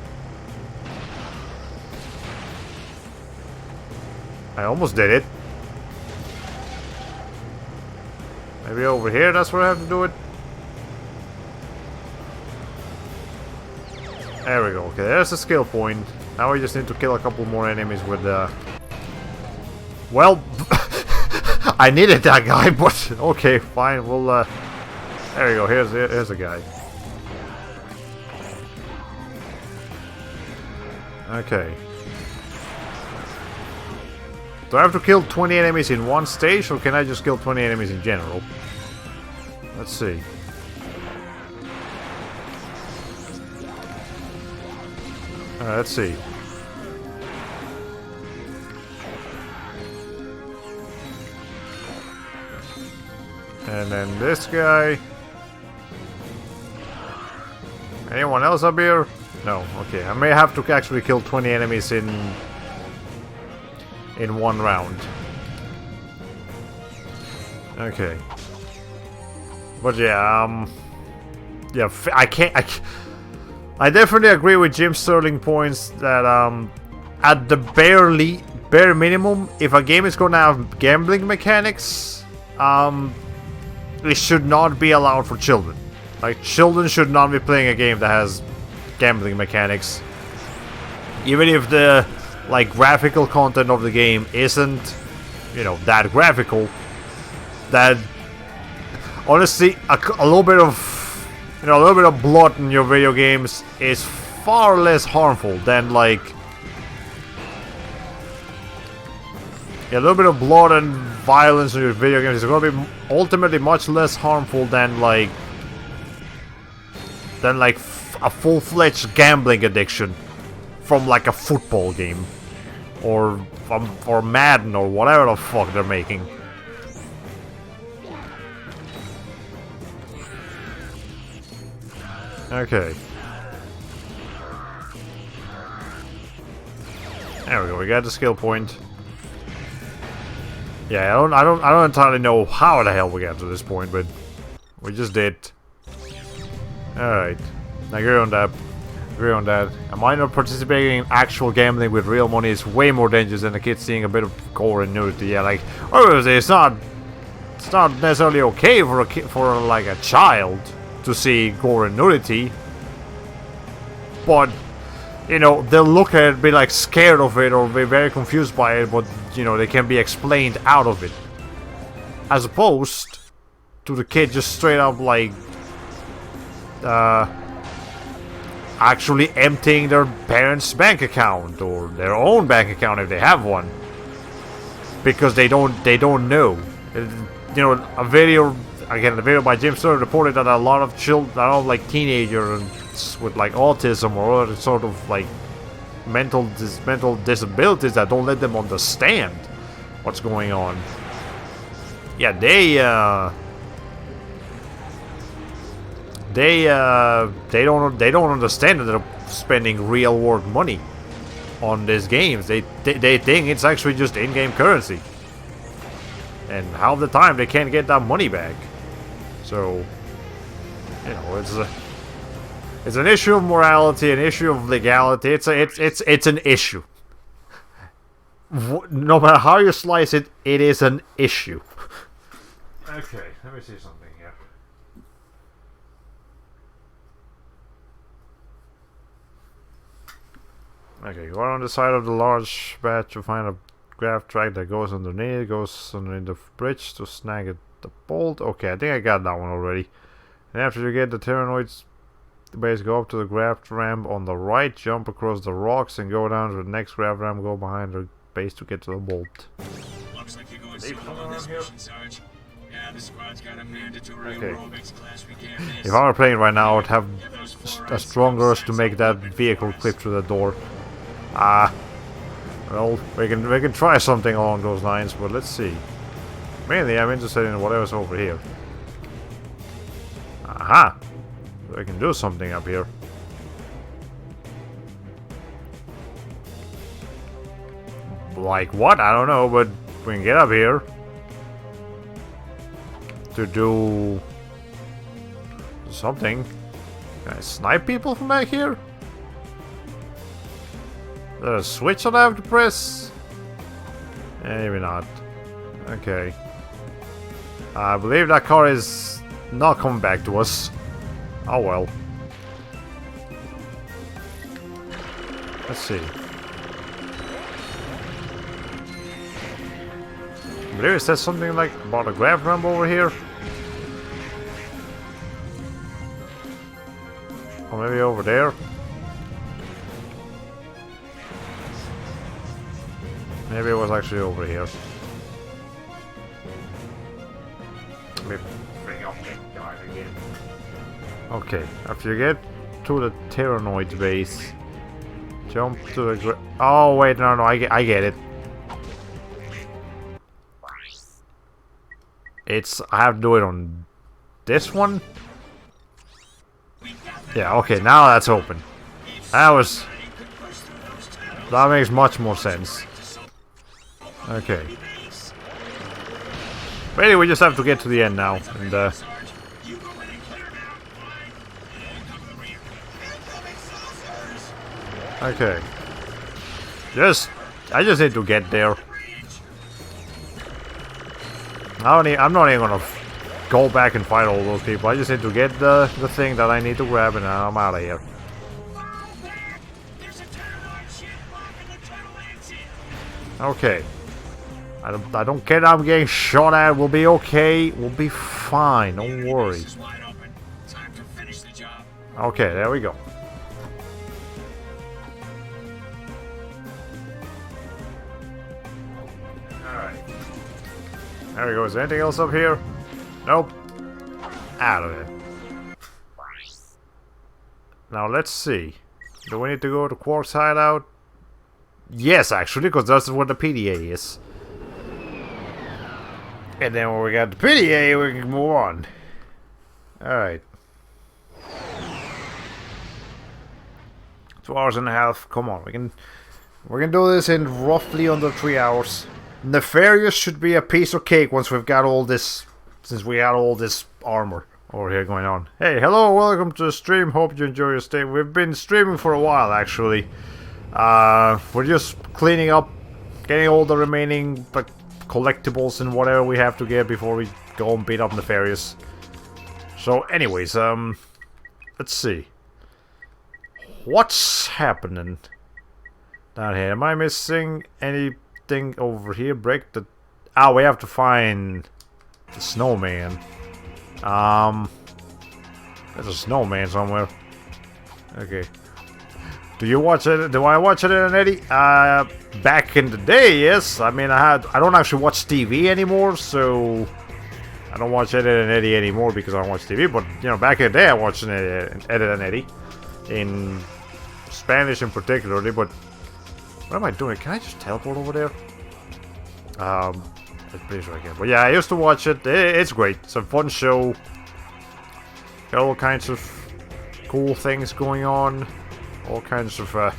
[SPEAKER 1] I almost did it. Maybe over here, that's where I have to do it. There we go. Okay, there's the skill point. Now we just need to kill a couple more enemies with the... well, I needed that guy, but okay, fine. We'll, there we go. Here's a guy. Okay. Do I have to kill 20 enemies in one stage, or can I just kill 20 enemies in general? Let's see. Let's see. And then this guy. Anyone else up here? No. Okay, I may have to actually kill 20 enemies in one round. Okay. But yeah, yeah, I definitely agree with Jim Sterling points that at the bare minimum, if a game is gonna have gambling mechanics, it should not be allowed for children. Like, children should not be playing a game that has gambling mechanics. Even if the like graphical content of the game isn't, you know, that graphical, that honestly a little bit of, you know, a little bit of blood in your video games is far less harmful than like, yeah, a little bit of blood and violence in your video games is going to be ultimately much less harmful than like a full-fledged gambling addiction from like a football game or Madden or whatever the fuck they're making. Okay. There we go. We got the skill point. Yeah, I don't entirely know how the hell we got to this point, but we just did. All right. I agree on that. Agree on that. A minor participating in actual gambling with real money is way more dangerous than a kid seeing a bit of gore and nudity. Yeah, like, obviously it's not it's not necessarily okay for for like a child to see gore and nudity, but you know, they'll look at it, be like scared of it, or be very confused by it, but you know, they can be explained out of it, as opposed to the kid just straight up like actually emptying their parents' bank account or their own bank account if they have one, because they don't know. You know, a video by Jim Stewart reported that a lot of children, a lot of like teenagers with like autism or other sort of like mental disabilities that don't let them understand what's going on. Yeah, they don't understand that they're spending real world money on these games. They think it's actually just in-game currency, and half the time they can't get that money back. So you know, it's an issue of morality, an issue of legality. It's an issue. No matter how you slice it, it is an issue. Okay, let me see something here. Okay, go on the side of the large batch to find a graph track that goes underneath, the bridge to snag it, the bolt. Okay, I think I got that one already. And after you get the Terranoids base, go up to the graft ramp on the right, jump across the rocks, and go down to the next graft ramp, go behind the base to get to the bolt.
[SPEAKER 5] Looks like you're going solo on this mission, Sarge. Yeah, the squad's got a mandatory aerobics class we can't miss.
[SPEAKER 1] If I were playing right now, I would have a strong urge to make that vehicle clip through the door. Well, we can try something along those lines, but let's see. Mainly, I'm interested in whatever's over here. Aha! We can do something up here. Like what? I don't know, but we can get up here to do something. Can I snipe people from back here? Is there a switch that I have to press? Maybe not. Okay. I believe that car is not coming back to us. Oh well. Let's see. I believe it says something like about a grab ramp over here. Or maybe over there. Maybe it was actually over here. Let me bring up the guy again. Okay, after you get to the Terranoid base, jump to the oh wait, no, I get it. I have to do it on this one? Yeah, okay, now that's open. That makes much more sense. Okay. Really, we just have to get to the end now, and okay. I just need to get there. I'm not even gonna go back and fight all those people. I just need to get the thing that I need to grab, and I'm out of here. Okay. I don't care that I'm getting shot at. We'll be okay. We'll be fine. Don't worry. Okay, there we go. Alright. There we go. Is there anything else up here? Nope. Out of it. Now let's see. Do we need to go to Quark's hideout? Yes, actually, because that's where the PDA is. And then when we got the PDA, we can move on. Alright. 2 hours and a half. Come on, we can do this in roughly under 3 hours. Nefarious should be a piece of cake once we've got all this, since we got all this armor over here going on. Hey, hello, welcome to the stream. Hope you enjoy your stay. We've been streaming for a while, actually. We're just cleaning up, getting all the remaining collectibles and whatever we have to get before we go and beat up Nefarious. So, anyways, let's see. What's happening down here? Am I missing anything over here? Break the... Ah, we have to find the snowman. There's a snowman somewhere. Okay. Do you watch it? Do I watch it in an Eddie? Back in the day, yes. I mean, I don't actually watch TV anymore, so I don't watch Ed and Eddie anymore because I don't watch TV. But you know, back in the day, I watched Ed and Eddie in Spanish in particularly. But what am I doing? Can I just teleport over there? I'm pretty sure I can. But yeah, I used to watch it. It's great. It's a fun show. Got all kinds of cool things going on. All kinds of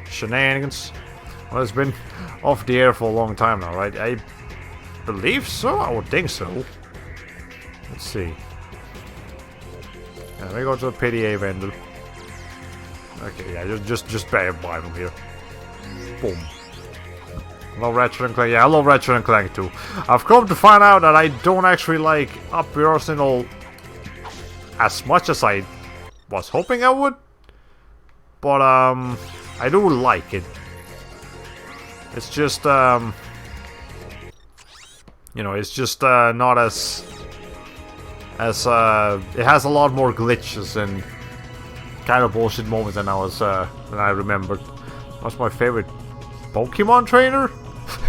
[SPEAKER 1] shenanigans. Well, it's been off the air for a long time now, right? I believe so. I would think so. Let's see. Let me go to the PDA vendor. Okay, yeah, just buy them here. Boom. I love Ratchet Clank. Yeah, I love Ratchet Clank too. I've come to find out that I don't actually like Up Your Arsenal as much as I was hoping I would. But, I do like it. It's just, you know, it's just, not as, it has a lot more glitches and kind of bullshit moments than I remembered. What's my favorite Pokemon trainer?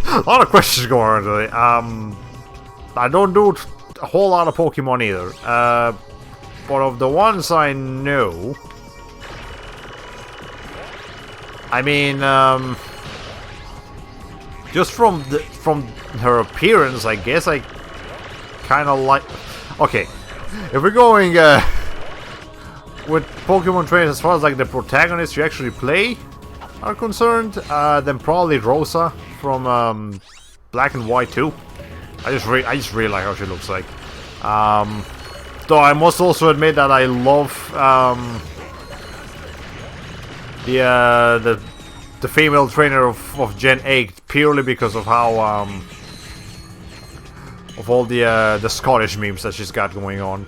[SPEAKER 1] A lot of questions going on today. I don't do a whole lot of Pokemon either. But of the ones I know... I mean, just from her appearance, I guess I kind of like... Okay, if we're going with Pokemon trainers as far as like the protagonists you actually play are concerned, then probably Rosa from Black and White 2. I just really like how she looks like. Though I must also admit that I love the female trainer of Gen 8 purely because of how of all the Scottish memes that she's got going on.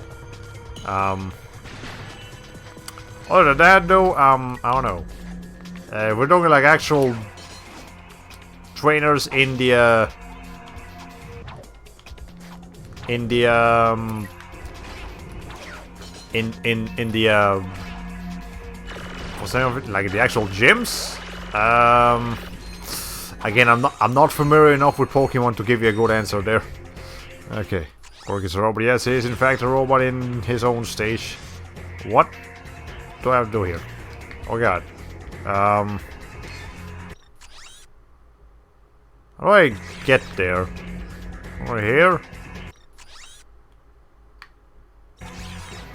[SPEAKER 1] Other than that though, I don't know. We're talking like actual trainers in the what's the name of it? Like the actual gyms. Again, I'm not familiar enough with Pokemon to give you a good answer there. Okay, Cork is a robot. Yes, he is in fact a robot in his own stage. What do I have to do here? Oh god. How do I get there? Over here?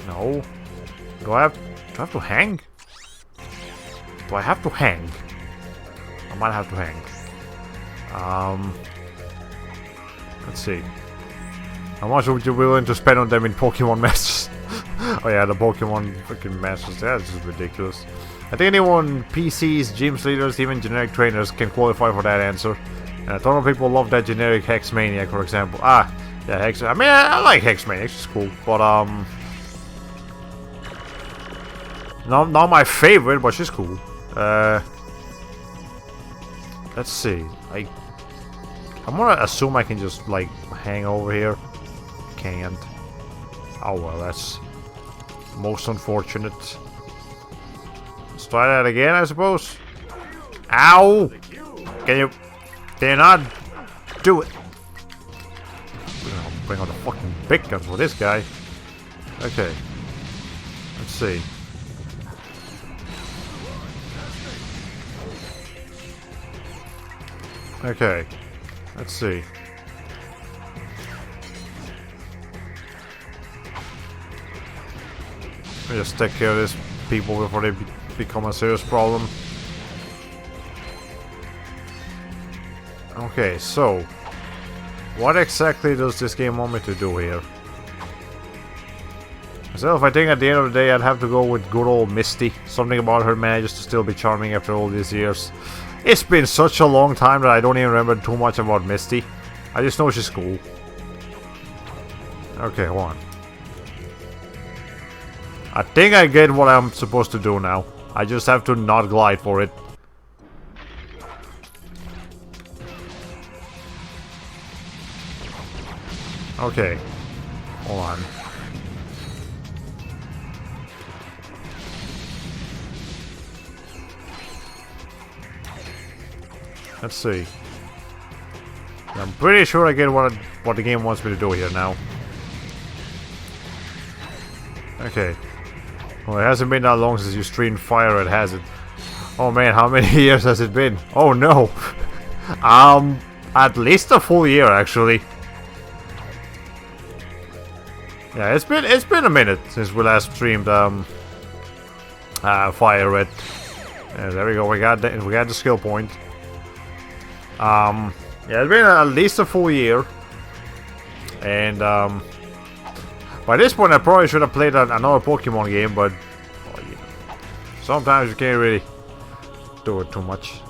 [SPEAKER 1] No. Do I have to hang? Do I have to hang? I might have to hang. Let's see. How much would you be willing to spend on them in Pokemon Masters? Oh yeah, the Pokemon freaking Masters. That's just ridiculous. I think anyone, PCs, gyms leaders, even generic trainers can qualify for that answer. And a ton of people love that generic Hex Maniac, for example. Ah, yeah, Hex. I mean, I like Hex Maniac. She's cool, but not my favorite, but she's cool. Let's see. I'm gonna assume I can just like hang over here. Can't. Oh well, that's most unfortunate. Let's try that again, I suppose. Ow! Can you not do it? I'll bring out the fucking big guns for this guy. Okay. Let's see. Okay, let's see. Let me just take care of these people before they become a serious problem. Okay, so what exactly does this game want me to do here? Myself, I think at the end of the day I'd have to go with good old Misty. Something about her manages to still be charming after all these years. It's been such a long time that I don't even remember too much about Misty. I just know she's cool. Okay, hold on. I think I get what I'm supposed to do now. I just have to not glide for it. Okay. Hold on. Let's see. I'm pretty sure I get what the game wants me to do here now. Okay. Well, it hasn't been that long since you streamed Fire Red, has it? Oh man, how many years has it been? Oh no! At least a full year actually. Yeah, it's been a minute since we last streamed Fire Red. There we go. We got the skill point. Yeah, it's been at least a full year, and by this point I probably should have played another Pokemon game, but well, you know, sometimes you can't really do it too much.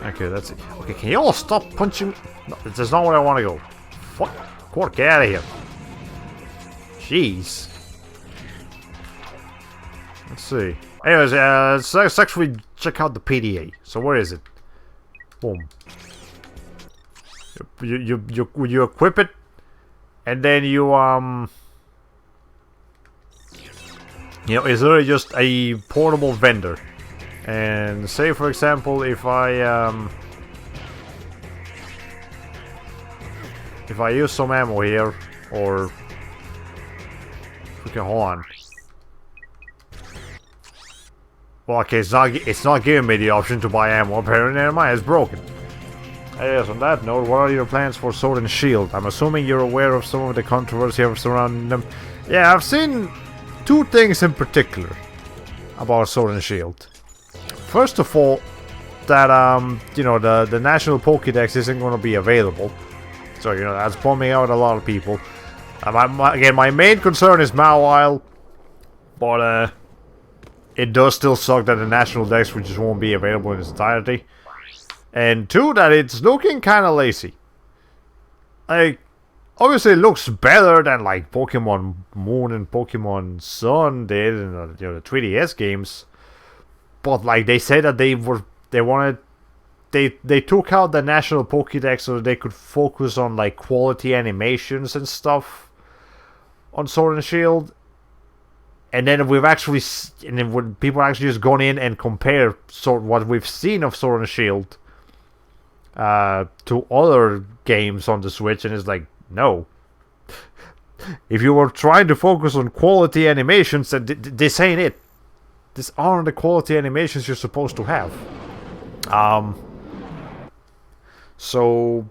[SPEAKER 1] Okay, that's it. Okay, can you all stop punching me? No, this is not where I want to go. Fuck. Quark, get out of here. Jeez. Let's see. Anyways, let's actually check out the PDA. So where is it? Boom. You equip it, and then you know, it's literally just a portable vendor. And say for example, if I use some ammo here, or okay, hold on. Well, okay, it's not giving me the option to buy ammo. Apparently, never mind, it's broken. Yes, on that note, what are your plans for Sword and Shield? I'm assuming you're aware of some of the controversy surrounding them. Yeah, I've seen two things in particular about Sword and Shield. First of all, that you know, the national Pokédex isn't going to be available. So, you know, that's bumming out a lot of people. Again, my main concern is Mawile, but it does still suck that the national dex just won't be available in its entirety. And two, that it's looking kind of lazy. Like, obviously it looks better than like Pokemon Moon and Pokemon Sun did in the, you know, the 3DS games. But like, they say that they took out the national Pokédex so that they could focus on like quality animations and stuff on Sword and Shield. And then when people actually just gone in and compare what we've seen of Sword and Shield to other games on the Switch, and it's like, no. If you were trying to focus on quality animations, this ain't it. These aren't the quality animations you're supposed to have. So,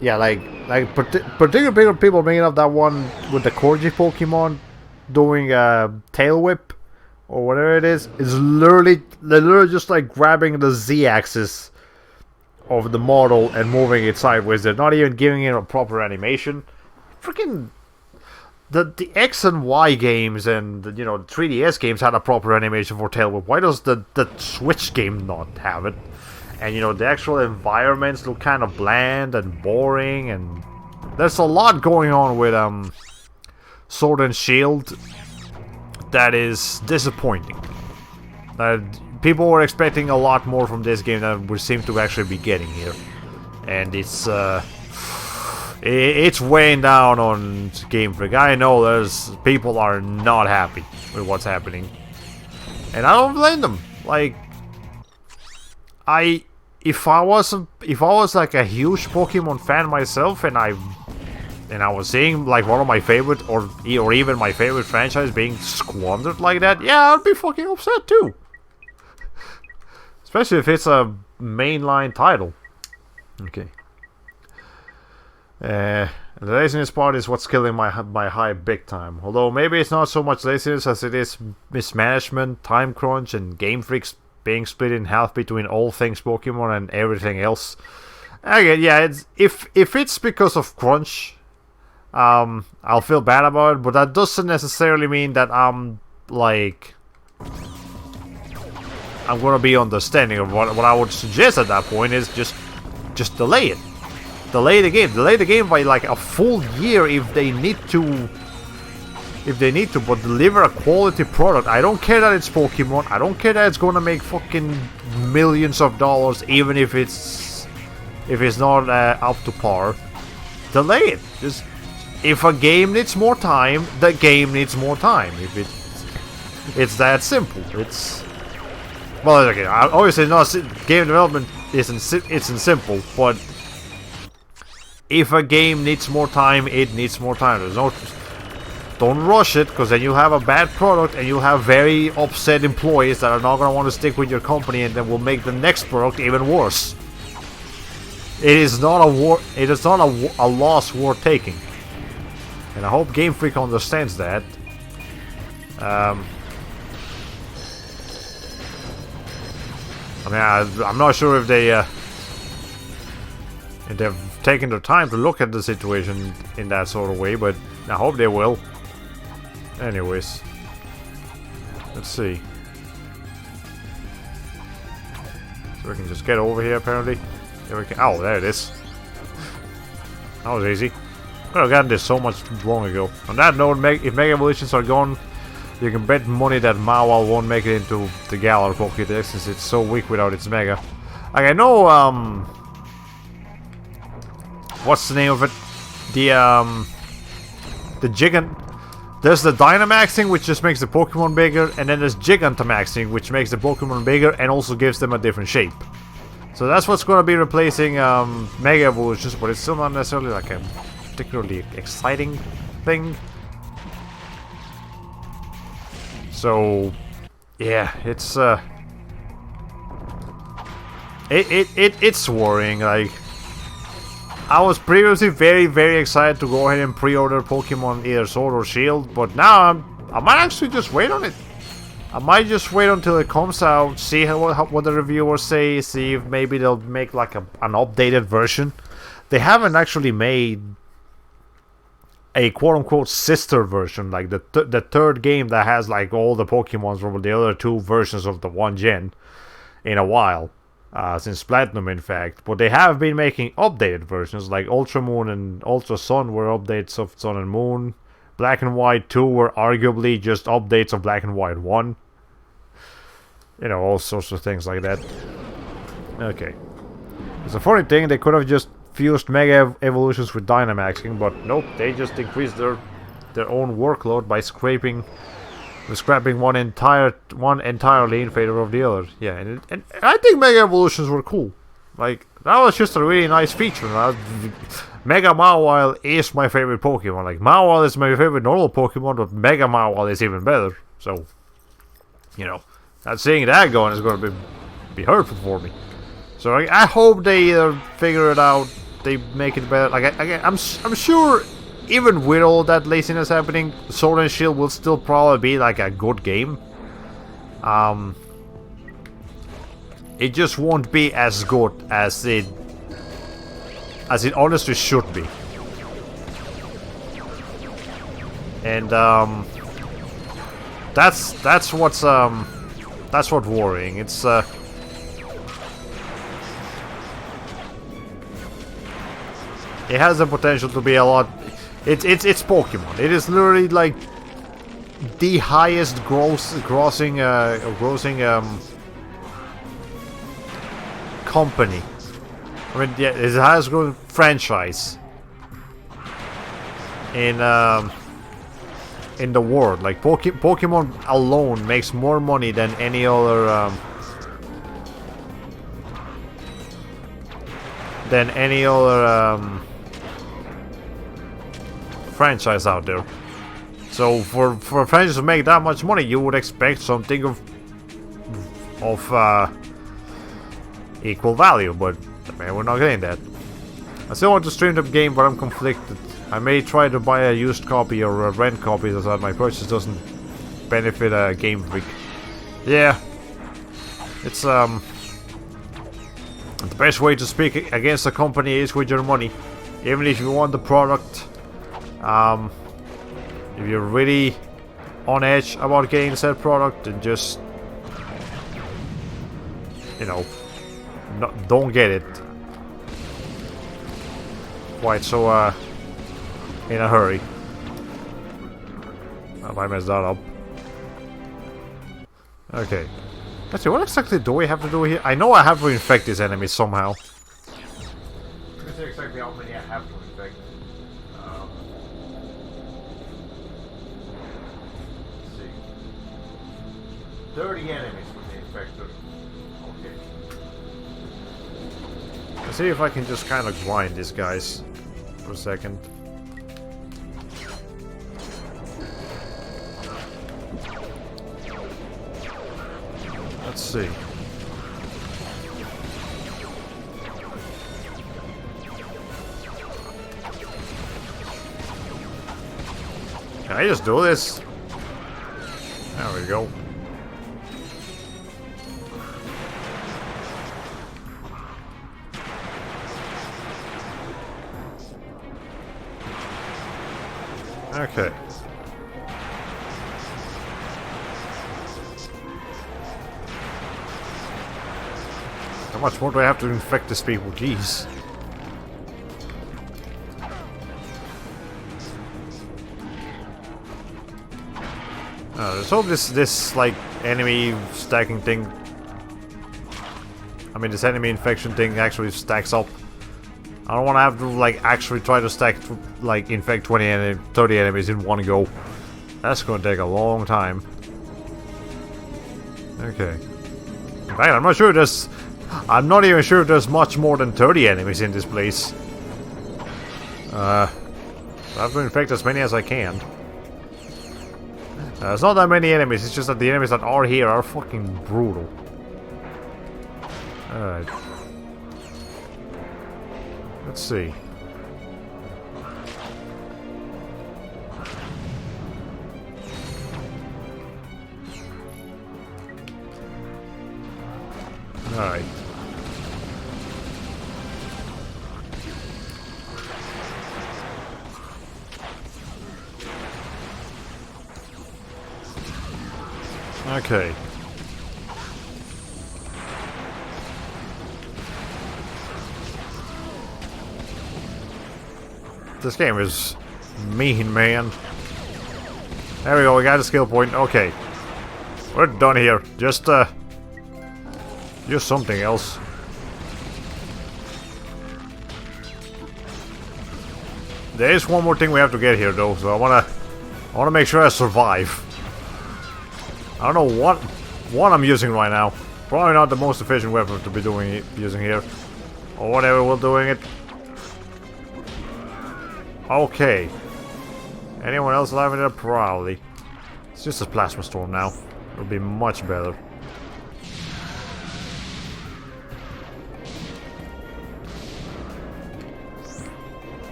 [SPEAKER 1] yeah, like particular people bringing up that one with the Corgi Pokemon doing a tail whip or whatever it is literally just like grabbing the Z-axis of the model and moving it sideways. They're not even giving it a proper animation. Freaking the X and Y games and the, you know, the 3DS games had a proper animation for tail whip. Why does the Switch game not have it? And you know, the actual environments look kind of bland and boring, and there's a lot going on with Sword and Shield that is disappointing. People were expecting a lot more from this game than we seem to actually be getting here, and it's weighing down on Game Freak. I know there's people are not happy with what's happening, and I don't blame them. Like, if I was like a huge Pokemon fan myself, and I was seeing like one of my favorite or even my favorite franchise being squandered like that, yeah, I'd be fucking upset too. Especially if it's a mainline title. Okay. The laziness part is what's killing my hype big time. Although maybe it's not so much laziness as it is mismanagement, time crunch, and Game Freak's being split in half between all things Pokemon and everything else. Again, yeah, if it's because of crunch, I'll feel bad about it, but that doesn't necessarily mean that I'm gonna be understanding of what I would suggest at that point is just delay it. delay the game. Delay the game by like a full year if they need to. But deliver a quality product. I don't care that it's Pokemon. I don't care that it's gonna make fucking millions of dollars, even if it's not up to par. Delay it. Just if a game needs more time, the game needs more time. If it's that simple. It's well, okay. Obviously, not game development isn't simple, but if a game needs more time, it needs more time. There's no. Don't rush it, because then you'll have a bad product and you'll have very upset employees that are not going to want to stick with your company, and then will make the next product even worse. It is not a war. It is not a loss worth taking, and I hope Game Freak understands that. I mean, I'm not sure if they've taken the time to look at the situation in that sort of way, but I hope they will. Anyways, let's see. So we can just get over here, apparently. There we can. Oh, there it is. That was easy. Could have gotten this so much long ago. On that note, if Mega Evolutions are gone, you can bet money that Mawile won't make it into the Galar Pokédex since it's so weak without its Mega. Like, I know, what's the name of it? The Gigant. There's the Dynamaxing, which just makes the Pokemon bigger, and then there's Gigantamaxing, which makes the Pokemon bigger and also gives them a different shape. So that's what's going to be replacing Mega Evolutions, but it's still not necessarily like a particularly exciting thing. So, yeah, it's it's worrying. Like, I was previously very, very excited to go ahead and pre-order Pokemon either Sword or Shield, but now I might actually just wait on it. I might just wait until it comes out, see what the reviewers say, see if maybe they'll make like an updated version. They haven't actually made a quote-unquote sister version, like the third game that has like all the Pokemons from the other two versions of the one gen in a while. Since Platinum, in fact. But they have been making updated versions, like Ultra Moon and Ultra Sun were updates of Sun and Moon. Black and White 2 were arguably just updates of Black and White 1. You know, all sorts of things like that. Okay. It's a funny thing, they could have just fused Mega Evolutions with Dynamaxing, but nope, they just increased their own workload by scrapping one entirely in favor of the other. Yeah, and I think Mega Evolutions were cool. Like, that was just a really nice feature. Mega Mawile is my favorite Pokemon. Like, Mawile is my favorite normal Pokemon, but Mega Mawile is even better. So, you know, not seeing that going is going to be hurtful for me. So I hope they either figure it out, they make it better. Like, I'm sure. Even with all that laziness happening, Sword and Shield will still probably be like a good game. It just won't be as good as it honestly should be. And that's what's worrying. It's it has the potential to be a lot. It's Pokemon. It is literally like the highest grossing company. I mean, yeah, it's the highest grossing franchise in the world. Like Pokemon alone makes more money than any other franchise out there. So for a franchise to make that much money, you would expect something of equal value, but man, we're not getting that. I still want to stream the game, but I'm conflicted. I may try to buy a used copy or a rent copy so that my purchase doesn't benefit a Game Freak. Yeah, it's the best way to speak against a company is with your money. Even if you want the product, if you're really on edge about getting said product, then just, you know, don't get it. quite so in a hurry. I might mess that up. Okay. Let's see, what exactly do we have to do here? I know I have to infect these enemies somehow. Let's see exactly how many I have to infect. Let's see. 30 enemies with the infector. Okay. Let's see if I can just kind of grind these guys for a second. Let's see. Can I just do this? There we go. Okay. How much more do I have to infect these people? Jeez. Let's hope this like enemy stacking thing. I mean, this enemy infection thing actually stacks up. I don't want to have to like actually try to stack like infect 30 enemies in one go. That's gonna take a long time. Okay. In fact, I'm not even sure there's much more than 30 enemies in this place. I have to infect as many as I can. There's not that many enemies, it's just that the enemies that are here are fucking brutal. Alright. Let's see. Alright. Okay. This game is mean, man. There we go, we got a skill point. Okay. We're done here. Just something else. There is one more thing we have to get here though, so I wanna make sure I survive. I don't know what I'm using right now. Probably not the most efficient weapon to be using here. Or whatever we're doing it. Okay. Anyone else alive in there? Probably. It's just a plasma storm now. It'll be much better.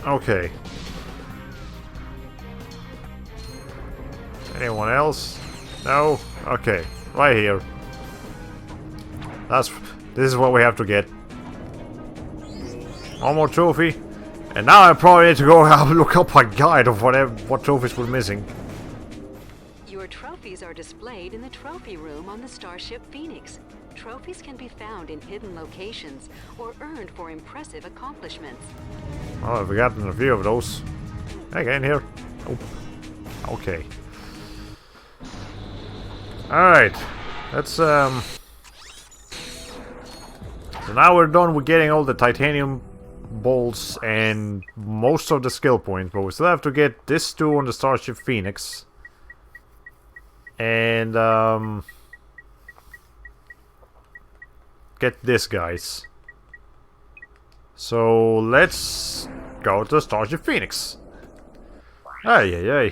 [SPEAKER 1] Okay. Anyone else? No? Okay. Right here. This is what we have to get. One more trophy. And now I probably need to go look up a guide of what trophies we're missing.
[SPEAKER 4] Your trophies are displayed in the trophy room on the Starship Phoenix. Trophies can be found in hidden locations or earned for impressive accomplishments.
[SPEAKER 1] Oh, I've gotten a few of those. Can I get in here? Nope. Okay. Alright. Let's So now we're done with getting all the titanium bolts and most of the skill points, but we still have to get this two on the Starship Phoenix. And get this, guys. So let's go to Starship Phoenix. Ay.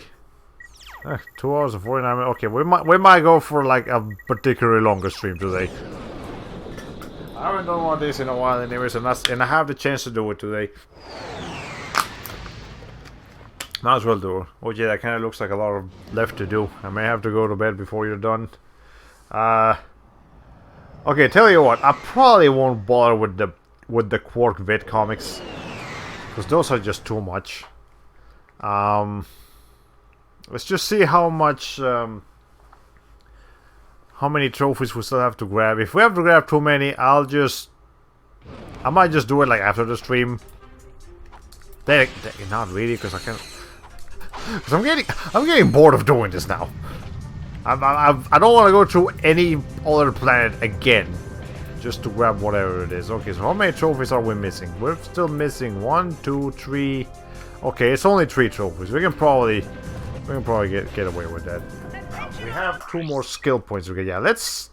[SPEAKER 1] 2 hours and 49 minutes. Okay, we might go for like a particularly longer stream today. I haven't done one of these in a while anyways, and I have the chance to do it today. Might as well do it. Oh yeah, that kind of looks like a lot of left to do. I may have to go to bed before you're done. Okay, tell you what, I probably won't bother with the Quark Vet comics, because those are just too much. Let's just see how much, how many trophies we still have to grab. If we have to grab too many, I might just do it like after the stream. Not really, because I can't. Because I'm getting bored of doing this now. I don't want to go through any other planet again, just to grab whatever it is. Okay, so how many trophies are we missing? We're still missing 1, 2, 3. Okay, it's only 3 trophies. We can probably get away with that. We have 2 more skill points. Okay, yeah, let's.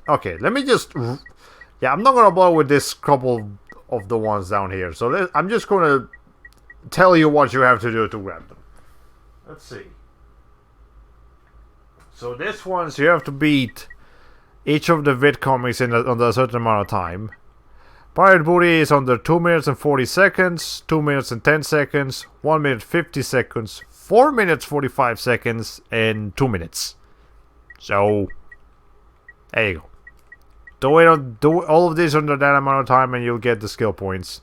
[SPEAKER 1] Okay, let me just. Yeah, I'm not gonna bother with this couple of the ones down here. So I'm just gonna tell you what you have to do to grab them. Let's see. So this one's you have to beat each of the vid comics under a certain amount of time. Pirate Booty is under 2 minutes and 40 seconds, 2 minutes and 10 seconds, 1 minute 50 seconds, 4 minutes 45 seconds, and 2 minutes. So there you go. Do all of this under that amount of time and you'll get the skill points.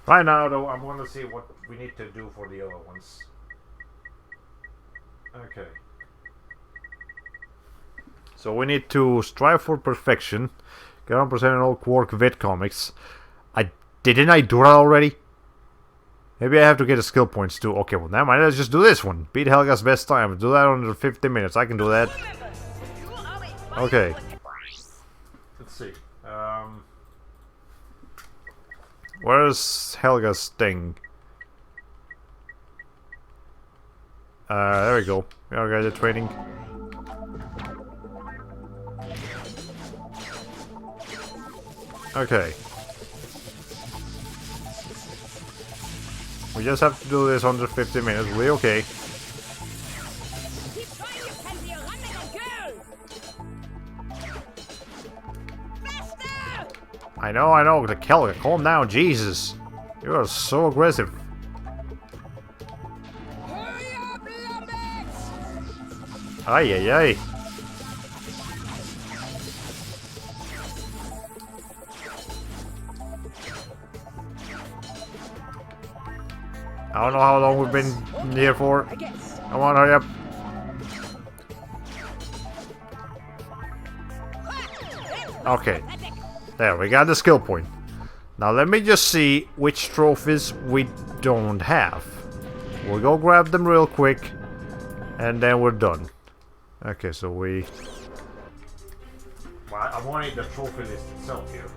[SPEAKER 1] Right now though, I'm gonna see what we need to do for the other ones. Okay. So we need to strive for perfection. Get 100% in all Quark vid comics. Didn't I do that already? Maybe I have to get the skill points too. Okay, well never mind. Let's just do this one. Beat Helga's best time. Do that under 50 minutes. I can do that. Okay. Let's see. Where's Helga's thing? There we go. Okay, the training. Okay. We just have to do this under 50 minutes. We okay. I know. The Kelga, calm down, Jesus. You are so aggressive. Ay. I don't know how long we've been here for. Come on, hurry up. Okay. There, we got the skill point. Now let me just see which trophies we don't have. We'll go grab them real quick. And then we're done. Okay, so we... Well, I wanted the trophy list itself here.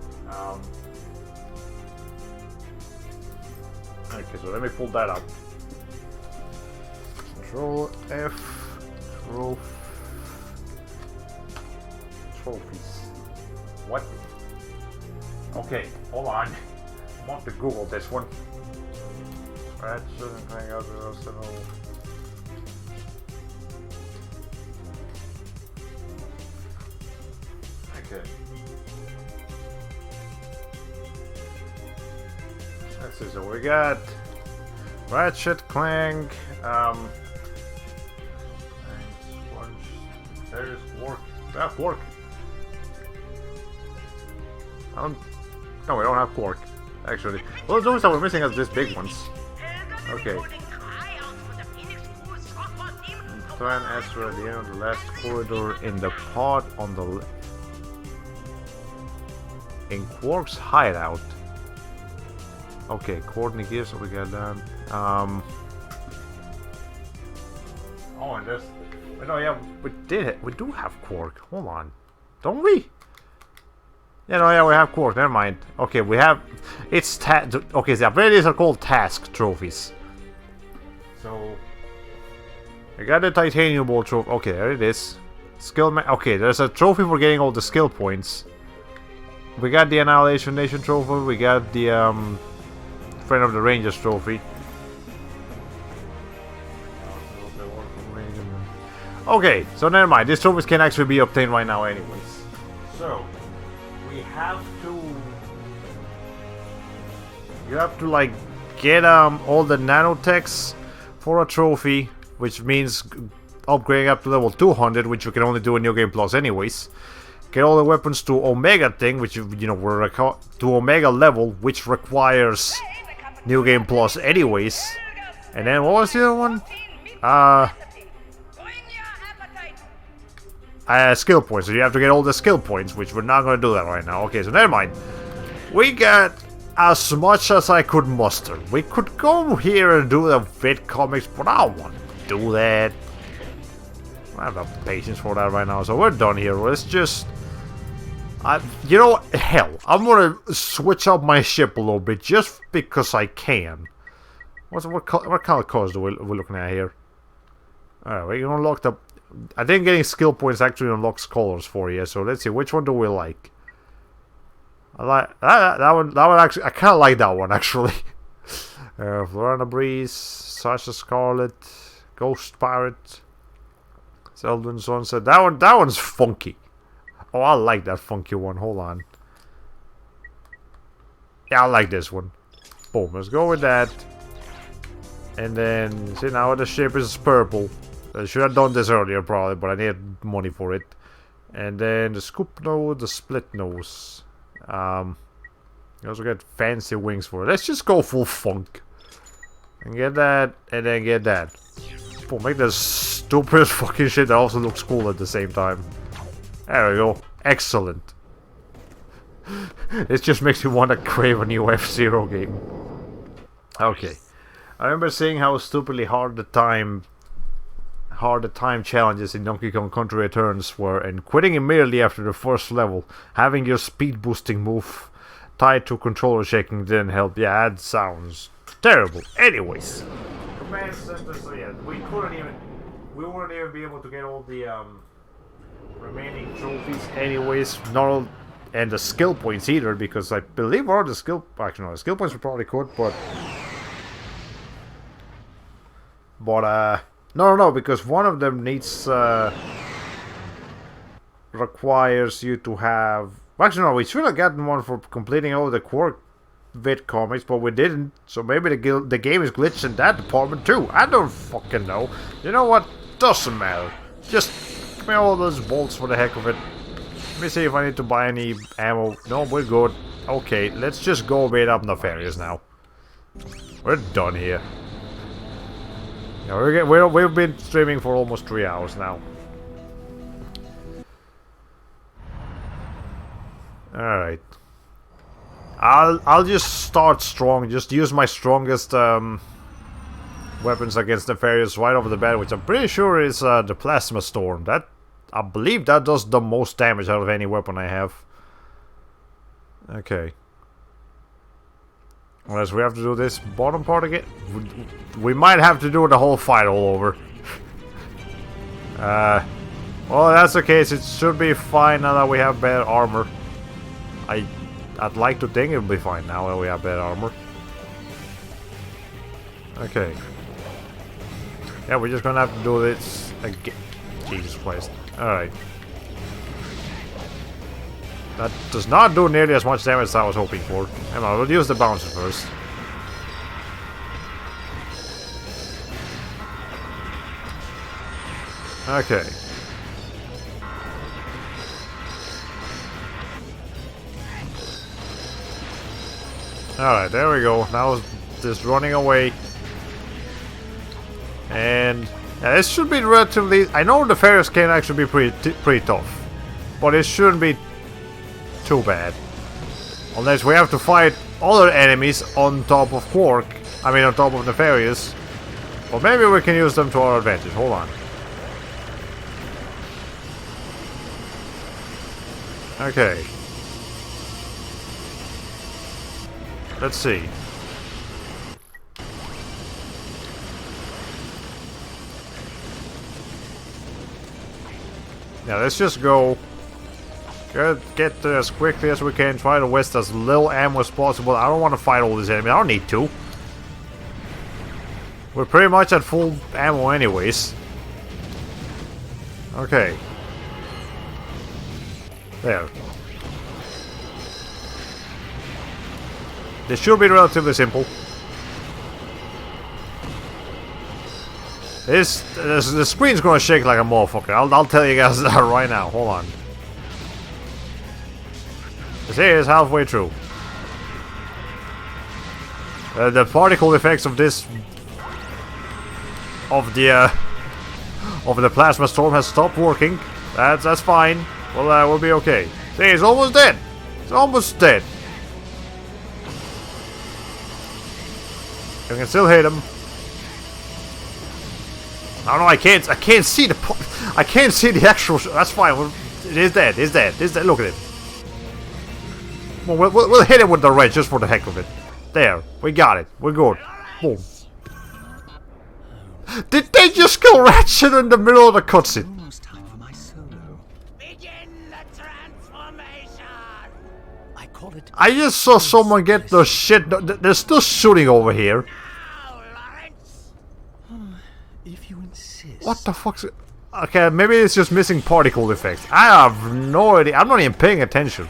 [SPEAKER 1] Okay, so let me pull that up. Control F. Trophies. What? Okay, hold on. I want to Google this one. Ratchet Clank Arsenal. Okay. Let's see, so we got Ratchet Clank, there's Quark. That's Quark. No, we don't have Quark, actually. Well, those that we're missing are these big ones. Okay. Plan Ezra at the end of the last corridor in the pod on the left. In Quark's hideout. Okay, coordinate gears, so we got that. Oh, and this. No, yeah, we do have Quark. Hold on, don't we? Yeah, no, yeah, we have Quark. Never mind. Okay, we have. It's okay, the abilities are called task trophies. So we got the titanium ball trophy. Okay, there it is. Okay, there's a trophy for getting all the skill points. We got the Annihilation Nation trophy. We got the Friend of the Rangers trophy. Okay, so never mind. These trophies can actually be obtained right now anyways. So, we have to... You have to, like, get all the nanotechs for a trophy, which means upgrading up to level 200, which you can only do in New Game Plus anyways. Get all the weapons to Omega thing, which, you know, we're to Omega level, which requires New Game Plus anyways. And then, what was the other one? Skill points. So you have to get all the skill points, which we're not going to do that right now. Okay, so never mind. We got as much as I could muster. We could go here and do the vid comics, but I don't want to do that. I don't have the patience for that right now, so we're done here. Let's just... you know what? Hell, I'm gonna switch up my ship a little bit just because I can. What kind of cars we're looking at here? Alright, we can unlock the... I think getting skill points actually unlocks colors for you, so let's see, which one do we like? I like that one actually, I kinda like that one actually. Florana Breeze, Sasha Scarlet, Ghost Pirate, Zeldin Sunset. That one's funky. Oh, I like that funky one. Hold on. Yeah, I like this one. Boom, let's go with that. And then, see, now the ship is purple. I should have done this earlier probably, but I need money for it. And then the scoop nose, the split nose. You also get fancy wings for it. Let's just go full funk. And get that, and then get that. Boom, make this stupid fucking shit that also looks cool at the same time. There we go. Excellent. It just makes me want to crave a new F-Zero game. Okay. I remember seeing how stupidly hard the time challenges in Donkey Kong Country Returns were, and quitting immediately after the first level, having your speed boosting move tied to controller shaking didn't help. Yeah, that sounds terrible. Anyways. Command center, so yeah, we wouldn't even be able to get all the remaining trophies anyways, and the skill points either, because I believe all the skill... Actually, no, the skill points we probably could, but... No, because one of them needs... requires you to have... Actually, no, we should have gotten one for completing all the Quark vid comics, but we didn't, so maybe the game is glitched in that department too. I don't fucking know. You know what? Doesn't matter. Just... Give me all those bolts for the heck of it. Let me see if I need to buy any ammo. No, we're good. Okay, let's just go beat up Nefarious now. We're done here. Yeah, we've been streaming for almost 3 hours now. Alright. I'll just start strong. Just use my strongest weapons against Nefarious right over the bat, which I'm pretty sure is the Plasma Storm. I believe that does the most damage out of any weapon I have. Okay. Unless we have to do this bottom part again. We might have to do the whole fight all over. Well, that's the case. It should be fine now that we have better armor. I'd like to think it'll be fine now that we have better armor. Okay. Yeah, we're just gonna have to do this again. Jesus Christ. Alright. That does not do nearly as much damage as I was hoping for. Hang on, we'll use the bouncer first. Okay. Alright, there we go. Now just running away. And yeah, this should be relatively... I know the Ferris can actually be pretty tough. But it shouldn't be too bad. Unless we have to fight other enemies on top of Quark. I mean on top of Nefarious. But maybe we can use them to our advantage. Hold on. Okay. Let's see. Yeah, let's just go. Get there as quickly as we can. Try to waste as little ammo as possible. I don't want to fight all these enemies. I don't need to. We're pretty much at full ammo anyways. Okay. There. This should be relatively simple. The screen's gonna shake like a motherfucker. I'll tell you guys that right now. Hold on. This is halfway through. The particle effects of this of the plasma storm has stopped working. That's fine. We'll be okay. See, it's almost dead. It's almost dead. You can still hit him. I don't know. I can't see the. I can't see the actual. That's fine. It is dead. It's dead. It's dead. Look at it. Well, we'll hit it with the red just for the heck of it. There. We got it. We're good. Boom. Did they just kill Ratchet in the middle of the cutscene?
[SPEAKER 6] Almost time for my solo.
[SPEAKER 2] Begin the transformation.
[SPEAKER 6] I call it.
[SPEAKER 1] I just saw someone get the shit. They're still shooting over here.
[SPEAKER 2] Now, Lawrence.
[SPEAKER 6] If you insist.
[SPEAKER 1] What the fuck's it? Okay, maybe it's just missing particle effects. I have no idea. I'm not even paying attention.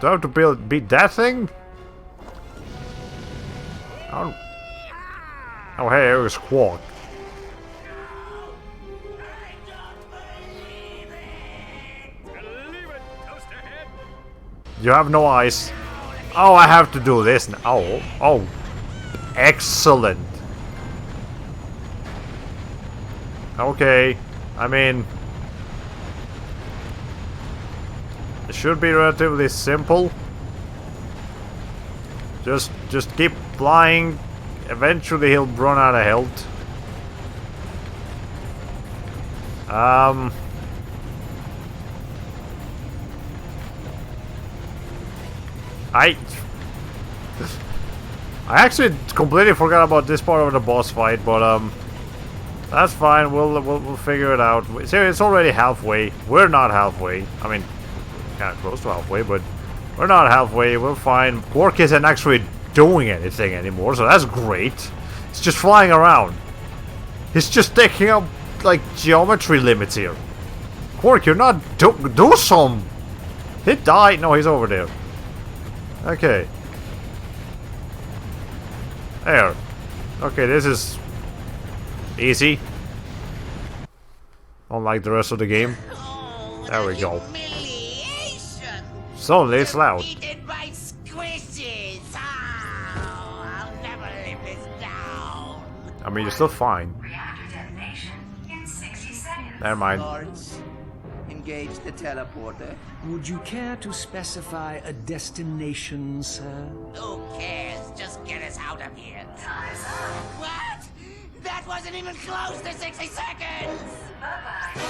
[SPEAKER 1] Do I have to beat that thing? Oh, hey, it was Quark. You have no eyes. Oh, I have to do this now. Oh, excellent. Okay, I mean, it should be relatively simple. Just keep flying. Eventually he'll run out of health. I actually completely forgot about this part of the boss fight, but that's fine. We'll figure it out. See, it's already halfway. We're not halfway. I mean, kind of close to halfway, but we're not halfway. We're fine. Quark isn't actually doing anything anymore, so that's great. It's just flying around. He's just taking up like geometry limits here. Quark, you're not do some. He died. No, he's over there. Okay. There. Okay, this is easy. Unlike the rest of the game. There we go. Suddenly it's loud.
[SPEAKER 2] Eaten by squishes. I'll never live this down.
[SPEAKER 1] I mean, you're still fine.
[SPEAKER 7] Reactor detonation in 60 seconds.
[SPEAKER 1] Never mind.
[SPEAKER 8] Lawrence, engage the teleporter.
[SPEAKER 6] Would you care to specify a destination, sir?
[SPEAKER 2] Who cares? Just get us out of here.
[SPEAKER 7] Time's up.
[SPEAKER 2] What? That wasn't even close to 60 seconds.
[SPEAKER 7] Bye-bye.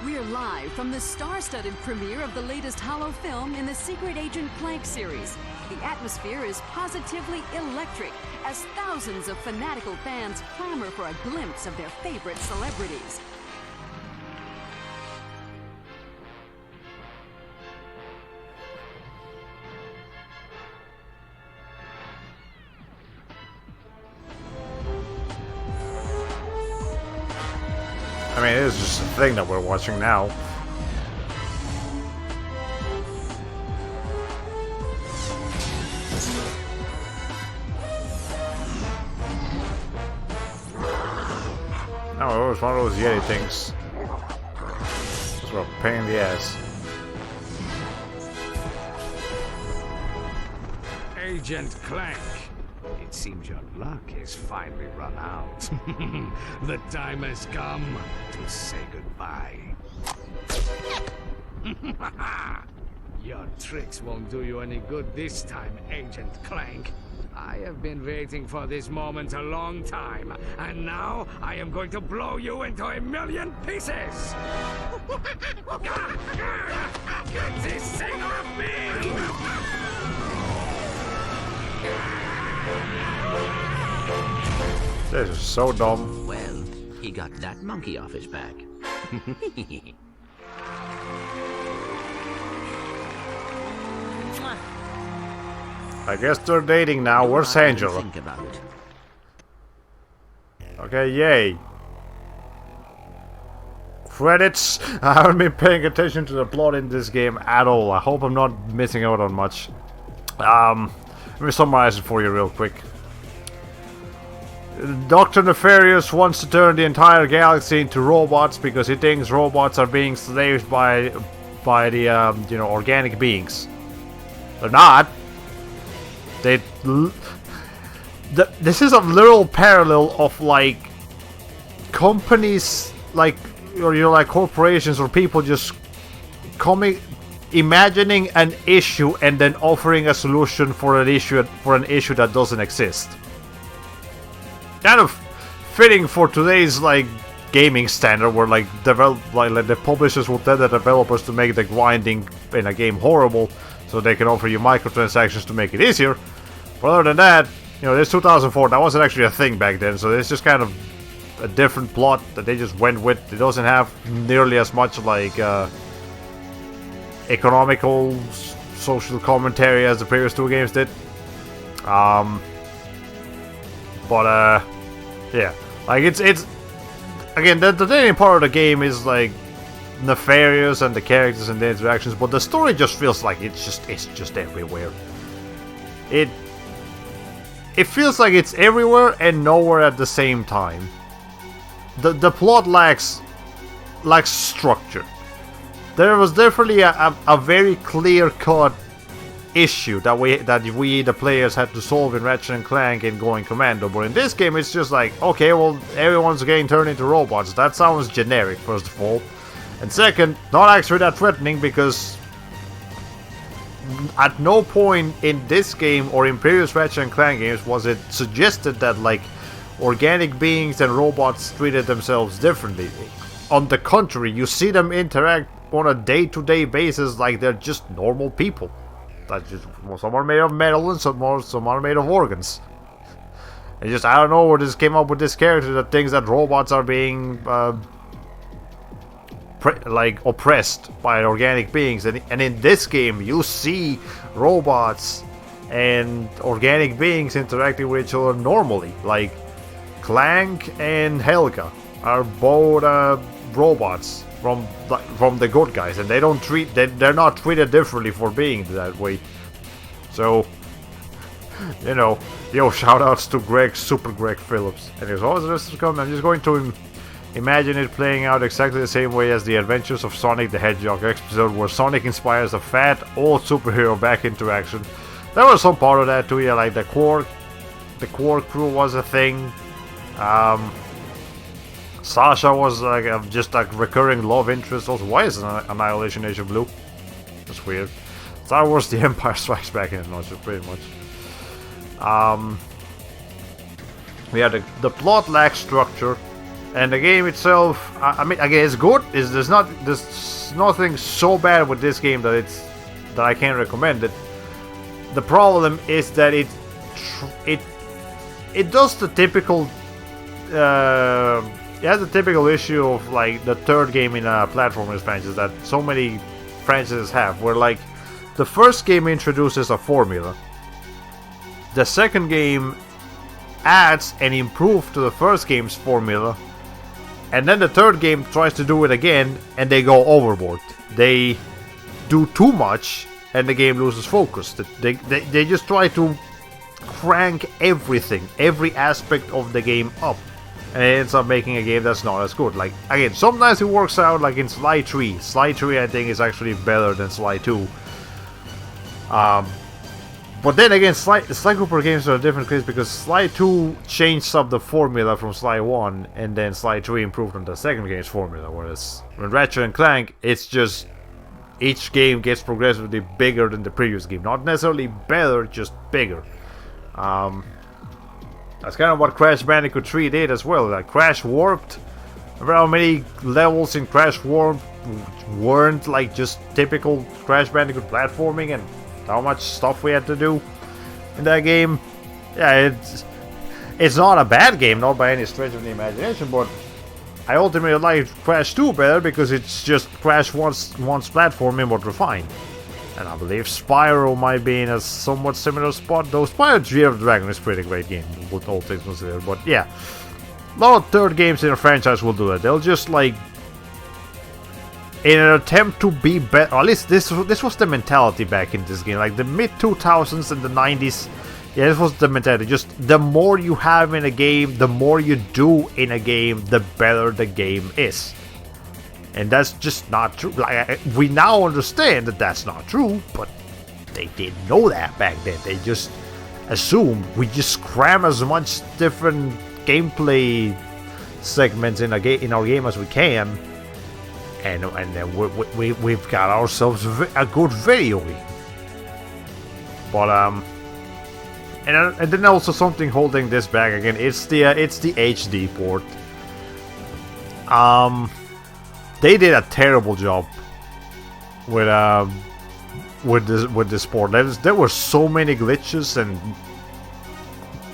[SPEAKER 4] We're live from the star-studded premiere of the latest Hollow film in the Secret Agent Clank series. The atmosphere is positively electric as thousands of fanatical fans clamor for a glimpse of their favorite celebrities.
[SPEAKER 1] I mean, it is just a thing that we're watching now. No, it was one of those Yeti things. Just a pain in the ass.
[SPEAKER 9] Agent Clank. It seems your luck has finally run out. The time has come to say goodbye. Your tricks won't do you any good this time, Agent Clank. I have been waiting for this moment a long time, and now I am going to blow you into a million pieces! Get this thing off me!
[SPEAKER 1] This is so dumb.
[SPEAKER 8] Well, he got that monkey off his back.
[SPEAKER 1] I guess they're dating now. Where's Angela?
[SPEAKER 8] Think about it.
[SPEAKER 1] Okay, yay. Credits. I haven't been paying attention to the plot in this game at all. I hope I'm not missing out on much. Let me summarize it for you real quick. Dr. Nefarious wants to turn the entire galaxy into robots because he thinks robots are being enslaved by the organic beings. They're not. This is a literal parallel of like companies like like corporations or people just coming imagining an issue and then offering a solution for an issue that doesn't exist. Kind of fitting for today's like gaming standard, where like the publishers will tell the developers to make the grinding in a game horrible, so they can offer you microtransactions to make it easier. But other than that, you know, this 2004, that wasn't actually a thing back then, so it's just kind of a different plot that they just went with. It doesn't have nearly as much like economical, social commentary as the previous two games did. Yeah, like it's again, the entertaining part of the game is like nefarious and the characters and the interactions, but the story just feels like it's just everywhere. It feels like it's everywhere and nowhere at the same time. The plot lacks structure. There was definitely a very clear-cut issue that we the players had to solve in Ratchet and Clank and Going Commando, but in this game it's just like, okay, well, everyone's getting turned into robots. That sounds generic, first of all, and second, not actually that threatening, because at no point in this game or in previous Ratchet and Clank games was it suggested that like organic beings and robots treated themselves differently. On the contrary, you see them interact on a day-to-day basis like they're just normal people. That just, well, some are made of metal and some are made of organs. And just, I don't know where this came up with this character that thinks that robots are being oppressed by organic beings. And in this game, you see robots and organic beings interacting with each other normally. Like Clank and Helga are both robots from the good guys, and they're not treated differently for being that way. So, you know, shoutouts to Super Greg Phillips. And there's always the rest to come. I'm just going to imagine it playing out exactly the same way as the Adventures of Sonic the Hedgehog episode, where Sonic inspires a fat old superhero back into action. There was some part of that too, yeah, like the Quark crew was a thing. Sasha was like just a recurring love interest. Also, why is Annihilation Age of Blue? That's weird. Star Wars: The Empire Strikes Back in a nutshell, pretty much. Yeah, the plot lacks structure, and the game itself, I mean, again, it's good. There's nothing so bad with this game that I can't recommend it. The problem is that it does the typical. It has the typical issue of like the third game in a platformers franchise that so many franchises have, where like the first game introduces a formula, the second game adds and improves to the first game's formula, and then the third game tries to do it again and they go overboard. They do too much and the game loses focus. They just try to crank everything, every aspect of the game up. And it ends up making a game that's not as good. Like, again, sometimes it works out, like in Sly 3. Sly 3, I think, is actually better than Sly 2. But then again, Sly Cooper games are a different case, because Sly 2 changed up the formula from Sly 1, and then Sly 3 improved on the second game's formula. Whereas when Ratchet and Clank, it's just each game gets progressively bigger than the previous game. Not necessarily better, just bigger. That's kind of what Crash Bandicoot 3 did as well. Like Crash Warped, remember how many levels in Crash Warped weren't like just typical Crash Bandicoot platforming, and how much stuff we had to do in that game? Yeah, it's not a bad game, not by any stretch of the imagination, but I ultimately like Crash 2 better because it's just Crash wants platforming but refined. And I believe Spyro might be in a somewhat similar spot, though Spyro Year of the Dragon is a pretty great game, with all things considered. But yeah, a lot of third games in a franchise will do that. They'll just like, in an attempt to be better, at least this was the mentality back in this game, like the mid-2000s and the 90s. Yeah, this was the mentality. Just the more you have in a game, the more you do in a game, the better the game is. And that's just not true. Like, we now understand that that's not true, but they didn't know that back then. They just assumed we just cram as much different gameplay segments in our game as we can, and then we've got ourselves a good video game. But and then also something holding this back again. It's the HD port. They did a terrible job with this port. There were so many glitches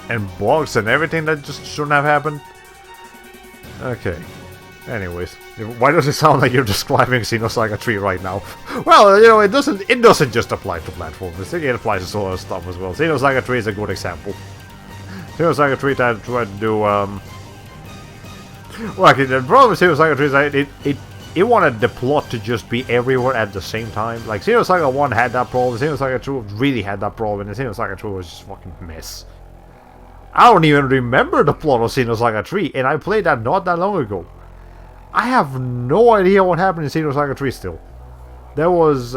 [SPEAKER 1] and bugs and everything that just shouldn't have happened. Okay. Anyways, why does it sound like you're describing Xenosaga 3 right now? Well, you know, it doesn't just apply to platformers. It applies to some other stuff as well. Xenosaga 3 is a good example. Xenosaga 3 tried to do well, actually, the problem with Xenosaga 3 is that it wanted the plot to just be everywhere at the same time. Like Xenosaga 1 had that problem, Xenosaga 2 really had that problem, and Xenosaga 2 was just fucking mess. I don't even remember the plot of Xenosaga 3, and I played that not that long ago. I have no idea what happened in Xenosaga 3 still. There was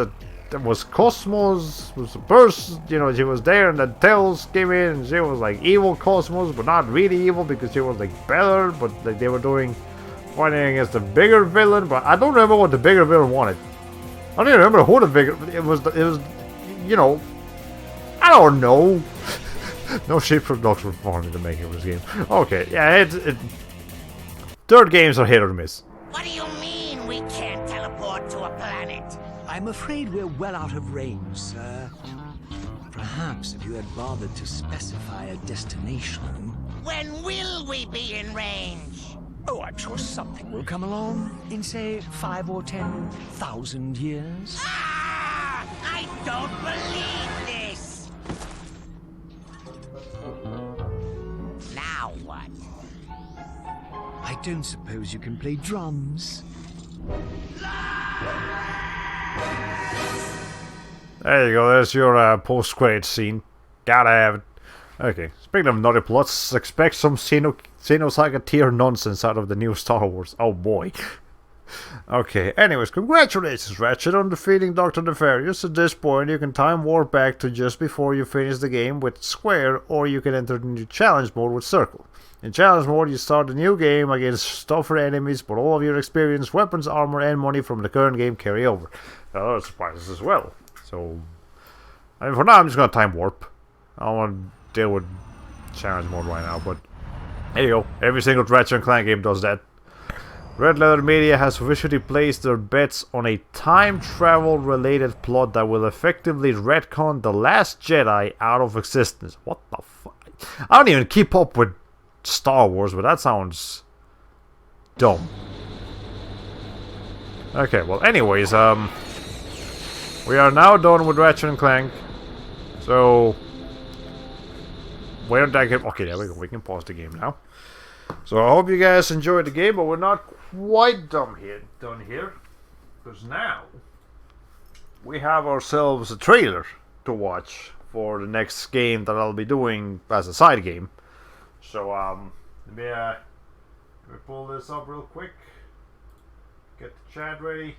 [SPEAKER 1] Cosmos, was a person, you know, she was there, and then Tails came in, and she was like evil Cosmos, but not really evil because she was like better, but like they were fighting against the bigger villain, but I don't remember what the bigger villain wanted. I don't even remember who the bigger, it was, you know, I don't know. No shit for Doctor Farm in the making of this game. Okay, yeah, third games are hit or miss.
[SPEAKER 10] What do you mean we can't teleport to a planet?
[SPEAKER 6] I'm afraid we're well out of range, sir. Perhaps if you had bothered to specify a destination...
[SPEAKER 10] When will we be in range?
[SPEAKER 6] Oh, I'm sure something will come along in, say, 5 or 10,000 years.
[SPEAKER 10] Ah! I don't believe this! Now what?
[SPEAKER 6] I don't suppose you can play drums.
[SPEAKER 1] There you go, there's your post-credit scene. Gotta have it. Okay, speaking of naughty plots, expect some Xenosaga tier nonsense out of the new Star Wars. Oh boy. Okay, anyways, congratulations Ratchet on defeating Dr. Nefarious. At this point, you can time warp back to just before you finish the game with Square, or you can enter the new challenge mode with Circle. In challenge mode, you start the new game against tougher enemies, but all of your experience, weapons, armor, and money from the current game carry over. Other surprises as well. So, I mean, for now, I'm just gonna time warp. I don't want to deal with challenge mode right now, but there you go. Every single Ratchet Clank game does that. Red Letter Media has officially placed their bets on a time travel related plot that will effectively retcon The Last Jedi out of existence. What the fuck? I don't even keep up with Star Wars, but that sounds dumb. Okay, well, anyways, we are now done with Ratchet and Clank. So, where did I get? Okay, there we go. We can pause the game now. So I hope you guys enjoyed the game, but we're not quite done here. Because now we have ourselves a trailer to watch for the next game that I'll be doing as a side game. So let me pull this up real quick. Get the chat ready.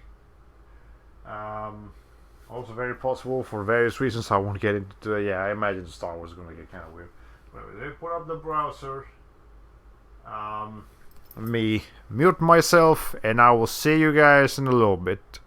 [SPEAKER 1] Also very possible for various reasons I won't get into. Yeah, I imagine Star Wars is gonna get kind of weird. But let me put up the browser. Let me mute myself, and I will see you guys in a little bit.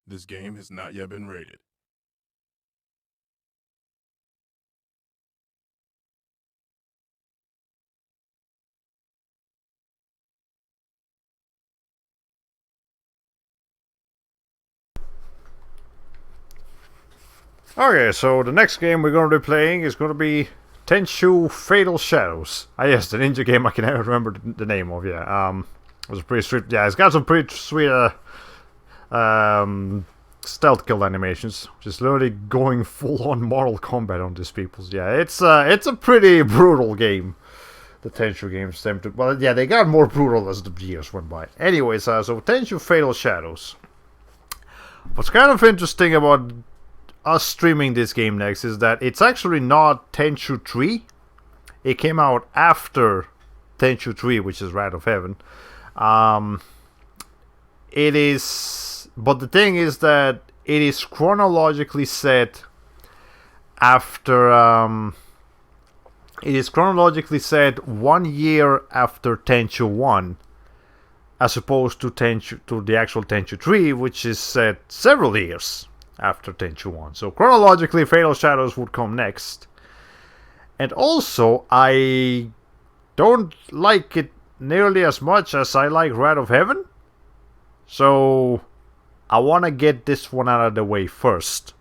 [SPEAKER 11] This game has not yet been rated.
[SPEAKER 1] Okay, so the next game we're going to be playing is going to be Tenchu Fatal Shadows. Ah, yes, the ninja game I can never remember the name of, yeah. It was pretty sweet. Yeah, it's got some pretty sweet stealth kill animations. Just literally going full on Mortal Kombat on these people. Yeah, it's a pretty brutal game. The Tenchu games tend to... Well, yeah, they got more brutal as the years went by. Anyways, so Tenchu Fatal Shadows. What's kind of interesting about us streaming this game next is that it's actually not Tenchu 3. It came out after Tenchu 3, which is Wrath of Heaven. It is... But the thing is that it is chronologically set after... it is chronologically set 1 year after Tenchu 1, as opposed to the actual Tenchu 3, which is set several years after Tenchu 1. So chronologically, Fatal Shadows would come next. And also, I don't like it nearly as much as I like Wrath of Heaven. So I want to get this one out of the way first.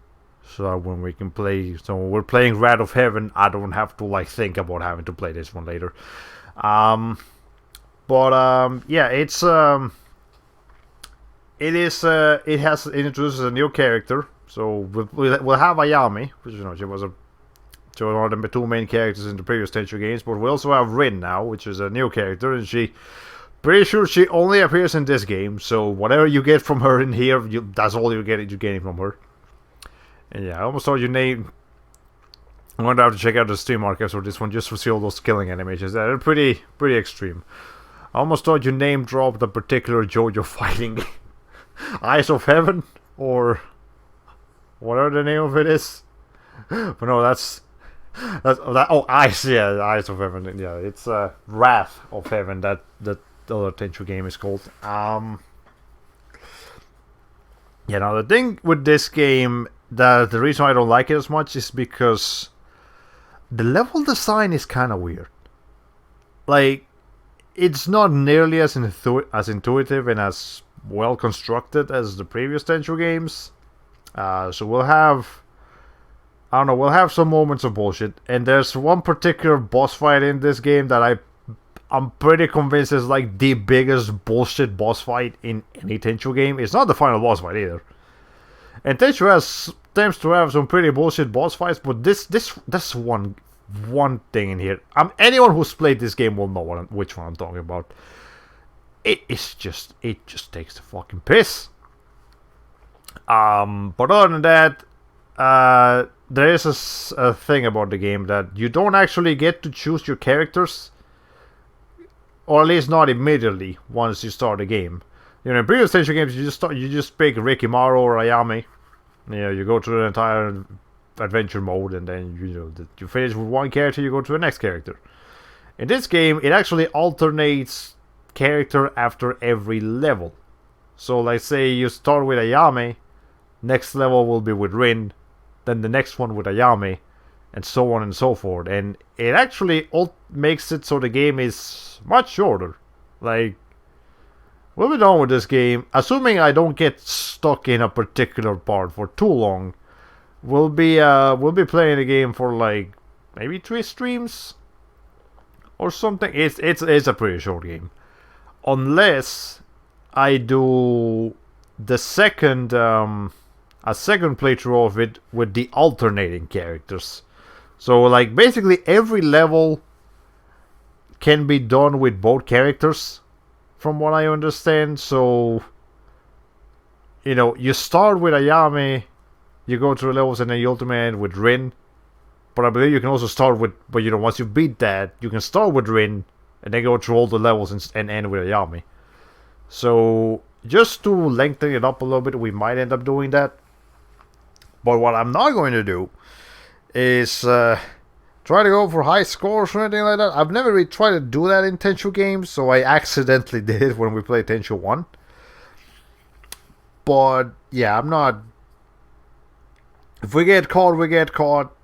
[SPEAKER 1] So when we can play, so when we're playing Wrath of Heaven, I don't have to like think about having to play this one later. Yeah, it introduces a new character. So we'll have Ayami, which she was one of the two main characters in the previous Tenchu games. But we also have Rin now, which is a new character, and pretty sure she only appears in this game. So whatever you get from her in here, that's all you're getting from her. And yeah, I almost thought you name. I'm going to have to check out the stream archives for this one just to see all those killing animations. They're pretty extreme. I almost thought you name dropped a particular JoJo fighting game. Eyes of Heaven, or whatever the name of it is. But no, that's oh, Eyes, yeah, Eyes of Heaven. Yeah, it's Wrath of Heaven. That the other Tenchu game is called. Yeah, now the thing with this game, the reason I don't like it as much is because the level design is kind of weird. Like, it's not nearly as intuitive and as well constructed as the previous Tenchu games. So we'll have, I don't know, we'll have some moments of bullshit. And there's one particular boss fight in this game that I'm pretty convinced is like the biggest bullshit boss fight in any Tenchu game. It's not the final boss fight either. And Tenchu tends to have some pretty bullshit boss fights, but this one thing in here. Anyone who's played this game will know which one I'm talking about. It just takes the fucking piss. But other than that, there is a thing about the game that you don't actually get to choose your characters, or at least not immediately once you start the game. You know, in previous Tenchu games, you just pick Rikimaru or Ayami. You know, you go through the entire adventure mode, and then you finish with one character, you go to the next character. In this game, it actually alternates character after every level. So, like, say you start with Ayami, next level will be with Rin, then the next one with Ayami, and so on and so forth. And it actually makes it so the game is much shorter. Like, we'll be done with this game, assuming I don't get stuck in a particular part for too long. We'll be playing the game for like maybe 3 streams or something. It's a pretty short game, unless I do the second a second playthrough of it with the alternating characters. So like basically every level can be done with both characters, from what I understand. So, you know, you start with Ayami, you go through levels, and then you ultimate with Rin. But I believe you can also start with, but you know, once you beat that, you can start with Rin, and then go through all the levels and end with Ayami. So, just to lengthen it up a little bit, we might end up doing that. But what I'm not going to do is try to go for high scores or anything like that. I've never really tried to do that in Tenchu games, so I accidentally did it when we played Tenchu 1. But yeah, I'm not. If we get caught, we get caught.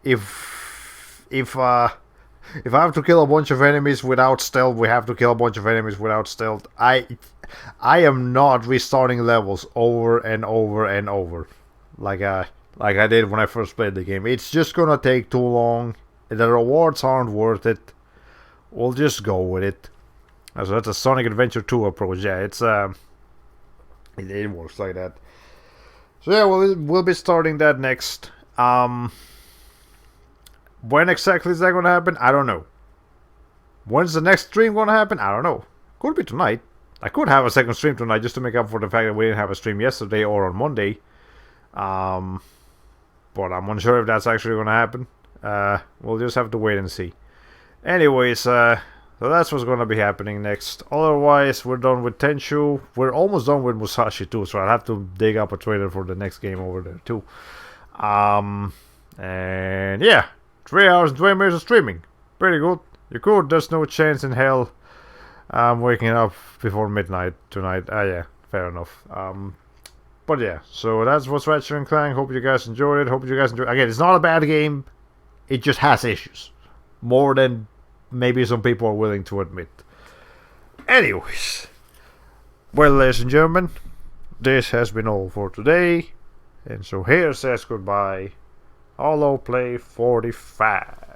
[SPEAKER 1] If I have to kill a bunch of enemies without stealth, we have to kill a bunch of enemies without stealth. I am not restarting levels over and over and over. Like like I did when I first played the game. It's just gonna take too long. The rewards aren't worth it. We'll just go with it. So that's a Sonic Adventure 2 approach. Yeah, it's it works like that. So yeah, we'll be starting that next. When exactly is that gonna happen? I don't know. When's the next stream gonna happen? I don't know. Could be tonight. I could have a second stream tonight just to make up for the fact that we didn't have a stream yesterday or on Monday. But I'm unsure if that's actually gonna happen. We'll just have to wait and see. Anyways, so that's what's gonna be happening next. Otherwise, we're done with Tenchu. We're almost done with Musashi too, so I'll have to dig up a trailer for the next game over there too. And yeah, 3 hours and 20 minutes of streaming. Pretty good. You could. There's no chance in hell I'm waking up before midnight tonight. Yeah, fair enough. But yeah, so that's what's Ratchet Clank. Hope you guys enjoyed it. Hope you guys enjoyed. Again, it's not a bad game. It just has issues. More than maybe some people are willing to admit. Anyways. Well, ladies and gentlemen, this has been all for today. And so here says goodbye. Hollow Play 45.